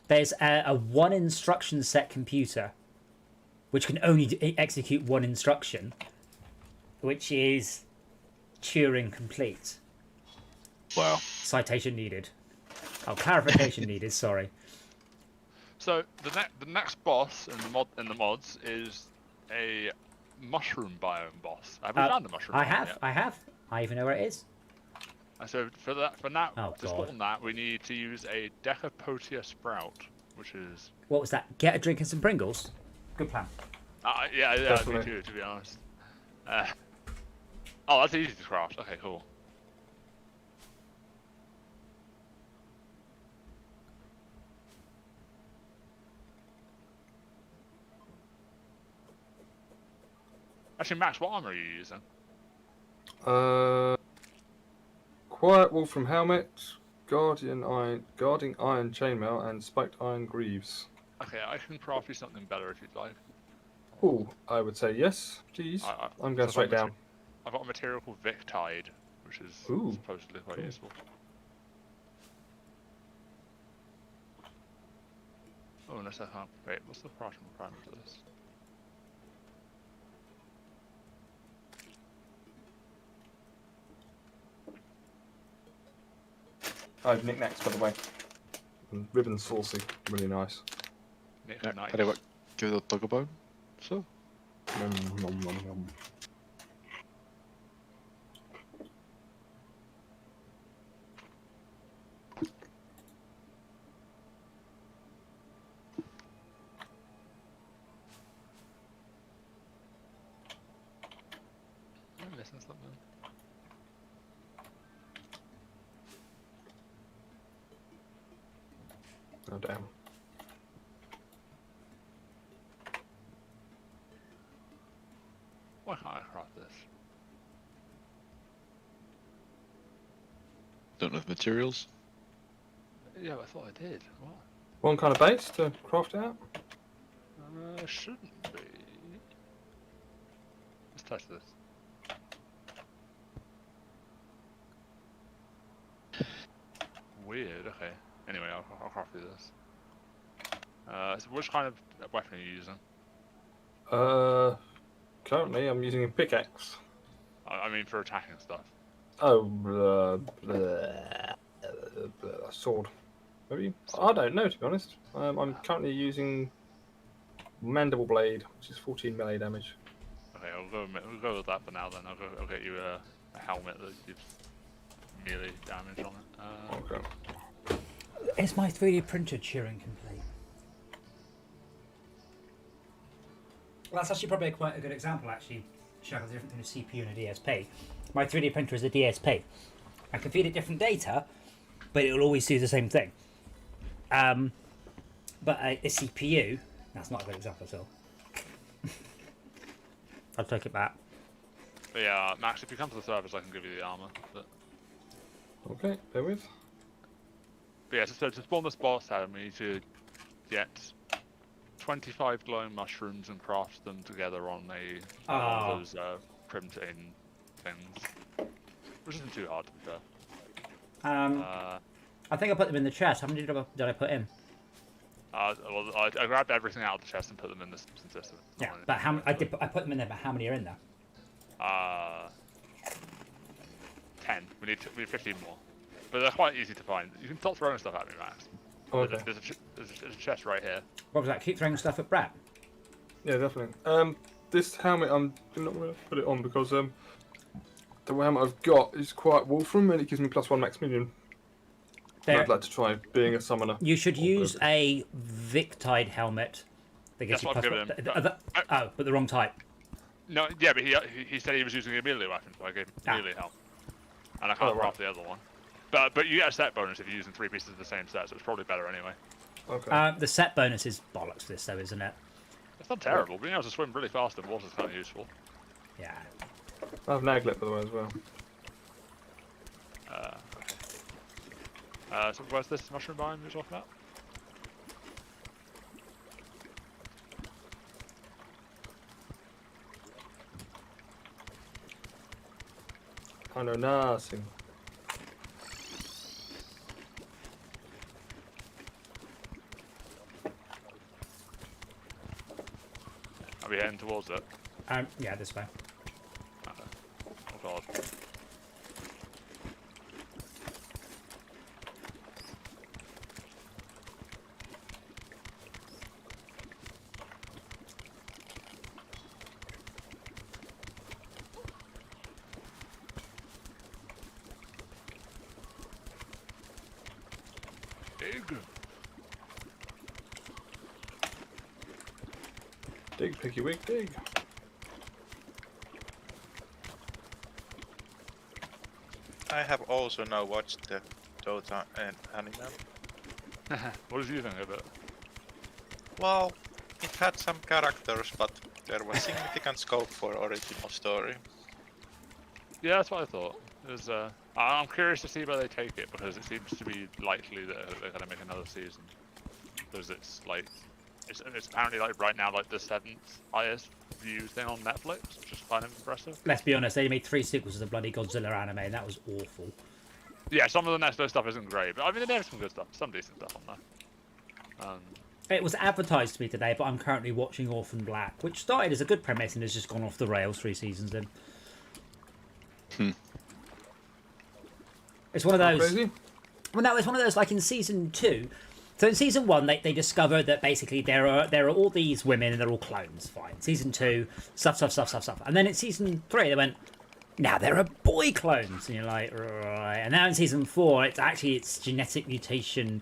There's a one instruction set computer, which can only execute one instruction, which is Turing complete. wow. Citation needed. Oh, clarification needed. Sorry. So the next boss in the mods is a mushroom biome boss. Have we found the mushroom? I biome have. yet? I have. I even know where it is. And so for now, Oh, to God. spawn that, we need to use a Decapotia sprout, which is What was that? Get a drink and some Pringles. Good plan. yeah, me Definitely. too, to be honest. Oh, that's easy to craft. Okay, cool. Actually, Max, what armor are you using? Quiet Wolfram helmet, guarding iron chainmail, and spiked iron greaves. Okay, I can craft you something better if you'd like. Ooh, I would say yes, please. I'm going straight down. I've got a material called Victide, which is Ooh, supposedly quite cool. useful. Oh, unless I can't. Wait, what's the crafting requirement for this? I have knickknacks, by the way. And ribbon saucy, really nice. Nice. Nice. Anyway, give it a dog a bone. So, Nom, nom, nom, nom. I'm missing something. Oh damn. Why can't I craft this? don't know the materials. Yeah, I thought I did. What? One kind of base to craft it out? Shouldn't be. Let's touch this. Weird, okay. Anyway, I'll craft you this. So which kind of weapon are you using? Currently I'm using a pickaxe. I mean for attacking stuff. Oh, sword. Maybe? I don't know, to be honest. I'm currently using Mandible Blade, which is 14 melee damage. Okay, we'll go with that for now then. I'll get you a helmet that gives melee damage on it. Okay. Is my 3D printer Turing complete? Well, that's actually probably quite a good example, actually. Show the difference between a CPU and a DSP. My 3D printer is a DSP. I can feed it different data, but it will always do the same thing. But a CPU, that's not a good example at all. I'll take it back. But yeah, Max, if you come to the service, I can give you the armor. But Okay, bear with. yeah, so to spawn this boss out, we need to get 25 glowing mushrooms and craft them together on one Oh. of those printing things, which isn't too hard to be fair. I think I put them in the chest. How many did I put in? Well, I grabbed everything out of the chest and put them in the system. Yeah, but I put them in there. But how many are in there? 10. We need 15 more, but they're quite easy to find. You can stop throwing stuff at me, Max. Oh, okay. There's a chest right here. What was that? Keep throwing stuff at Brad. Yeah, definitely. This helmet, I'm not going to put it on because the helmet I've got is quite Wolfram and it gives me +1 max minion. There, I'd like to try being a summoner. you should use a Victide helmet. That gives That's you what I've +1. given him. Oh, but the wrong type. No, yeah, but he said he was using a melee weapon, so I gave him melee help, and I can't right. craft the other one. But you get a set bonus if you're using 3 pieces of the same set, so it's probably better anyway. Okay. The set bonus is bollocks for this, though, isn't it? It's not terrible. Being able to swim really fast in water is kind of useful. Yeah. I have Naglet, by the way, as well. Okay. So where's this mushroom biome you're talking about? I know nothing. Are we heading towards it? Yeah, this way. Okay. Oh god. Big. Dig, picky wig, dig. I have also now watched the Dota and anime. What did you think of it? Well, it had some characters, but there was significant scope for original story. Yeah, that's what I thought. It was, I'm curious to see where they take it because it seems to be likely that they're going to make another season. Because it's like, it's apparently like right now like the 7th highest viewed thing on Netflix, which is kind of impressive. Let's be honest, they made 3 sequels of the bloody Godzilla anime, and that was awful. Yeah, some of the Netflix stuff isn't great, but I mean there's some good stuff, some decent stuff on there. It was advertised to me today, but I'm currently watching Orphan Black, which started as a good premise and has just gone off the rails 3 seasons in. It's one of those. Crazy? Well, no, it's one of those like in season 2. So in season 1, they discovered that basically there are all these women and they're all clones. Fine. Season 2, stuff. And then in season 3, they went, now there are boy clones, and you're like, right. And now in season 4, it's genetic mutation,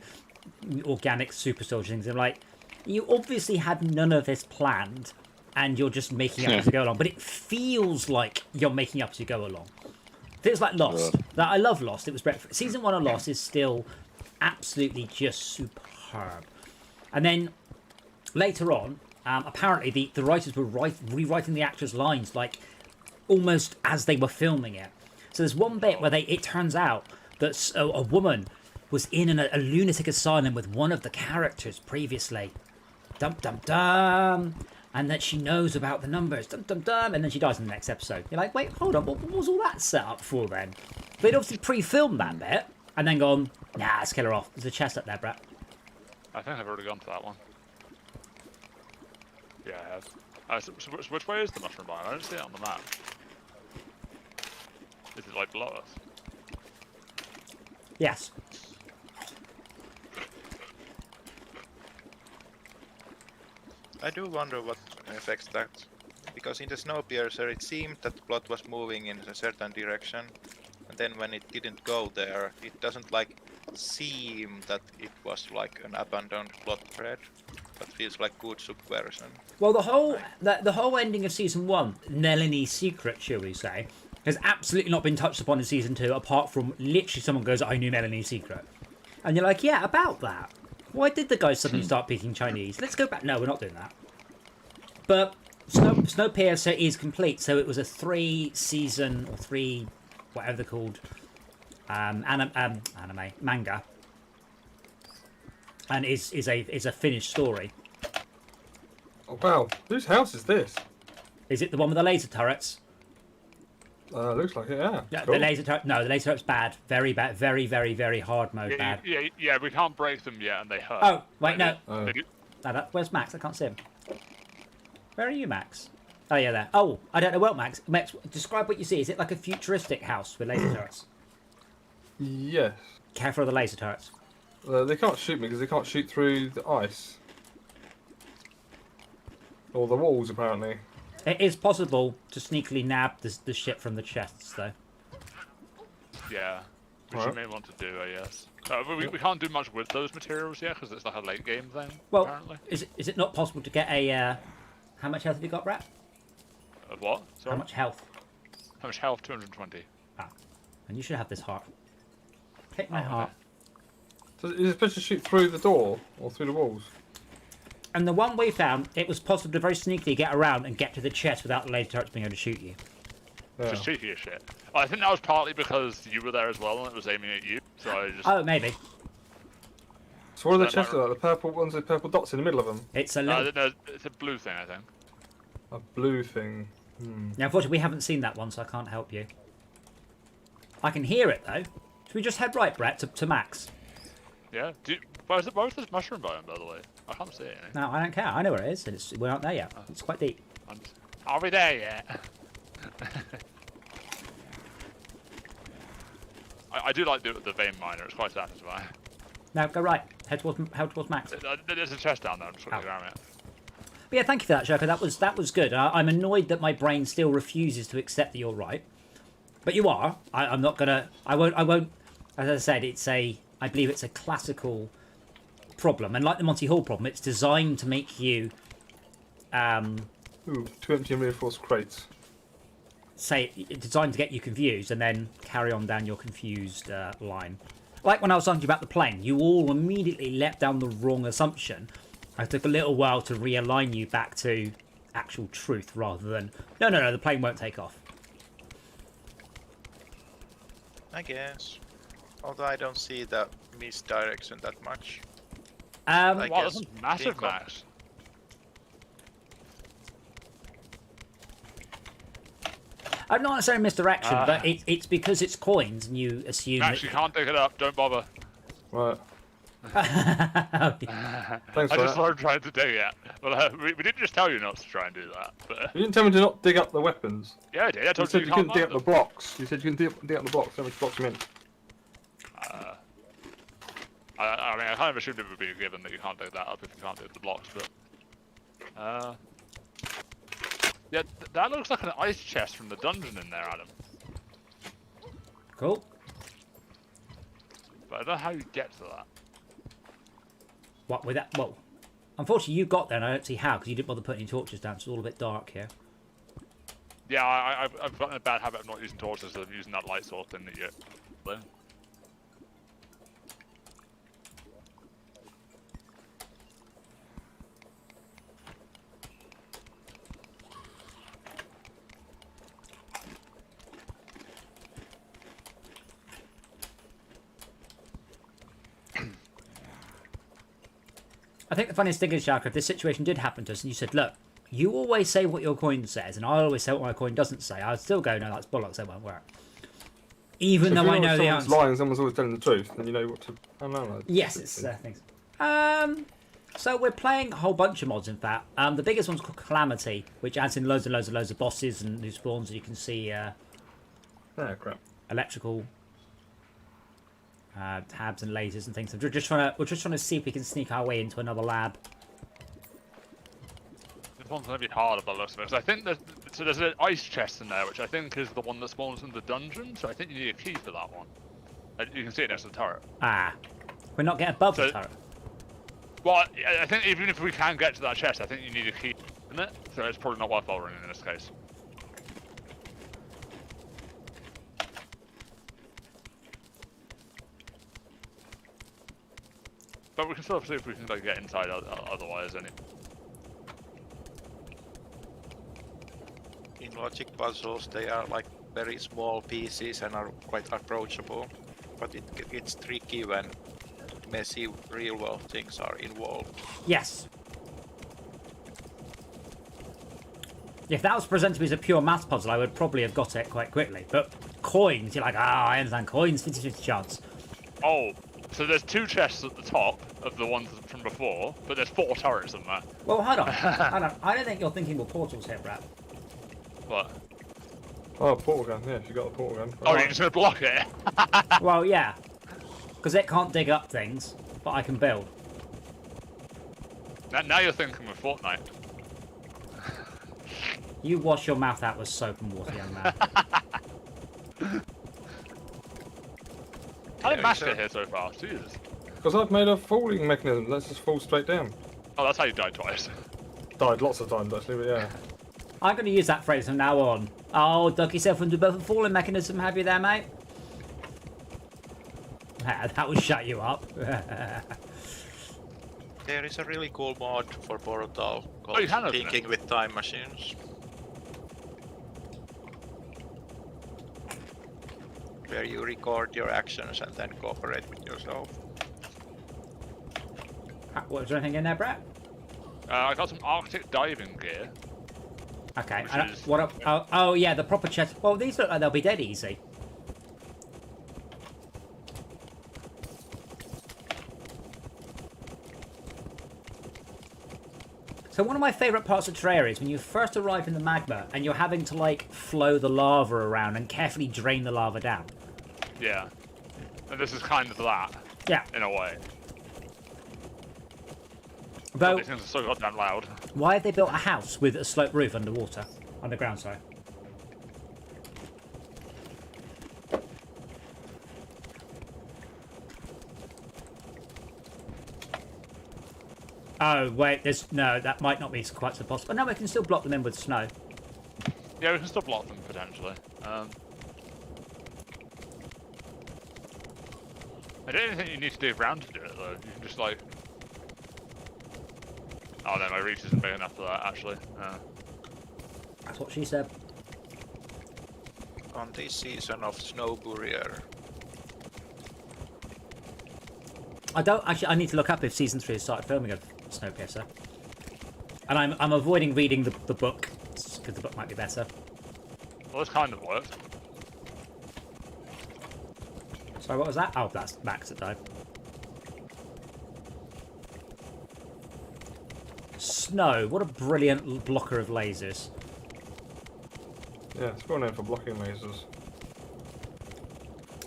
organic super soldier things. And like, you obviously had none of this planned, and you're just making up as you go along. But it feels like you're making up as you go along. Feels like Lost. That I love Lost. It was great. Season 1 of Lost is still absolutely just superb. And then later on, apparently the writers were rewriting the actors' lines like almost as they were filming it. So there's one bit where it turns out that a woman was in a lunatic asylum with one of the characters previously. Dum dum dum. And that she knows about the numbers, dum dum dum, and then she dies in the next episode. You're like, wait, hold on, what was all that set up for then? They'd obviously pre-filmed that bit, and then gone, nah, let's kill her off. There's a chest up there, Brett. I think I've already gone to that one. Yeah, I have. So which way is the mushroom biome? I don't see it on the map. Is it like below us? Yes. I do wonder what affects that, because in the Snowpiercer it seemed that the plot was moving in a certain direction, and then when it didn't go there, it doesn't like seem that it was like an abandoned plot thread, but feels like good subversion. Well, the whole ending of season 1, Nellany's secret, shall we say, has absolutely not been touched upon in season 2, apart from literally someone goes, I knew Nellany's secret. And you're like, yeah, about that. Why did the guys suddenly start speaking Chinese? Let's go back. No, we're not doing that. But Snowpiercer is complete, so it was a 3-season or 3, whatever they're called, anime manga, and is a finished story. Oh, wow. Whose house is this? Is it the one with the laser turrets? Looks like it, yeah. Yeah, Cool. the laser turret. No, the laser turret's bad. Very bad. Very, very, very hard mode Yeah, bad. yeah, we can't break them yet, and they hurt. Oh, wait, no. Oh. They do- Where's Max? I can't see him. Where are you, Max? Oh, yeah, there. Oh, I don't know what, Max. Max, describe what you see. Is it like a futuristic house with laser turrets? Yes. Careful of the laser turrets. They can't shoot me because they can't shoot through the ice. Or the walls, apparently. It is possible to sneakily nab the shit from the chests, though. Yeah, which Alright. you may want to do, I guess. We can't do much with those materials yet because it's like a late game thing. Well, apparently. is it not possible to get a... how much health have you got, Brett? What? Sorry? How much health? How much health? 220. And you should have this heart. Take my Oh, heart. So is it supposed to shoot through the door or through the walls? And the one we found, it was possible to very sneakily get around and get to the chest without the laser turrets being able to shoot you. Yeah. Just cheeky as shit. I think that was partly because you were there as well and it was aiming at you, so I just... Oh, maybe. So what are the That chests might- like? The purple ones with purple dots in the middle of them? It's a little... No, it's a blue thing, I think. A blue thing. Now, unfortunately, we haven't seen that one, so I can't help you. I can hear it, though. Should we just head right, Brett, to Max? Yeah? Where's this mushroom biome, by the way? I can't see it. No, I don't care. I know where it is. And we aren't there yet. It's quite deep. Are we there yet? I do like the vein miner, it's quite satisfying. Now, go right. Head towards Max. There's a chest down there, I'm just looking around it. But yeah, thank you for that, Joker. That was good. I'm annoyed that my brain still refuses to accept that you're right. But you are. I'm not gonna... I won't... As I said, I believe it's a classical problem. And like the Monty Hall problem, it's designed to make you... Ooh, 2 empty and reinforced crates. It's designed to get you confused and then carry on down your confused line. Like when I was talking to you about the plane, you all immediately leapt down the wrong assumption. It took a little while to realign you back to actual truth rather than, no, the plane won't take off. I guess. Although I don't see the misdirection that much. Like, Wow, guess that's massive, being Max. not necessarily misdirection, but it's because it's coins and you assume Max, you can't dig it up, don't bother. Right. that... Thanks I for just that. learned trying to dig it. Well, we didn't just tell you not to try and do that, but... You didn't tell me to not dig up the weapons. Yeah, I did. I You told said you you can't couldn't dig up mine the blocks. You said you can dig up the blocks. How much blocks you mean? I mean, I kind of assumed it would be a given that you can't dig that up if you can't dig the blocks, but... Yeah, that looks like an ice chest from the dungeon in there, Adam. Cool. But I don't know how you get to that. What, with that? Well, unfortunately you got there and I don't see how because you didn't bother putting any torches down, so it's all a bit dark here. Yeah, I've gotten a bad habit of not using torches, so I'm using that light source thing that you... I think the funniest thing is, Shaka, if this situation did happen to us and you said, look, you always say what your coin says and I always say what my coin doesn't say, I'd still go, no, that's bollocks, that won't work. Even though I know the answer. Lying, someone's always telling the truth, then you know what to... I don't know. Yes, it's things. So we're playing a whole bunch of mods, in fact. The biggest one's called Calamity, which adds in loads and loads and loads of bosses and new spawns. You can see Crap. electrical tabs and lasers and things. We're just trying to see if we can sneak our way into another lab. This one's going to be harder by the looks of it. So I think there's an ice chest in there, which I think is the one that spawns in the dungeon. So I think you need a key for that one. You can see it next to the turret. We're not getting above the So- turret. Well, I think even if we can get to that chest, I think you need a key in it. So it's probably not worth bothering in this case. But we can still see if we can like, get inside otherwise, any. In logic puzzles, they are like very small pieces and are quite approachable. But it gets tricky when messy real-world things are involved. Yes. If that was presented to me as a pure maths puzzle, I would probably have got it quite quickly. But coins, you're like, I understand coins, 50-50 chance. Oh, so there's 2 chests at the top of the ones from before, but there's 4 turrets in there. Well, hold on. Hold on. I don't think you're thinking with portals here, Brad. What? Oh, portal gun. Yeah, you got the portal gun. Oh, you're just gonna block it? Well, yeah. Because it can't dig up things, but I can build. Now you're thinking with Fortnite. You wash your mouth out with soap and water, young man. How did Yeah, Mash so- get here so fast? Jesus. Because I've made a falling mechanism. Let's just fall straight down. Oh, that's how you died twice. Died lots of times actually, but yeah. I'm going to use that phrase from now on. Oh, duck yourself into a falling mechanism, have you there, mate? That would shut you up. There is a really cool mod for Portal Oh, you called can open it. Thinking with Time Machines. Where you record your actions and then cooperate with yourself. Was there anything in there, Brett? I got some Arctic diving gear. Okay. Which and is- what up? Oh, yeah, the proper chest. Well, these look like they'll be dead easy. So one of my favourite parts of Terraria is when you first arrive in the magma and you're having to like flow the lava around and carefully drain the lava down. Yeah. And this is kind of that, Yeah. in a way. Though, These things are so goddamn loud. why have they built a house with a sloped roof underwater? Underground, sorry. Oh, wait, there's... No, that might not be quite so possible. No, we can still block them in with snow. Yeah, we can still block them, potentially. I don't even think you need to dig around to do it, though. You can just, like... Oh, no, my reach isn't big enough for that, actually. That's what she said. On this season of Snow Burrier. I don't... Actually, I need to look up if Season 3 has started filming of Snowpiercer. And I'm avoiding reading the book, because the book might be better. Well, this kind of worked. Sorry, what was that? Oh, that's Max that died. Snow, what a brilliant blocker of lasers. Yeah, it's well known for blocking lasers.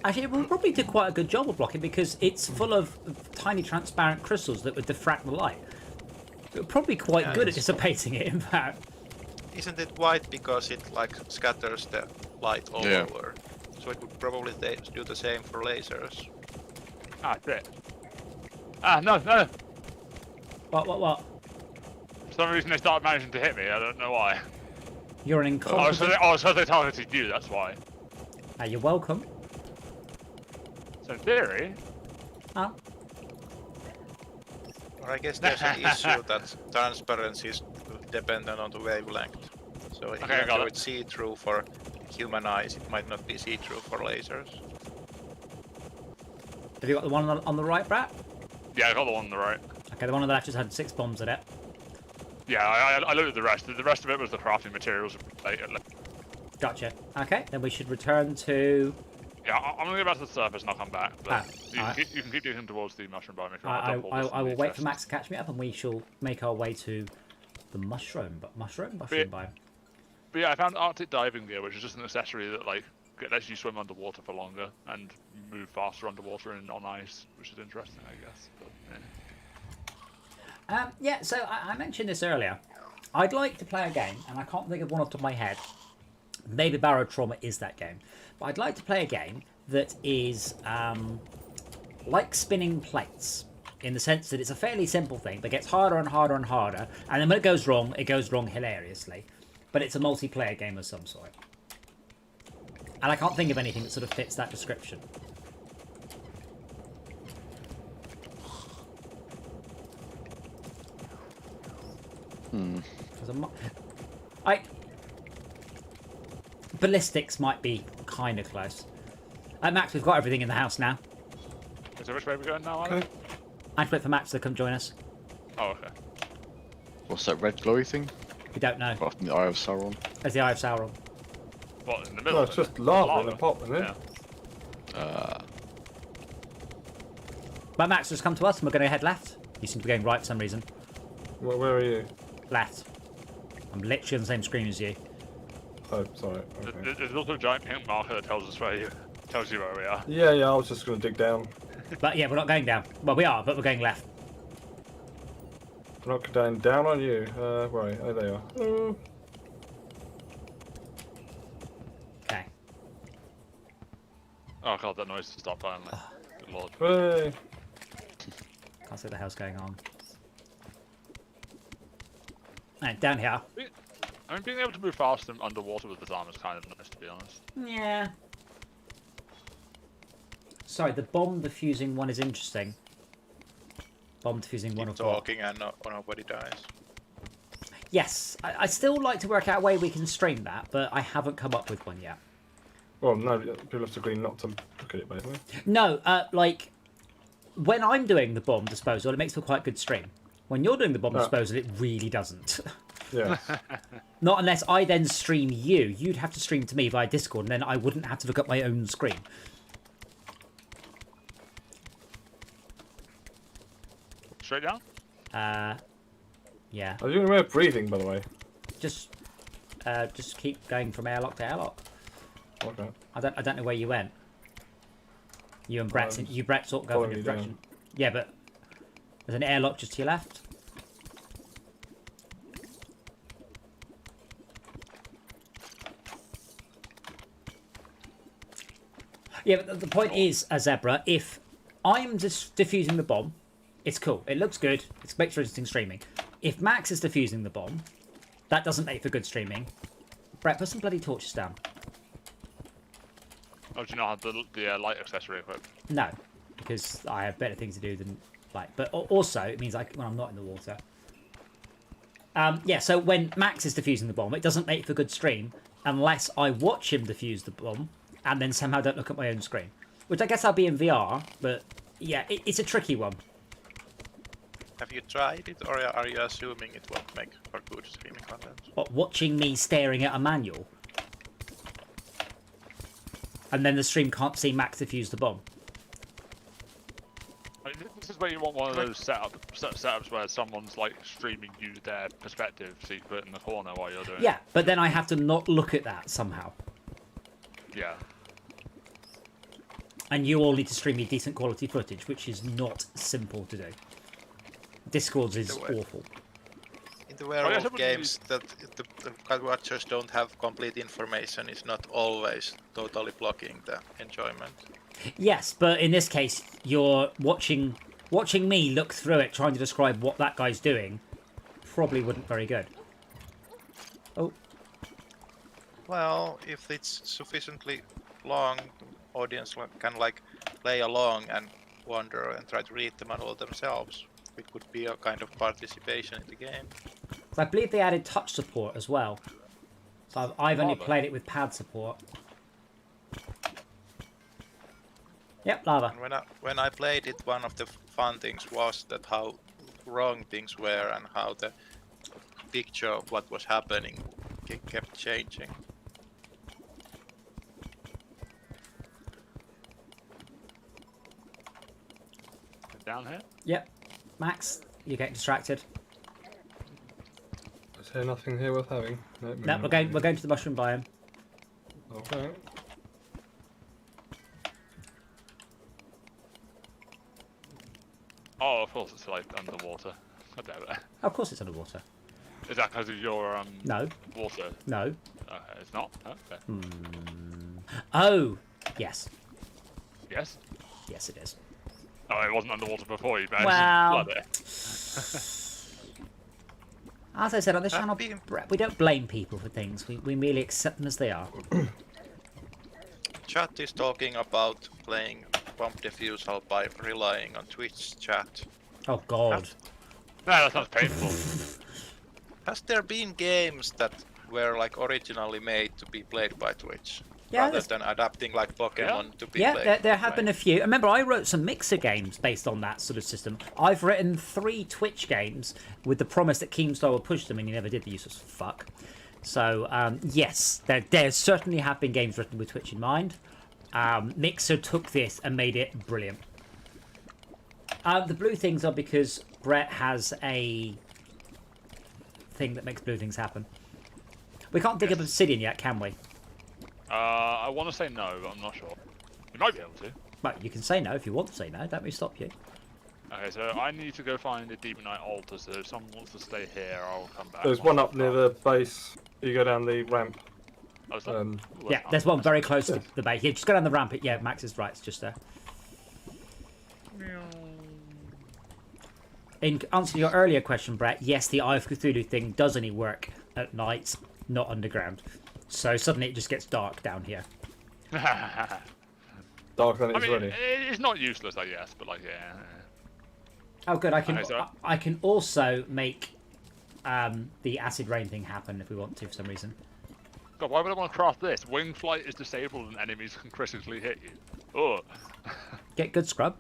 Actually, it will probably do quite a good job of blocking because it's full of tiny transparent crystals that would diffract the light. It's probably quite Yeah, good at it's- dissipating it, in fact. Isn't it white because it like scatters the light all Yeah. over? So it would probably do the same for lasers. Ah, shit. Ah, no, no! What? For some reason they started managing to hit me, I don't know why. You're an Oh, so incompetent... they targeted you, that's why. You're welcome. So in theory... Oh. Or I guess there's an issue that transparency is dependent on the wavelength. So if Okay, I you got do it. it see-through for human eyes, it might not be see-through for lasers. Have you got the one on the right, Brat? Yeah, I got the one on the right. Okay, the one on the left just had 6 bombs in it. Yeah, I looked at the rest. The rest of it was the crafting materials. Gotcha. Okay, then we should return to... Yeah, I'm gonna go back to the surface and I'll come back. But Ah, you can keep digging towards the mushroom biome if you I want. I'll dump all this will in the wait for chest. Max to catch me up and we shall make our way to the mushroom biome. But yeah, I found Arctic diving gear, which is just an accessory that like lets you swim underwater for longer and move faster underwater and on ice, which is interesting, I guess. But, yeah. Yeah, so I mentioned this earlier. I'd like to play a game, and I can't think of one off the top of my head. Maybe Barrow Trauma is that game. But I'd like to play a game that is like spinning plates, in the sense that it's a fairly simple thing, but gets harder and harder and harder, and then when it goes wrong hilariously. But it's a multiplayer game of some sort. And I can't think of anything that sort of fits that description. Ballistics might be kind of close. Max, we've got everything in the house now. So which way are we going now, Alan? Okay. I'd wait for Max to come join us. Oh, okay. What's that red glowy thing? We don't know. Apart from the Eye of Sauron. There's the Eye of Sauron. What, in the middle No, of it's it? just lava in a pot, isn't it? Yeah. But Max, just come to us and we're going to head left. You seem to be going right for some reason. Where are you? Left. I'm literally on the same screen as you. Oh, sorry. Okay. There's also a giant pink marker that tells us where we are. Yeah, I was just going to dig down. But yeah, we're not going down. Well, we are, but we're going left. I'm not going down on you. Where are you? Oh, there you are. Hello. Okay. Oh god, that noise stopped finally. Good lord. Hey. Can't see what the hell's going on. Right, down here. I mean, being able to move fast underwater with this arm is kind of nice, to be honest. Yeah. Sorry, the bomb defusing one is interesting. Bomb defusing one Keep of what? talking and nobody dies. Yes, I still like to work out a way we can stream that, but I haven't come up with one yet. Well, no, people have to agree not to look at it, basically. No, like, when I'm doing the bomb disposal, it makes for quite good stream. When you're doing the bomb disposal, it really doesn't. Yeah. Not unless I then stream you. You'd have to stream to me via Discord, and then I wouldn't have to look at my own screen. Straight down? Yeah. Are you aware of breathing, by the way? Just keep going from airlock to airlock. Okay. I don't know where you went. You and Brett, Brett sort of go in following a you direction. down. Yeah, but there's an airlock just to your left. Yeah, but the point is, Zebra, if I'm just defusing the bomb, it's cool. It looks good. It makes for interesting streaming. If Max is defusing the bomb, that doesn't make for good streaming. Brett, put some bloody torches down. Oh, do you not have the light accessory equipped? No, because I have better things to do than light. But also, it means when I'm not in the water. Yeah, so when Max is defusing the bomb, it doesn't make for good stream unless I watch him defuse the bomb and then somehow don't look at my own screen. Which I guess I'll be in VR, but yeah, it's a tricky one. Have you tried it, or are you assuming it won't make for good streaming content? What, watching me staring at a manual? And then the stream can't see Max defuse the bomb. I mean, this is where you want one of those setups where someone's like streaming you their perspective, so you put it in the corner while you're doing it. Yeah, but then I have to not look at that somehow. Yeah. And you all need to stream me decent quality footage, which is not simple to do. Discord's is awful. In the werewolf games, that the watchers don't have complete information is not always totally blocking the enjoyment. Yes, but in this case, you're watching me look through it, trying to describe what that guy's doing. Probably wouldn't very good. Oh, Well, if it's sufficiently long, audience can like play along and wander and try to read the manual themselves. It could be a kind of participation in the game. so I believe they added touch support as well. So I've only Lava. played it with pad support. Yep, lava. And when I played it, one of the fun things was that how wrong things were and how the picture of what was happening kept changing. Down here? Yep. Max, you're getting distracted. Is there nothing here worth having? No, we're going to the mushroom biome. Okay. Oh, of course it's like underwater. I doubt it. Of course it's underwater. Is that because of your No, water? no. It's not? Okay. Oh, yes. Yes? Yes, it is. Oh, it wasn't underwater before you managed Well- to flood it. As I said on this channel, being- we don't blame people for things. We merely accept them as they are. Chat is talking about playing bomb defusal by relying on Twitch chat. Oh, God. No, that sounds painful. Has there been games that were like originally made to be played by Twitch? Yeah, rather there's- than adapting like Pokemon to be Yeah, played. there have been a few. Remember, I wrote some mixer games based on that sort of system. I've written 3 Twitch games with the promise that Keemstar would push them, and he never did, the useless fuck. So, yes, there certainly have been games written with Twitch in mind. Mixer took this and made it brilliant. The blue things are because Brett has a thing that makes blue things happen. We can't dig up obsidian yet, can we? I want to say no, but I'm not sure. You might be able to. Well, you can say no if you want to say no. Don't we stop you? Okay, so I need to go find a Demonite altar, so if someone wants to stay here, I'll come back. There's one up near the base. You go down the ramp. Oh, is that- Um, Ooh, Yeah, that's there's one very close to Yeah. the base. Yeah, just go down the ramp. Yeah, Max is right. It's just there. In answer to your earlier question, Brett, yes, the Eye of Cthulhu thing does only work at night, not underground. So suddenly it just gets dark down here. nice. dark than I it's mean, ready. it's not useless, I guess, but like, yeah. Oh, good. I Okay, so- can also make the acid rain thing happen if we want to for some reason. God, why would I want to craft this? Wing flight is disabled and enemies can critically hit you. Oh. Get good scrub.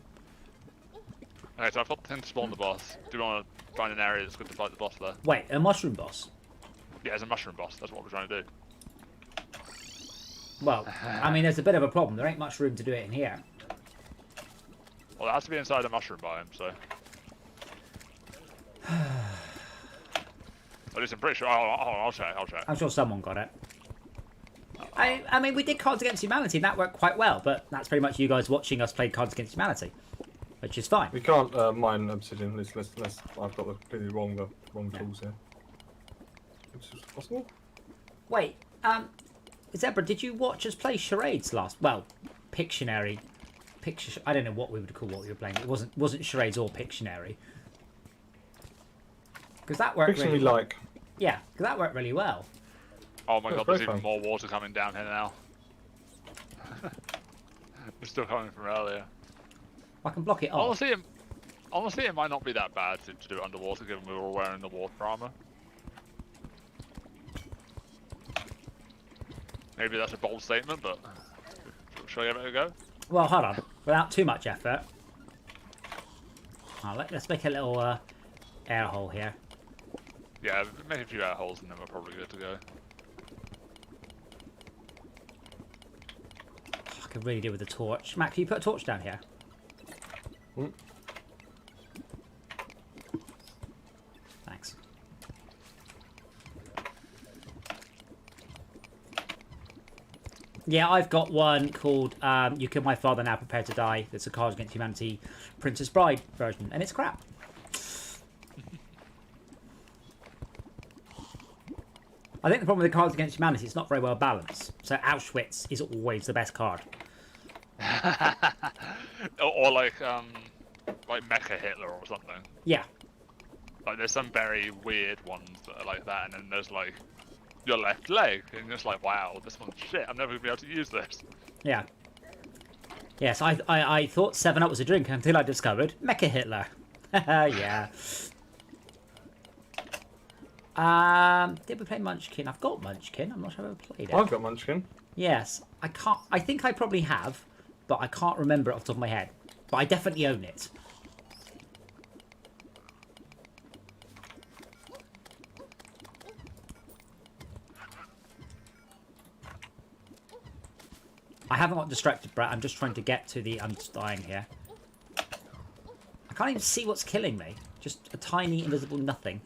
Okay, so I've got the thing to spawn the boss. Do you want to find an area that's good to fight the boss there? Wait, a mushroom boss. Yeah, there's a mushroom boss. That's what we're trying to do. Well, I mean, there's a bit of a problem. There ain't much room to do it in here. Well, it has to be inside a mushroom biome, so. At least I'm pretty sure. I'll check. I'm sure someone got it. I mean, we did Cards Against Humanity, and that worked quite well, but that's pretty much you guys watching us play Cards Against Humanity, which is fine. We can't mine obsidian unless I've got the completely wrong tools here. Which is possible. Wait, Zebra, did you watch us play charades last? Well, Pictionary. I don't know what we would call what we were playing. It wasn't charades or Pictionary. Because that worked Fiction really we well. like. Yeah, because that worked really well. Oh my That's god, there's very even more water coming down here now. It's still coming from earlier. I can block it off. Honestly, it might not be that bad to do it underwater, given we were all wearing the water armor. Maybe that's a bold statement, but shall I give it a go? Well, hold on. Without too much effort. Oh, let's make a little air hole here. Yeah, make a few air holes and then we're probably good to go. I could really do with a torch. Mac, can you put a torch down here? Mm. Thanks. Yeah, I've got one called You Killed My Father, Now Prepare to Die. It's a Cards Against Humanity Princess Bride version, and it's crap. I think the problem with the Cards Against Humanity, it's not very well balanced. So Auschwitz is always the best card. or like Mecha Hitler or something. Yeah. Like there's some very weird ones that are like that, and then there's like your left leg, and you're just like, wow, this one's shit. I'm never gonna be able to use this. Yeah. Yes, I thought 7-Up was a drink until I discovered Mecha Hitler. Yeah. Did we play Munchkin? I've got Munchkin. I'm not sure I've ever played it. I've got Munchkin. Yes, I can't. I think I probably have, but I can't remember it off the top of my head. But I definitely own it. I haven't got distracted, Brett. I'm just trying to get to the undying here. I can't even see what's killing me. Just a tiny invisible nothing.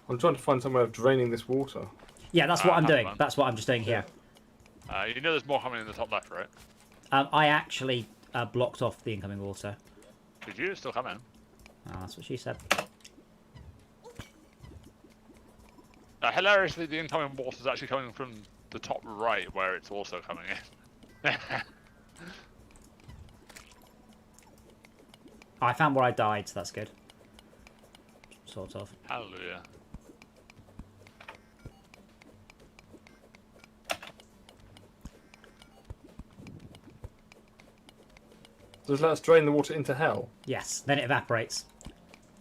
I'm trying to find some way of draining this water. Yeah, that's what I'm have doing. fun. That's what I'm just doing here. You know there's more coming in the top left, right? I actually blocked off the incoming water. Did you? It's still coming. Oh, that's what she said. Hilariously, the incoming water is actually coming from the top right, where it's also coming in. I found where I died, so that's good. Sort of. Hallelujah. Does let us drain the water into hell? Yes, then it evaporates.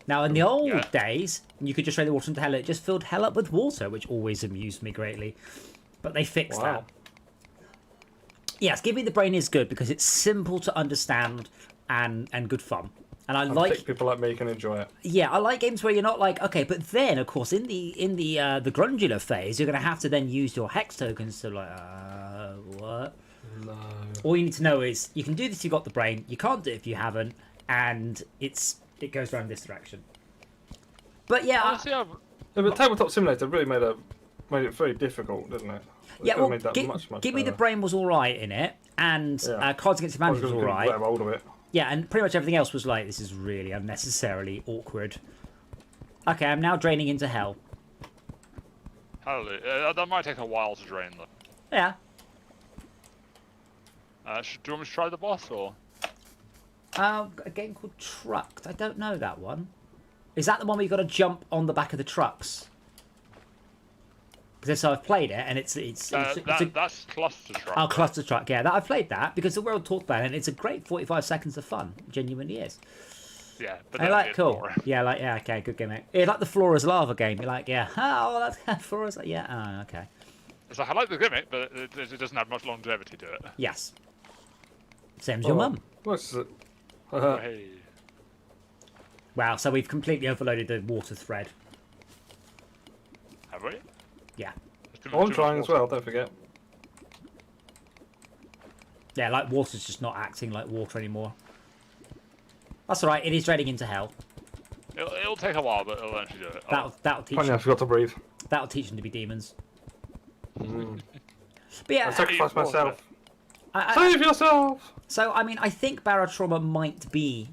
Now, in the old Yeah. days, you could just drain the water into hell. It just filled hell up with water, which always amused me greatly. But they fixed Wow. Yes, Give Me the Brain is good because it's simple to understand and good fun. And I like thick people like me can enjoy it. Yeah, I like games where you're not like, okay, but then of course in the grungular phase, you're gonna have to then use your hex tokens to like, what? No. All you need to know is you can do this. You got the brain. You can't do it if you haven't, and it goes around this direction. But yeah, Honestly, Yeah, but Tabletop Simulator really made it very difficult, didn't it? They yeah. could've Well, made that much Give Me the better. Brain was all right in it, and Yeah. Cards Against Humanity was all Couldn't right. grab hold of it. Yeah, and pretty much everything else was like, this is really unnecessarily awkward. Okay, I'm now draining into hell. hallelujah. That might take a while to drain though. Yeah. Do you want me to try the boss or? A game called Trucked. I don't know that one. Is that the one where you got to jump on the back of the trucks? Because so I've played it, and it's That's Cluster Truck. Oh, Cluster Truck, yeah. I've played that because the world talked about it, and it's a great 45 seconds of fun. It genuinely is. Yeah, but I then like it's cool. boring. Yeah, okay, good game. It's like the Floor is Lava game. You're like, yeah, oh, that's Floor is, yeah, oh, okay. It's like I like the gimmick, but it doesn't have much longevity to it. Yes. Same as your mum. What's it? Hey. Wow, so we've completely overloaded the water thread. Have we? Yeah. There's I'm too trying much as well, don't forget. Yeah, like water's just not acting like water anymore. That's alright, it is draining into hell. It'll take a while, but it'll eventually do it. That'll teach Funny, I forgot to breathe. that'll teach them to be demons. Mm. But yeah, I sacrificed water. myself. I, Save yourself! so I mean, I think Barotrauma might be,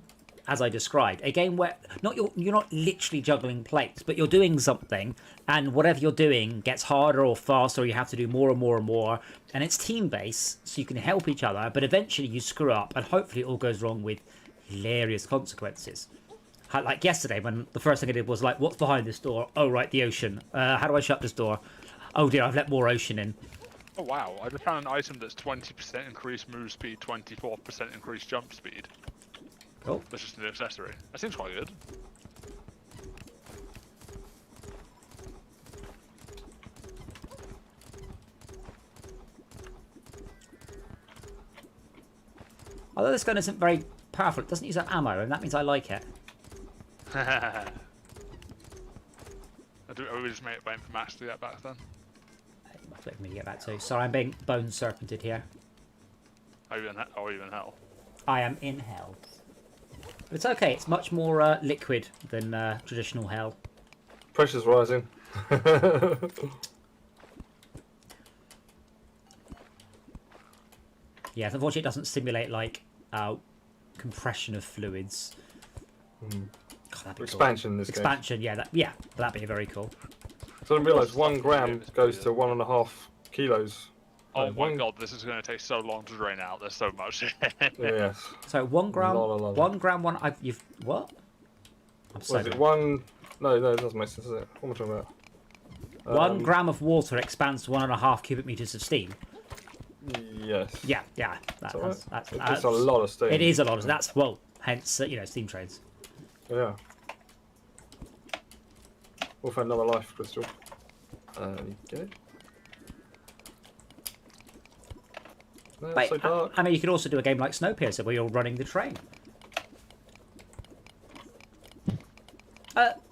as I described, a game where you're not literally juggling plates, but you're doing something, and whatever you're doing gets harder or faster, or you have to do more and more and more, and it's team-based, so you can help each other, but eventually you screw up, and hopefully it all goes wrong with hilarious consequences. Like yesterday, when the first thing I did was like, what's behind this door? Oh, right, the ocean. How do I shut this door? Oh dear, I've let more ocean in. Oh wow, I just found an item that's 20% increased move speed, 24% increased jump speed. Cool. That's just an accessory. That seems quite good. Although this gun isn't very powerful, it doesn't use up ammo, and that means I like it. Are we just waiting for Max to do that back then? Let's wait for me to get back to. Sorry, I'm being bone serpented here. Are you in hell? I am in hell. But it's okay, it's much more liquid than traditional hell. Pressure's rising. Yeah, unfortunately it doesn't simulate like compression of fluids. God, that'd be Expansion cool. in this Expansion, yeah, that'd be very cool. game. So I didn't realise 1 Yeah, gram it's goes good. to 1.5 kilos. Oh Like, my one- god, this is going to take so long to drain out. There's so much. Yes. So 1 gram, Lol. 1 gram, you've what? I'm so What is it? 1... No, it doesn't make sense, does it? What am I talking about? 1 gram of water expands to 1.5 cubic meters of steam. Yes. Yeah, That's alright. that's It's a lot of steam. It is a lot of that's well, hence steam trains. Yeah. We'll find another life crystal. Get it? No, it's But so dark. I mean, you could also do a game like Snowpiercer where you're running the train.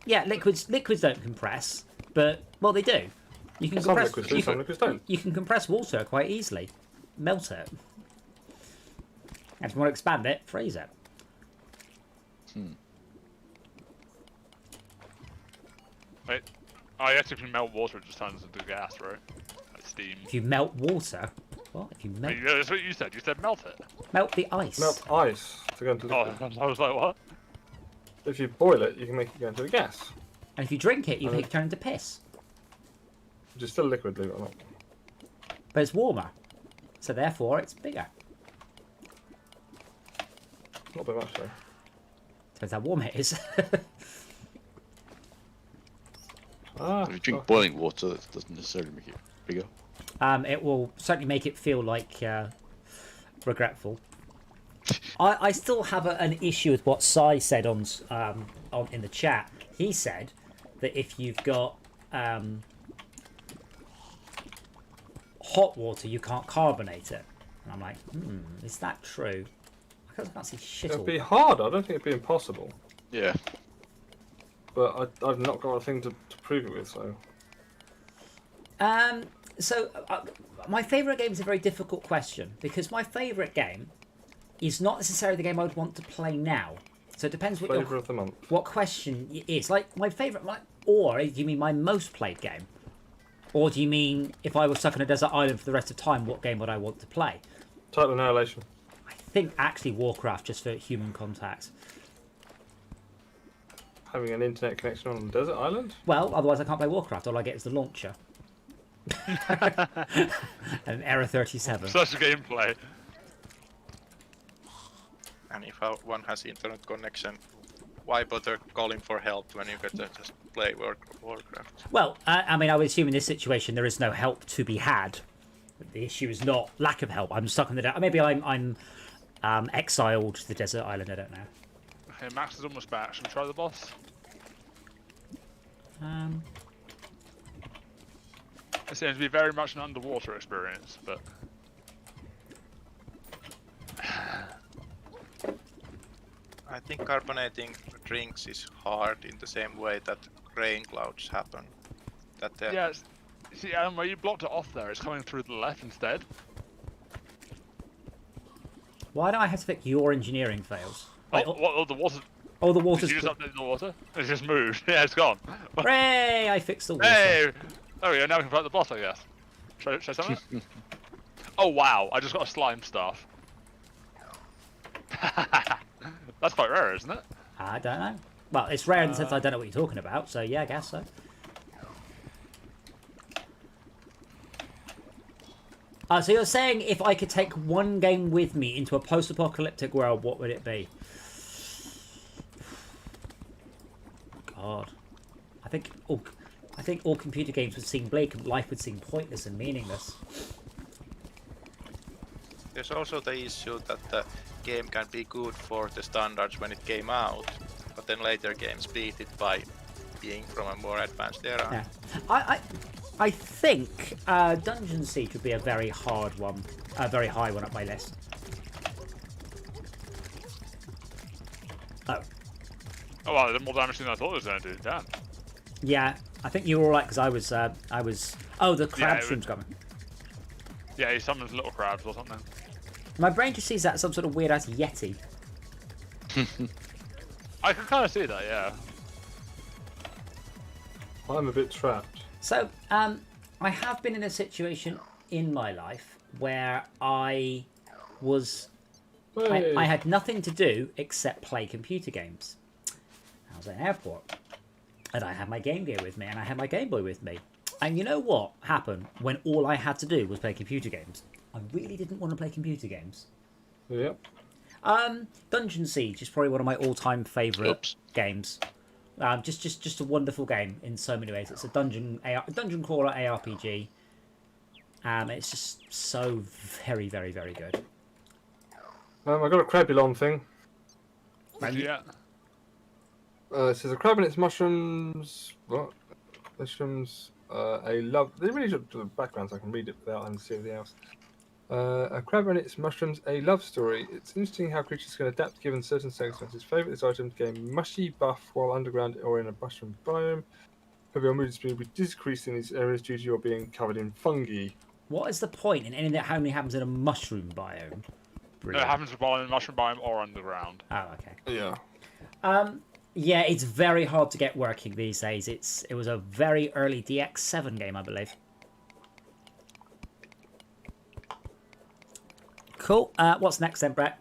Yeah, liquids don't compress, but well, they do. You can Some compress. liquids do, You some can, liquids don't. you can compress water quite easily, melt it, and if you want to expand it, freeze it. Wait. Oh, you actually can melt water, it just turns into gas, right? Like steam. If you melt water, what? If you Wait, yeah, that's what you said. You said melt it. melt the ice, Melt ice to go into Oh, liquid. I was like, what? If you boil it, you can make it go into a gas, and if you drink it, you make it turn into piss. which is still liquid, believe it or not. But it's warmer, so therefore it's bigger. Not very much though. Depends how warm it is. Ah, If you drink oh, boiling water, that doesn't necessarily make it bigger. It will certainly make it feel like regretful. I still have an issue with what Sai said on in the chat. He said that if you've got hot water, you can't carbonate it. And I'm like, is that true? I can't see shit It'd all. be hard. I don't think it'd be impossible. Yeah. But I've not got a thing to prove it with, so. My favourite game is a very difficult question because my favourite game is not necessarily the game I would want to play now. So it depends what Flavour of the month. what question is. Like my favourite, or do you mean my most played game? Or do you mean if I was stuck on a desert island for the rest of time, what game would I want to play? Total Annihilation. I think actually Warcraft, just for human contact. Having an internet connection on a desert island? Well, otherwise I can't play Warcraft. All I get is the launcher. An Error 37. Such a gameplay. And if one has internet connection, why bother calling for help when you could just play Warcraft? Well, I mean, I would assume in this situation there is no help to be had. The issue is not lack of help. I'm stuck in the desert. Maybe I'm exiled to the desert island. I don't know. Okay, Max is almost back. Should we try the boss? It seems to be very much an underwater experience, but I think carbonating drinks is hard in the same way that rain clouds happen. That yeah. See, where you blocked it off there, it's coming through the left instead. Why do I have to pick your engineering fails? Like, The water. oh, the Did water's... you just update the water? It's just moved. Yeah, it's gone. Hooray! I fixed the water. Hey! There we go. Now we can fight the boss, I guess. Should I summon it? Oh wow! I just got a slime staff. That's quite rare, isn't it? I don't know. Well, it's rare in the sense I don't know what you're talking about, so yeah, I guess so. So you're saying if I could take one game with me into a post-apocalyptic world, what would it be? God, I think all computer games would seem bleak, and life would seem pointless and meaningless. There's also the issue that the game can be good for the standards when it came out, but then later games beat it by being from a more advanced era. Yeah, I think Dungeon Siege would be a very hard one, a very high one up my list. Oh. Oh wow, they did more damage than I thought it was going to do. Damn. Yeah, I think you were all right because I was. Oh, the crab it shroom's coming. Yeah, he summons little crabs or something. My brain just sees that as some sort of weird ass yeti. I can kind of see that, yeah. I'm a bit trapped. So, I have been in a situation in my life where I was. Hey. I had nothing to do except play computer games. I was at an airport, and I had my Game Gear with me, and I had my Game Boy with me. And you know what happened when all I had to do was play computer games? I really didn't want to play computer games. Yep. Dungeon Siege is probably one of my all-time favourite Oops. games. Just a wonderful game in so many ways. It's a dungeon crawler ARPG. It's just so very, very, very good. I got a Crabulon thing. Yeah. It says a crab and its mushrooms. What? Mushrooms. A love. They really should do the background so I can read it without having to see everything else. A crab and its mushrooms, a love story. It's interesting how creatures can adapt given certain circumstances. Favourite this item to gain mushy buff while underground or in a mushroom biome. Hope your mood speed will be decreased in these areas due to your being covered in fungi. What is the point in anything that only happens in a mushroom biome? It Brilliant. happens to be in mushroom biome or underground. Oh, okay. Yeah. Yeah, it's very hard to get working these days. It was a very early DX7 game, I believe. Cool. What's next then, Brett?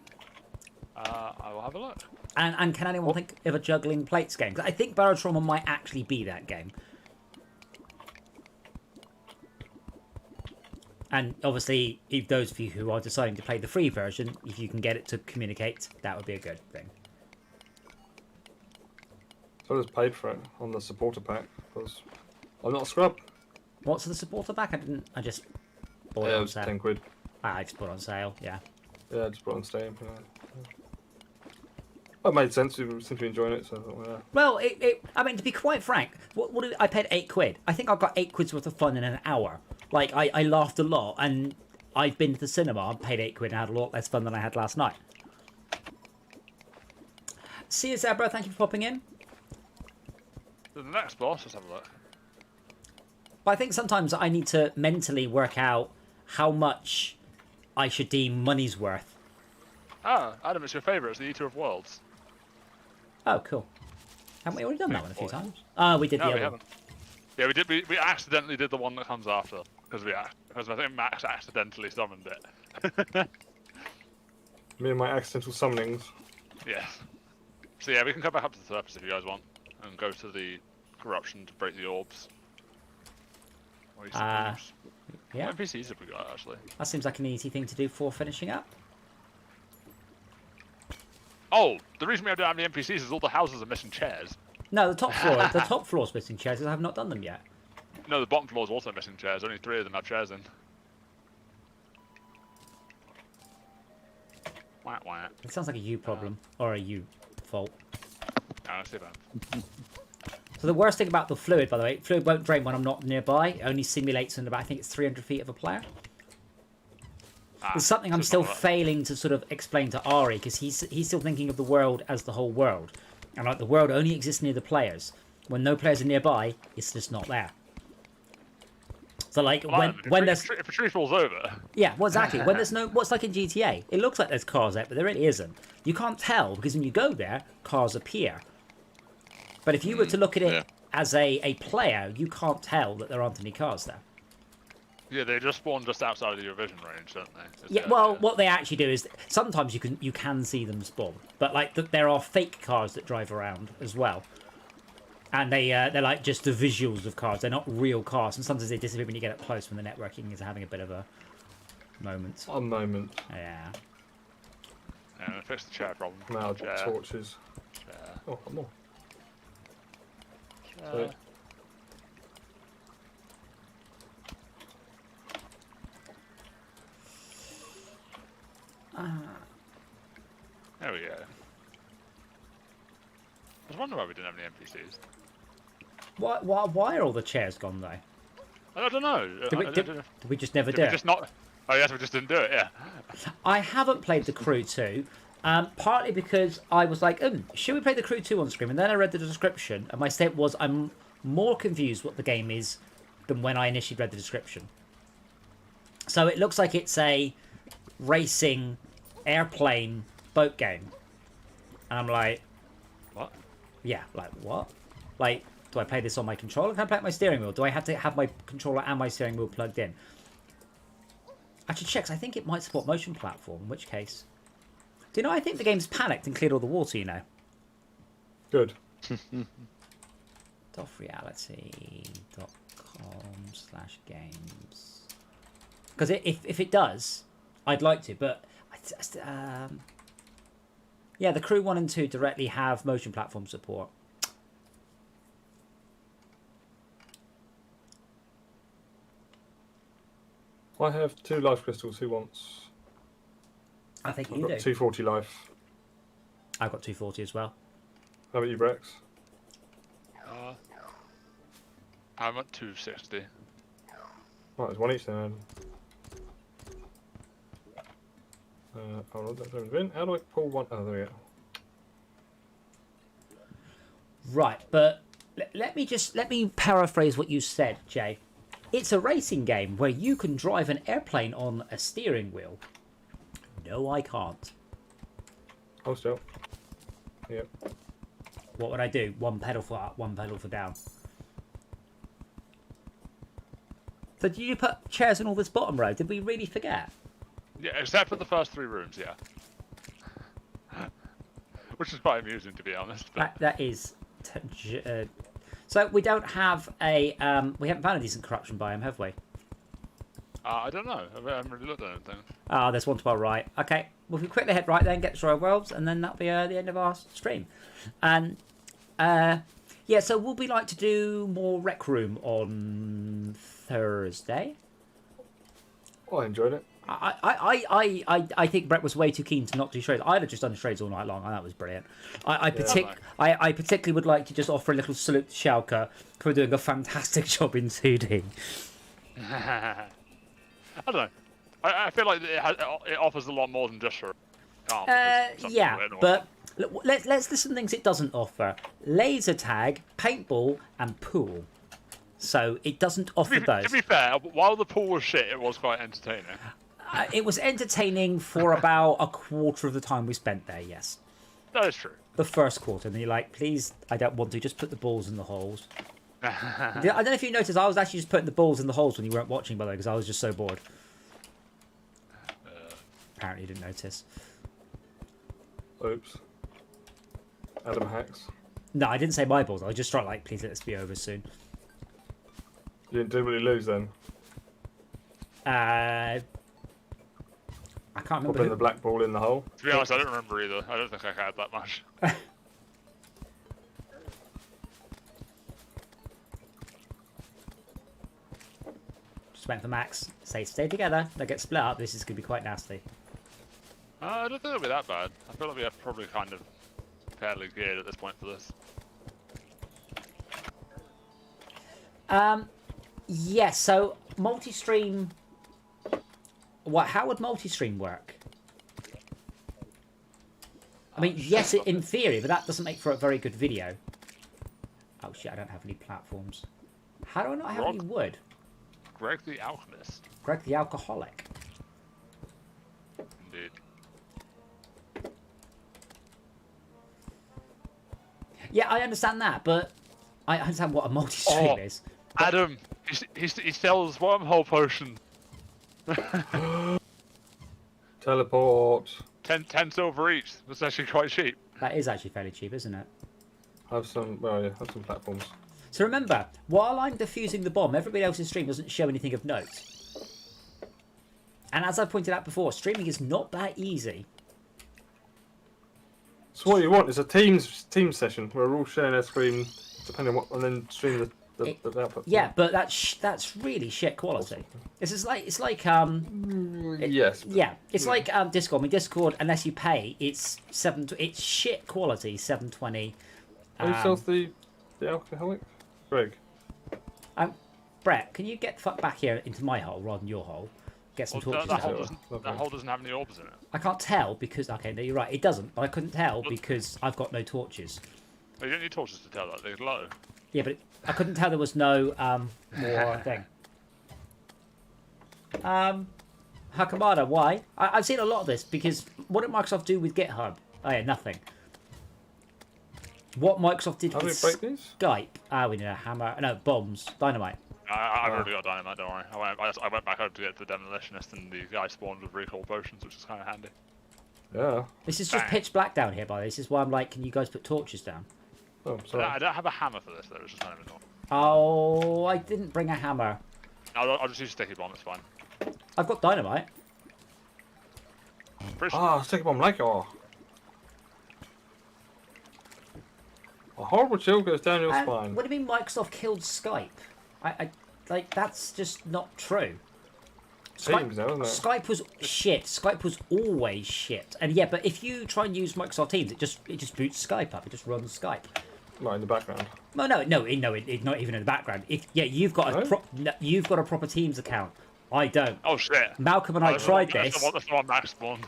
I will have a look. And can anyone think of a juggling plates game? 'Cause I think Barotrauma might actually be that game. And obviously, if those of you who are deciding to play the free version, if you can get it to communicate, that would be a good thing. So I just paid for it on the supporter pack because I'm not a scrub. What's the supporter back? I just bought it Yeah, it on was sale. 10 quid. I just bought it on sale, yeah. Yeah, I just bought it on Steam. Yeah. That made sense. We seem to be enjoying it, so I thought, yeah. Well, I mean, to be quite frank, I paid 8 quid. I think I got 8 quid's worth of fun in an hour. Like, I laughed a lot, and I've been to the cinema and paid £8 and had a lot less fun than I had last night. See you, Zebra. Thank you for popping in. The next boss, let's have a look. But I think sometimes I need to mentally work out how much I should deem money's worth. Ah, Adam, it's your favourite. It's the Eater of Worlds. Oh, cool. Haven't we already done that one a few times? We did No, the we other haven't. Yeah, we did. We accidentally did the one that comes after because I think Max accidentally summoned it. Me and my accidental summonings. Yeah. So yeah, we can come back up to the surface if you guys want, and go to the corruption to break the orbs. Or you suppose. Yeah, What NPCs have we got actually? that seems like an easy thing to do for finishing up. Oh, the reason we don't have any NPCs is all the houses are missing chairs. No, the top floor. The top floor's missing chairs because I have not done them yet. No, the bottom floor is also missing chairs. Only 3 of them have chairs in. Wah, wah. It sounds like a you problem or a you fault. Let's see that. So the worst thing about the fluid, by the way, fluid won't drain when I'm not nearby. It only simulates in about, I think it's 300 feet of a player. It's something I'm still failing to sort of explain to Ari because he's still thinking of the world as the whole world, and like the world only exists near the players. When no players are nearby, it's just not there. So like when there's if a tree falls over. yeah, well exactly. When there's no what's like in GTA, it looks like there's cars there, but there really isn't. You can't tell because when you go there, cars appear. But if you were to look at it as a player, you can't tell that there aren't any cars there. Yeah, they just spawn just outside of your vision range, don't they? Yeah, well, what they actually do is sometimes you can see them spawn, but like there are fake cars that drive around as well, and they're like just the visuals of cars. They're not real cars, and sometimes they disappear when you get up close when the networking is having a bit of a moment. A moment. Yeah. Yeah, fix the chair problem. Now Chair. torches. Chair. Oh, one more. Chair. Sorry. There we go. I was wondering why we didn't have any NPCs. Why are all the chairs gone though? I don't know. Did we just never Did do we it? just not? Oh yes, we just didn't do it. Yeah. I haven't played the Crew 2, partly because I was like, should we play the Crew 2 on screen? And then I read the description, and my state was I'm more confused what the game is than when I initially read the description. So it looks like it's a racing airplane boat game. And I'm like, What? yeah, like what? Like, do I play this on my controller? Can I play it on my steering wheel? Do I have to have my controller and my steering wheel plugged in? I should check, 'cause I think it might support motion platform, in which case... Do you know, I think the game's panicked and cleared all the water, you know. Good. Doffreality.com/games. Because if it does, I'd like to, but... yeah, the Crew 1 and 2 directly have motion platform support. I have 2 life crystals. Who wants? I think I've you got do. 240 life. I've got 240 as well. How about you, Brex? I'm at 260. Right, there's one each then. Hold on, that's over the bin. How do I pull one? Oh, there we go. Right, but let me paraphrase what you said, Jay. It's a racing game where you can drive an airplane on a steering wheel. No, I can't. Oh, still. Yep. What would I do? One pedal for up, one pedal for down. So did you put chairs in all this bottom row? Did we really forget? Yeah, except for the first 3 rooms, yeah. Which is quite amusing, to be honest. But... That is... So we don't have a... we haven't found a decent corruption biome, have we? I don't know. I haven't really looked at anything. Ah, there's one to our right. Okay, well, if we quickly head right then, get to our worlds, and then that'll be the end of our stream. And yeah, so we'll be like to do more Rec Room on Thursday. I enjoyed it. I think Brett was way too keen to not do trades. I'd have just done trades all night long, and that was brilliant. I particularly would like to just offer a little salute to Schalke for doing a fantastic job in 2D. I don't know. I feel like it offers a lot more than just for. Yeah, but let's list some things it doesn't offer: laser tag, paintball, and pool. So it doesn't offer those. To be fair, while the pool was shit, it was quite entertaining. It was entertaining for about a quarter of the time we spent there. Yes. That is true. The first quarter, and you're like, please, I don't want to. Just put the balls in the holes. I don't know if you noticed, I was actually just putting the balls in the holes when you weren't watching, by the way, because I was just so bored. Apparently, you didn't notice. Oops. Adam hacks. No, I didn't say my balls. I was just trying, like, please let this be over soon. You didn't deliberately lose then? I can't remember. Popping the black ball in the hole? To be honest, I don't remember either. I don't think I cared that much. Just went for Max. Stay together. They get split up. This is going to be quite nasty. I don't think it'll be that bad. I feel like we are probably kind of fairly geared at this point for this. Yeah, so multi-stream. How would multi-stream work? I mean, yes, in theory, but that doesn't make for a very good video. Oh shit! I don't have any platforms. How do I not have any wood? Greg the Alchemist. Greg the Alcoholic. Indeed. Yeah, I understand that, but I understand what a multi-stream is. Adam, he sells wormhole potion. Teleport. 10 silver each. That's actually quite cheap. That is actually fairly cheap, isn't it? Have some platforms. So remember, while I'm defusing the bomb, everybody else's stream doesn't show anything of note. And as I pointed out before, streaming is not that easy. So what you want is a team session where we're all sharing our screen, depending on what, and then stream the output. Yeah, but that's really shit quality. It's like yes. Yeah, it's like Discord. I mean, Discord, unless you pay, it's shit quality 720. Who sells the alcoholic? Greg. Brett, can you get the fuck back here into my hole rather than your hole? Get some torches. That hole doesn't have any orbs in it. I can't tell because no, you're right. It doesn't, but I couldn't tell because I've got no torches. Oh, you don't need torches to tell that. They're low. Yeah, but I couldn't tell there was no more thing. Hakamada, why? I've seen a lot of this because what did Microsoft do with GitHub? Oh yeah, nothing. What Microsoft did How do with we break these? Skype? We need a hammer. No, bombs, dynamite. I've already got dynamite, don't worry. I went back home to get the demolitionist, and the guy spawned with recall potions, which is kind of handy. Yeah. This is just pitch black down here, by the way. This is why I'm like, can you guys put torches down? Oh, sorry. I don't have a hammer for this, though, which is kind of annoying. Oh, I didn't bring a hammer. I'll just use a sticky bomb, it's fine. I've got dynamite. Sticky bomb like A horrible chill goes down your spine. What do you mean Microsoft killed Skype? I like, that's just not true. Teams, though, isn't it? Skype was shit. Skype was always shit. And yeah, but if you try and use Microsoft Teams, it just boots Skype up. It just runs Skype. Not in the background. No, not even in the background. You've got a proper Teams account. I don't. Oh shit. Malcolm and I tried this. That's the one Max spawned.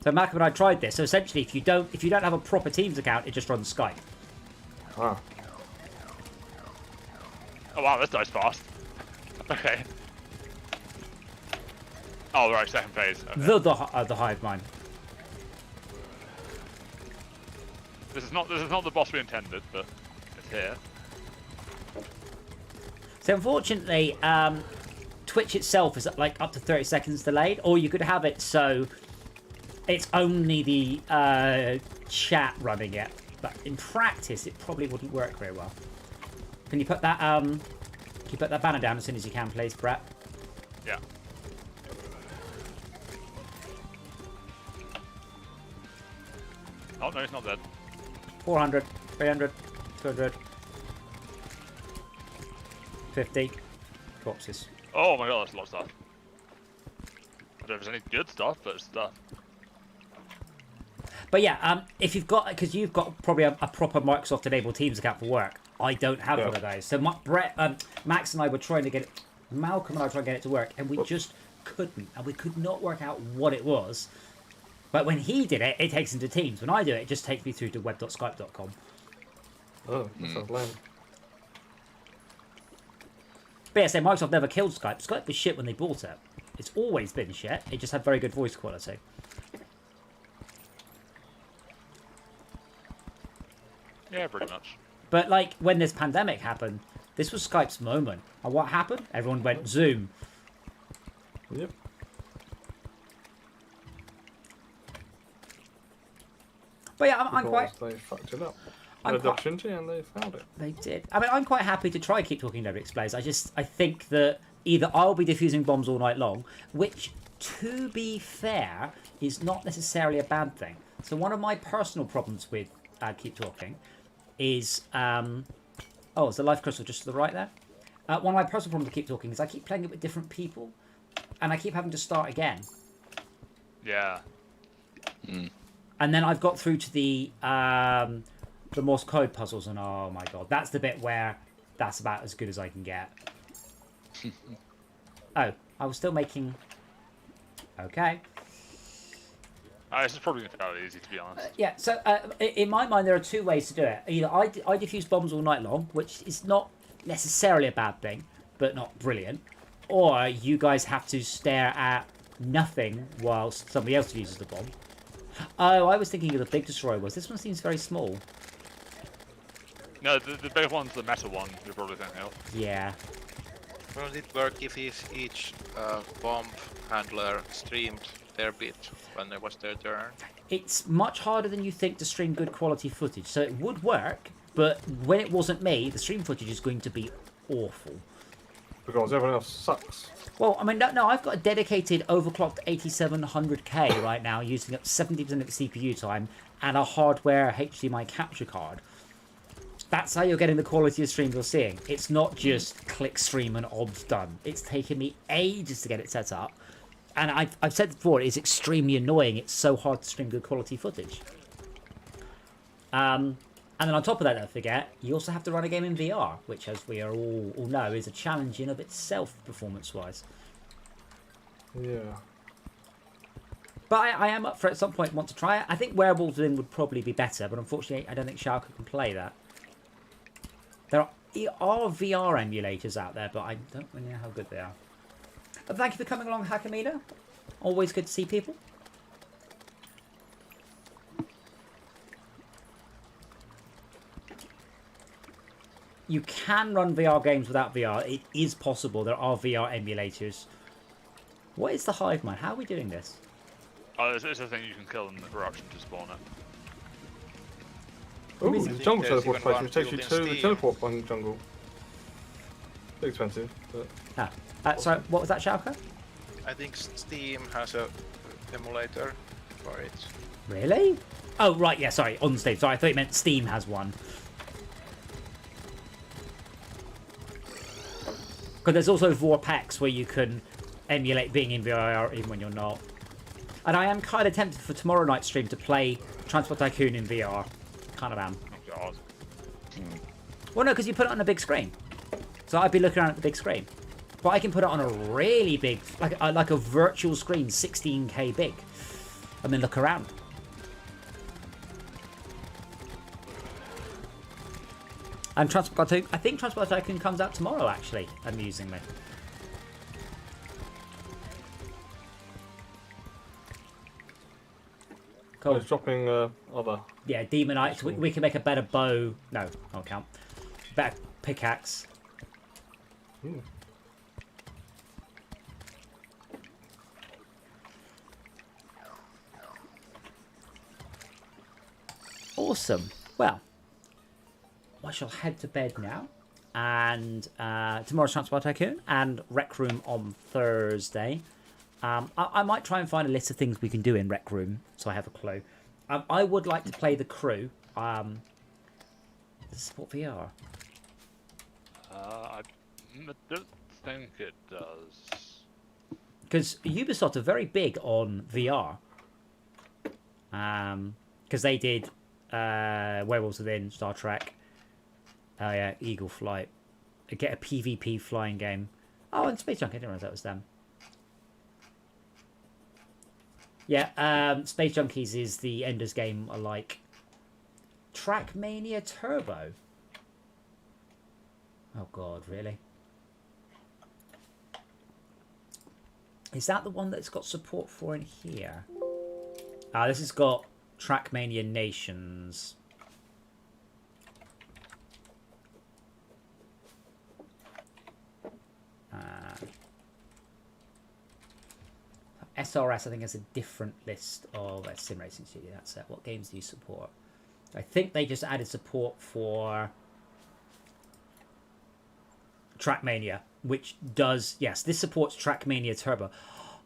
So Malcolm and I tried this. So essentially, if you don't have a proper Teams account, it just runs Skype. Ah. Oh wow, this dies fast. Okay. Oh right, second phase. Okay. The hive mind. This is not the boss we intended, but it's here. So unfortunately, Twitch itself is like up to 30 seconds delayed, or you could have it so it's only the chat running it. But in practice, it probably wouldn't work very well. Can you put that banner down as soon as you can, please, Brett? Yeah. Oh no, he's not dead. 400, 300, 200, 50 corpses. Oh my god, that's a lot of stuff. I don't know if there's any good stuff, but it's stuff. But yeah, if you've got, because you've got probably a proper Microsoft enabled Teams account for work. I don't have one of those. So Max and I were trying to get it. Malcolm and I were trying to get it to work, and we just couldn't, and we could not work out what it was. But when he did it, it takes into Teams. When I do it, it just takes me through to web.skype.com. Oh, that sounds lame. But yeah, so Microsoft never killed Skype. Skype was shit when they bought it. It's always been shit. It just had very good voice quality. Yeah, pretty much. But like when this pandemic happened, this was Skype's moment. And what happened? Everyone went Zoom. Yep. But yeah, I'm quite. Because they fucked it up. I'm They had the quite- opportunity and they found it. They did. I mean, I'm quite happy to try keep talking Nobody Explains. I think that either I'll be defusing bombs all night long, which, to be fair, is not necessarily a bad thing. So one of my personal problems with Keep Talking is... oh, is the life crystal just to the right there? One of my personal problems with Keep Talking is I keep playing it with different people, and I keep having to start again. Yeah. And then I've got through to the Morse code puzzles, and oh my god, that's the bit where that's about as good as I can get. Oh, I was still making... Okay. This is probably fairly easy, to be honest. Yeah, so in my mind, there are two ways to do it. Either I defuse bombs all night long, which is not necessarily a bad thing, but not brilliant. Or you guys have to stare at nothing whilst somebody else uses the bomb. Oh, I was thinking of the big destroyer was. This one seems very small. No, the big one's the meta one, you're probably thinking of. Yeah. Will it work if each bomb handler streamed their bit when it was their turn? It's much harder than you think to stream good quality footage. So it would work, but when it wasn't me, the stream footage is going to be awful. Because everyone else sucks. Well, I mean, no, I've got a dedicated overclocked 8700K right now, using up 70% of its CPU time, and a hardware HDMI capture card. That's how you're getting the quality of stream you're seeing. It's not just click stream and obs done. It's taken me ages to get it set up. And I've said before, it's extremely annoying. It's so hard to stream good quality footage. And then on top of that, don't forget, you also have to run a game in VR, which, as we are all know, is a challenge in of itself, performance-wise. Yeah. But I am up for it at some point, want to try it. I think Werewolves Within would probably be better, but unfortunately, I don't think Schalke can play that. There are VR emulators out there, but I don't really know how good they are. But thank you for coming along, Hakamina. Always good to see people. You can run VR games without VR. It is possible. There are VR emulators. What is the hive mind? How are we doing this? Oh, it's a thing you can kill in the corruption to spawn it. Ooh, Amazing. the jungle There's teleport even one station takes you built to in the Steam. teleport one jungle. Bit expensive, but Sorry, what was that, Schalke? I think Steam has a emulator for it. Really? Oh, right, yeah, sorry, on Steam. Sorry, I thought you meant Steam has one. Because there's also VR packs where you can emulate being in VR even when you're not. And I am kind of tempted for tomorrow night's stream to play Transport Tycoon in VR. Kind of am. Oh god. Well, no, because you put it on a big screen. So I'd be looking around at the big screen. But I can put it on a really big, like a virtual screen, 16K big. And then look around. And Transport Tycoon, I think Transport Tycoon comes out tomorrow, actually, amusingly. Cool. it's dropping other. Yeah, Demonites. We can make a better bow. No, don't count. Better pickaxe. Ooh. Awesome. Well, I shall head to bed now. And tomorrow's Transport Tycoon and Rec Room on Thursday. I might try and find a list of things we can do in Rec Room, so I have a clue. I would like to play the crew. Does it support VR? I don't think it does. Because Ubisoft are very big on VR. Because they did Werewolves Within, Star Trek. Oh yeah, Eagle Flight. Get a PvP flying game. Oh, and Space Junk, I didn't realize that was them. Yeah, Space Junkies is the Ender's Game like Trackmania Turbo. Oh god, really? Is that the one that's got support for in here? Ah, this has got Trackmania Nations. SRS, I think, has a different list of Sim Racing Studio. That's it. What games do you support? I think they just added support for Trackmania, which does, yes, this supports Trackmania Turbo.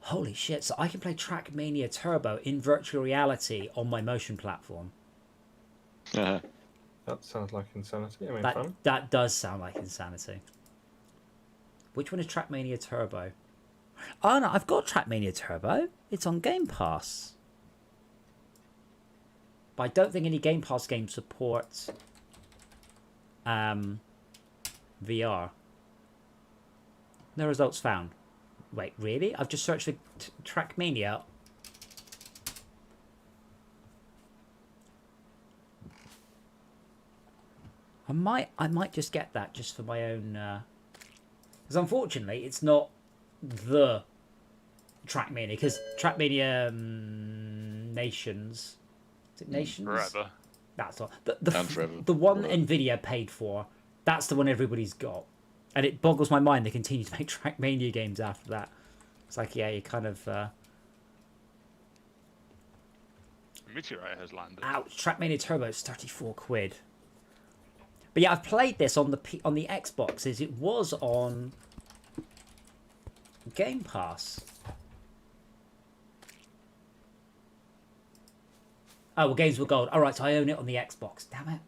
Holy shit, so I can play Trackmania Turbo in virtual reality on my motion platform. Uh, That sounds like insanity. I mean, fun. That does sound like insanity. Which one is Trackmania Turbo? Oh no, I've got Trackmania Turbo. It's on Game Pass. But I don't think any Game Pass game supports VR. No results found. Wait, really? I've just searched for Trackmania. I might just get that just for my own. Because unfortunately, it's not the Trackmania. Because Trackmania Nations. Is it Nations? Forever. That's all. And forever. The one Nvidia paid for. That's the one everybody's got. And it boggles my mind they continue to make Trackmania games after that. It's like, yeah, you kind of... Meteorite has landed. Ouch, Trackmania Turbo is 34 quid. But yeah, I've played this on the Xboxes. It was on Game Pass. Oh, well, games were gold. All right, so I own it on the Xbox. Damn it.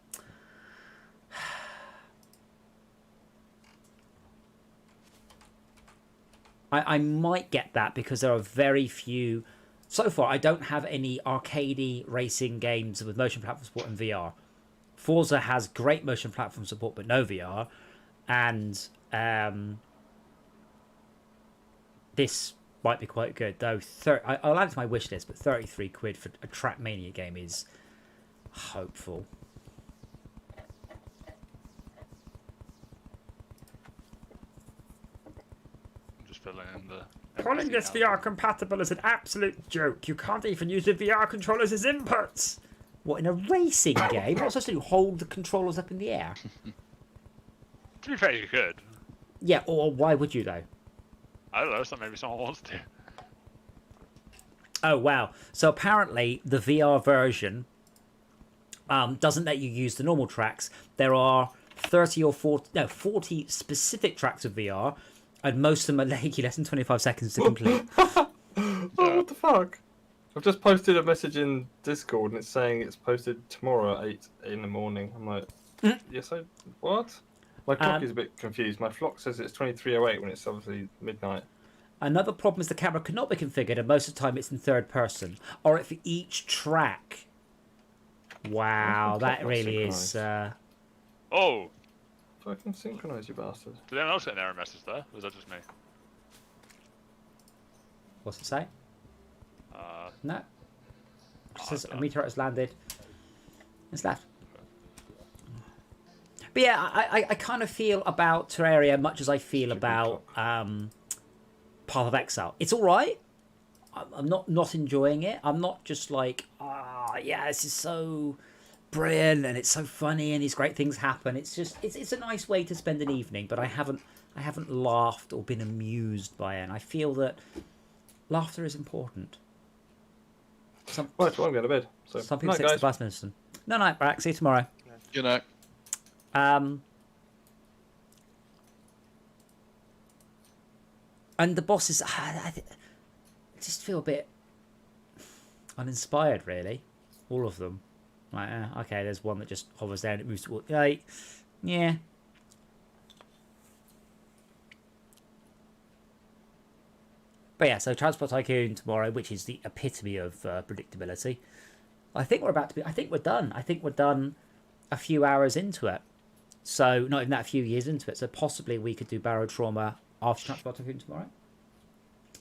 I might get that because there are very few... So far, I don't have any arcadey racing games with motion platform support in VR. Forza has great motion platform support, but no VR. And this might be quite good, though. I'll add it to my wish list, but 33 quid for a Trackmania game is hopeful. Filling in the Calling this VR compatible is an absolute joke. You can't even use the VR controllers as inputs. What, in a racing game? What's supposed to do? Hold the controllers up in the air? To be fair, you could. Yeah, or why would you, though? I don't know, so maybe someone wants to. Oh, wow. So apparently the VR version doesn't let you use the normal tracks. There are 40 specific tracks of VR, and most of them are taking less than 25 seconds to complete. Oh, what the fuck? I've just posted a message in Discord and it's saying it's posted tomorrow at 8 in the morning. I'm like, yes, what? My clock is a bit confused. My flock says it's 23:08 when it's obviously midnight. Another problem is the camera cannot be configured, and most of the time it's in third person. Or if each track... Wow, that really is... Oh! Fucking synchronise, you bastard. Did anyone else get an error message there? Or was that just me? What's it say? No. It says a meteorite has landed. It's left. But yeah, I kind of feel about Terraria much as I feel about Path of Exile. It's alright. I'm not enjoying it. I'm not just like, yeah, this is so brilliant and it's so funny and these great things happen. It's just it's a nice way to spend an evening, but I haven't laughed or been amused by it. And I feel that laughter is important. Right, well, I'm going to bed. So, some people say guys. it's the best medicine. No, night, Brack. See you tomorrow. you know. And the bosses, I just feel a bit uninspired, really. All of them. Like, okay, there's one that just hovers down, it moves towards. Like, yeah. But yeah, so Transport Tycoon tomorrow, which is the epitome of predictability. I think we're about to be. I think we're done. I think we're done a few hours into it. So not even that, a few years into it. So possibly we could do Barrow Trauma after Transport Tycoon tomorrow.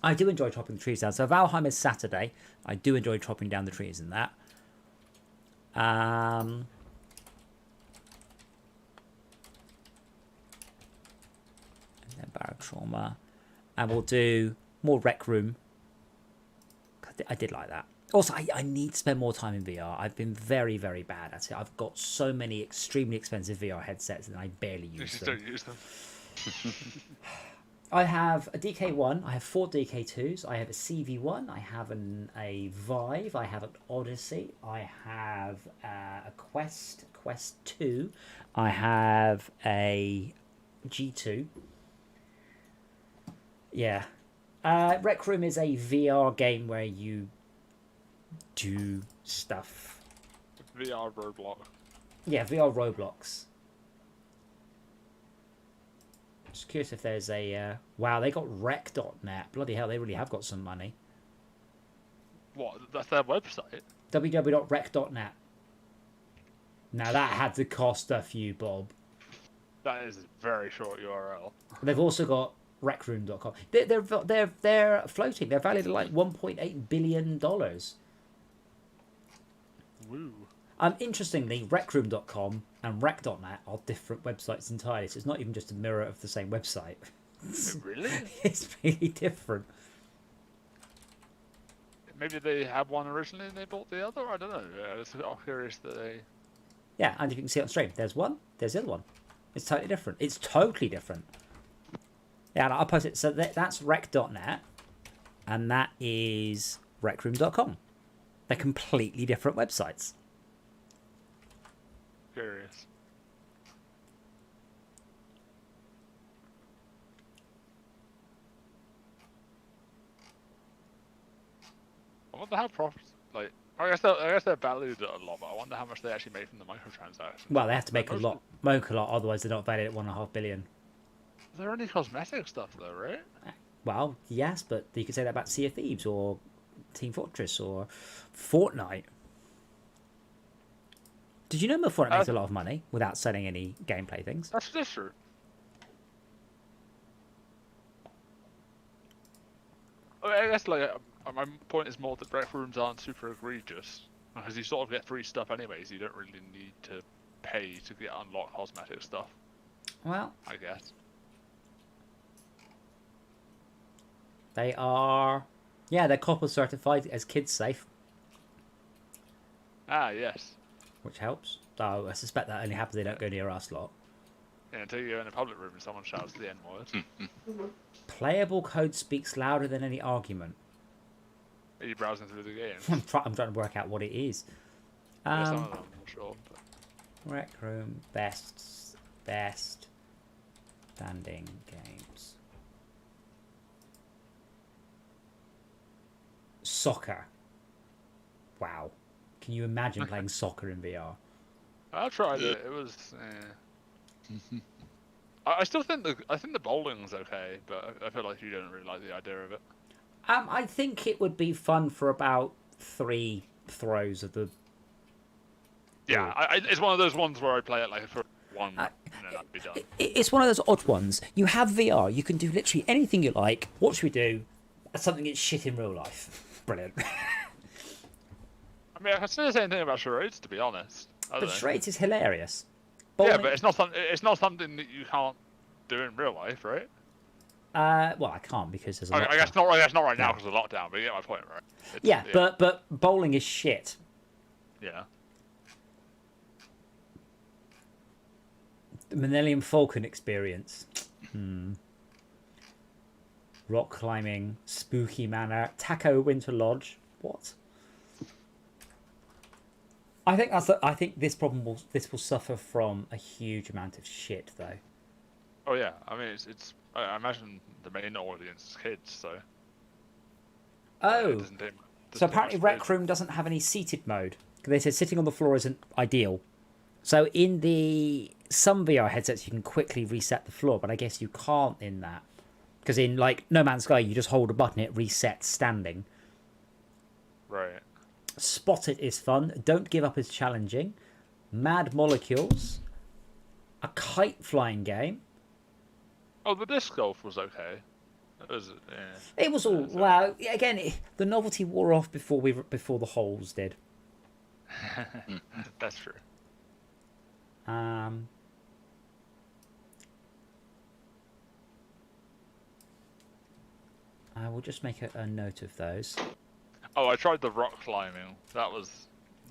I do enjoy chopping the trees down. So Valheim is Saturday. I do enjoy chopping down the trees in that. And then Barrack Trauma. And we'll do more Rec Room. I did like that. Also, I need to spend more time in VR. I've been very, very bad at it. I've got so many extremely expensive VR headsets and I barely use them. Don't use them. I have a DK1, I have 4 DK2s, I have a CV1, I have a Vive, I have an Odyssey, I have a Quest 2, I have a G2. Yeah. Rec Room is a VR game where you do stuff. VR Roblox. Yeah, VR Roblox. Just curious if there's a... wow, they got rec.net. Bloody hell, they really have got some money. What? That's their website? www.rec.net. Now that had to cost a few bob. That is a very short URL. They've also got recroom.com. They're floating. They're valued at like $1.8 billion. Woo. Interestingly, recroom.com and rec.net are different websites entirely. So it's not even just a mirror of the same website. Really? It's really different. Maybe they had one originally and they bought the other? I don't know. I'm curious that they... Yeah, and you can see it on stream. There's one, there's the other one. It's totally different. It's totally different. Yeah, and I'll post it. So that's rec.net and that is recroom.com. They're completely different websites. Curious. I wonder how profits... Like, I guess they're valued at a lot, but I wonder how much they actually made from the microtransactions. Well, they have to make a lot, otherwise they're not valued at $1.5 billion. They're only cosmetic stuff, though, right? Well, yes, but you could say that about Sea of Thieves or Team Fortress or Fortnite. Did you know Fortnite makes a lot of money without selling any gameplay things? That's true. I guess, like, my point is more that rec rooms aren't super egregious. Because you sort of get free stuff anyways, you don't really need to pay to get unlock cosmetic stuff, Well, I guess. they are... Yeah, they're copper certified as kids safe, Ah, yes. which helps. Though I suspect that only happens if they don't go near us lot. Yeah, until you go in a public room and someone shouts the N-word. Playable code speaks louder than any argument. Are you browsing through the game? I'm trying to work out what it is. Yeah, some of them, I'm not sure. But... Rec Room best standing games. Soccer. Wow. Can you imagine playing soccer in VR? I tried it. It was. I still think the bowling's okay, but I feel like you don't really like the idea of it. I think it would be fun for about 3 throws of the... Yeah, it's one of those ones where I play it like for one, and then that'd be done. It's one of those odd ones. You have VR, you can do literally anything you like. What should we do? Something that's shit in real life. Brilliant. I mean, I can say the same thing about charades, to be honest. But charades is hilarious. Yeah, but it's not something that you can't do in real life, right? Well, I can't because there's a I guess not. I guess not right now because of lockdown. But you get my point, right? Yeah, but bowling is shit. Yeah. The Millennium Falcon experience. Rock climbing, spooky manor, Taco Winter Lodge. What? I think this will suffer from a huge amount of shit though. Oh yeah, I mean it's I imagine the main audience is kids, so. Oh. So apparently Rec Room doesn't have any seated mode. They said sitting on the floor isn't ideal. So in some VR headsets you can quickly reset the floor, but I guess you can't in that. Because in like No Man's Sky you just hold a button, it resets standing. Right. Spot It is fun. Don't Give Up is challenging. Mad Molecules. A kite flying game. Oh, the disc golf was okay. It was all wow. Again, the novelty wore off before the holes did. That's true. I will just make a note of those. Oh, I tried the rock climbing. That was,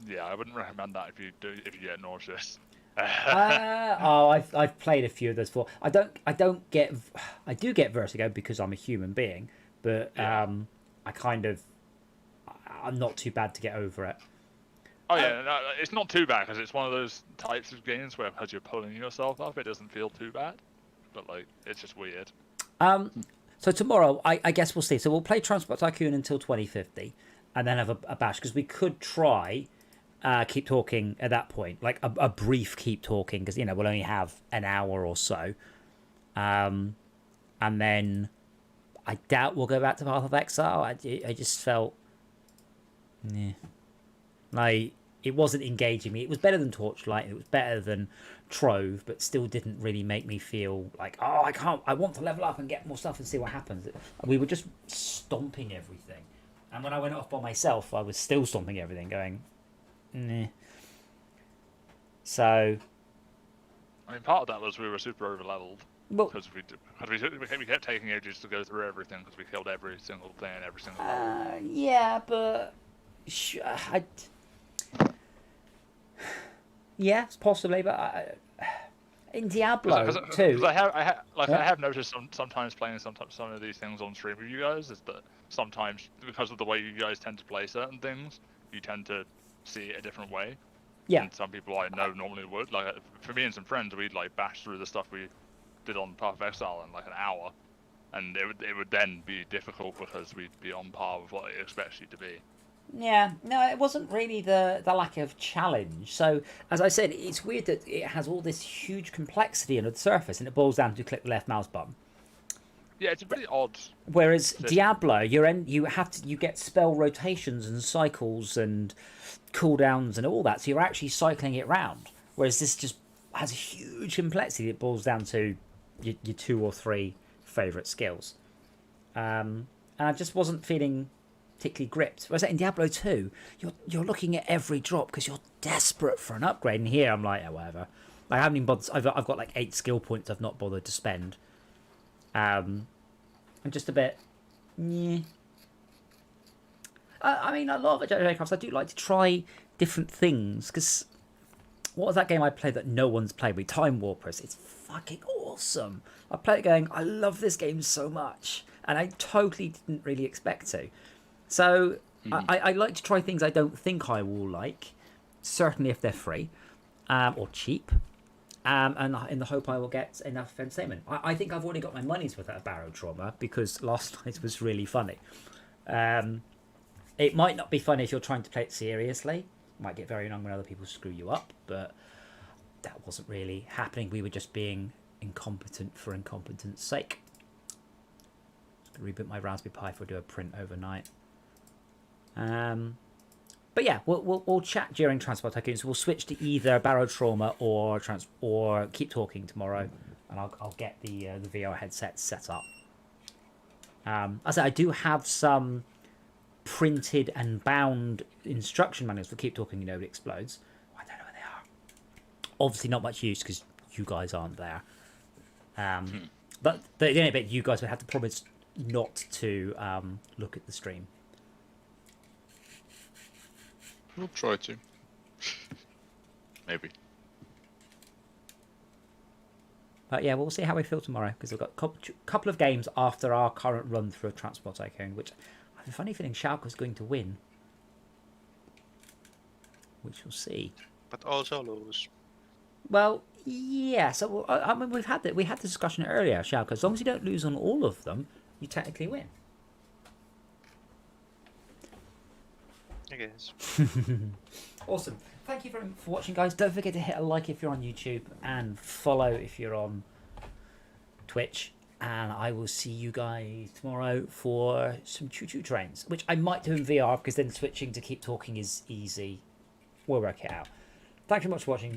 yeah, I wouldn't recommend that if you get nauseous. I've played a few of those before. I do get vertigo because I'm a human being, but I'm not too bad to get over it. Oh yeah, no, it's not too bad because it's one of those types of games where because you're pulling yourself up, it doesn't feel too bad. But like, it's just weird. So tomorrow, I guess we'll see. So we'll play Transport Tycoon until 2050, and then have a bash because we could try keep talking at that point, like a brief keep talking, because we'll only have an hour or so, and then I doubt we'll go back to Path of Exile. I just felt, like it wasn't engaging me. It was better than Torchlight. It was better than Trove, but still didn't really make me feel like, I want to level up and get more stuff and see what happens. We were just stomping everything, and when I went off by myself, I was still stomping everything, going, nah. So, I mean, part of that was we were super over leveled because we kept taking ages to go through everything because we killed every single thing and every single level. Yeah, but yes, possibly, but in Diablo too. I have noticed sometimes playing some of these things on stream with you guys is that sometimes because of the way you guys tend to play certain things, you tend to see it a different way. Yeah. And some people I know normally would. Like for me and some friends, we'd like bash through the stuff we did on Path of Exile in like an hour, and it would then be difficult because we'd be on par with what it expects you to be. Yeah, no, it wasn't really the lack of challenge. So, as I said, it's weird that it has all this huge complexity under the surface, and it boils down to click the left mouse button. Yeah, it's a really odd. Whereas system. Diablo, you get spell rotations and cycles and cooldowns and all that, so you're actually cycling it round. Whereas this just has a huge complexity that boils down to your 2 or 3 favourite skills. And I just wasn't feeling particularly gripped. Whereas in Diablo 2, you're looking at every drop because you're desperate for an upgrade. And here I'm like, whatever. I haven't even bothered. I've got like 8 skill points I've not bothered to spend. I'm just a bit, I mean, a lot of JRPGs, I do like to try different things, because what was that game I played that no one's played with? Time Warpers. It's fucking awesome. I played it going, I love this game so much, and I totally didn't really expect to. So I like to try things I don't think I will like, certainly if they're free or cheap. And in the hope I will get enough entertainment. I think I've already got my money's worth out of Barrow Trauma because last night was really funny. It might not be fun if you're trying to play it seriously. It might get very annoying when other people screw you up, but that wasn't really happening. We were just being incompetent for incompetence sake. Just gonna reboot my Raspberry Pi if I do a print overnight. But yeah, we'll chat during Transport Tycoon. So we'll switch to either Barrow Trauma or Keep Talking tomorrow, and I'll get the VR headset set up. As I said, I do have some printed and bound instruction manuals for Keep Talking and Nobody Explodes. I don't know where they are. Obviously not much use because you guys aren't there. But the only bit you guys would have to promise not to look at the stream. We'll try to. Maybe. But yeah, we'll see how we feel tomorrow, because we've got a couple of games after our current run through of Transport Tycoon, which I have a funny feeling Schalke's going to win. Which we'll see. But also lose. Well, yeah. So I mean, we had the discussion earlier, Schalke. As long as you don't lose on all of them, you technically win. I guess. Awesome. Thank you very much for watching, guys. Don't forget to hit a like if you're on YouTube and follow if you're on Twitch. And I will see you guys tomorrow for some choo-choo trains, which I might do in VR because then switching to Keep Talking is easy. We'll work it out. Thank you very much for watching.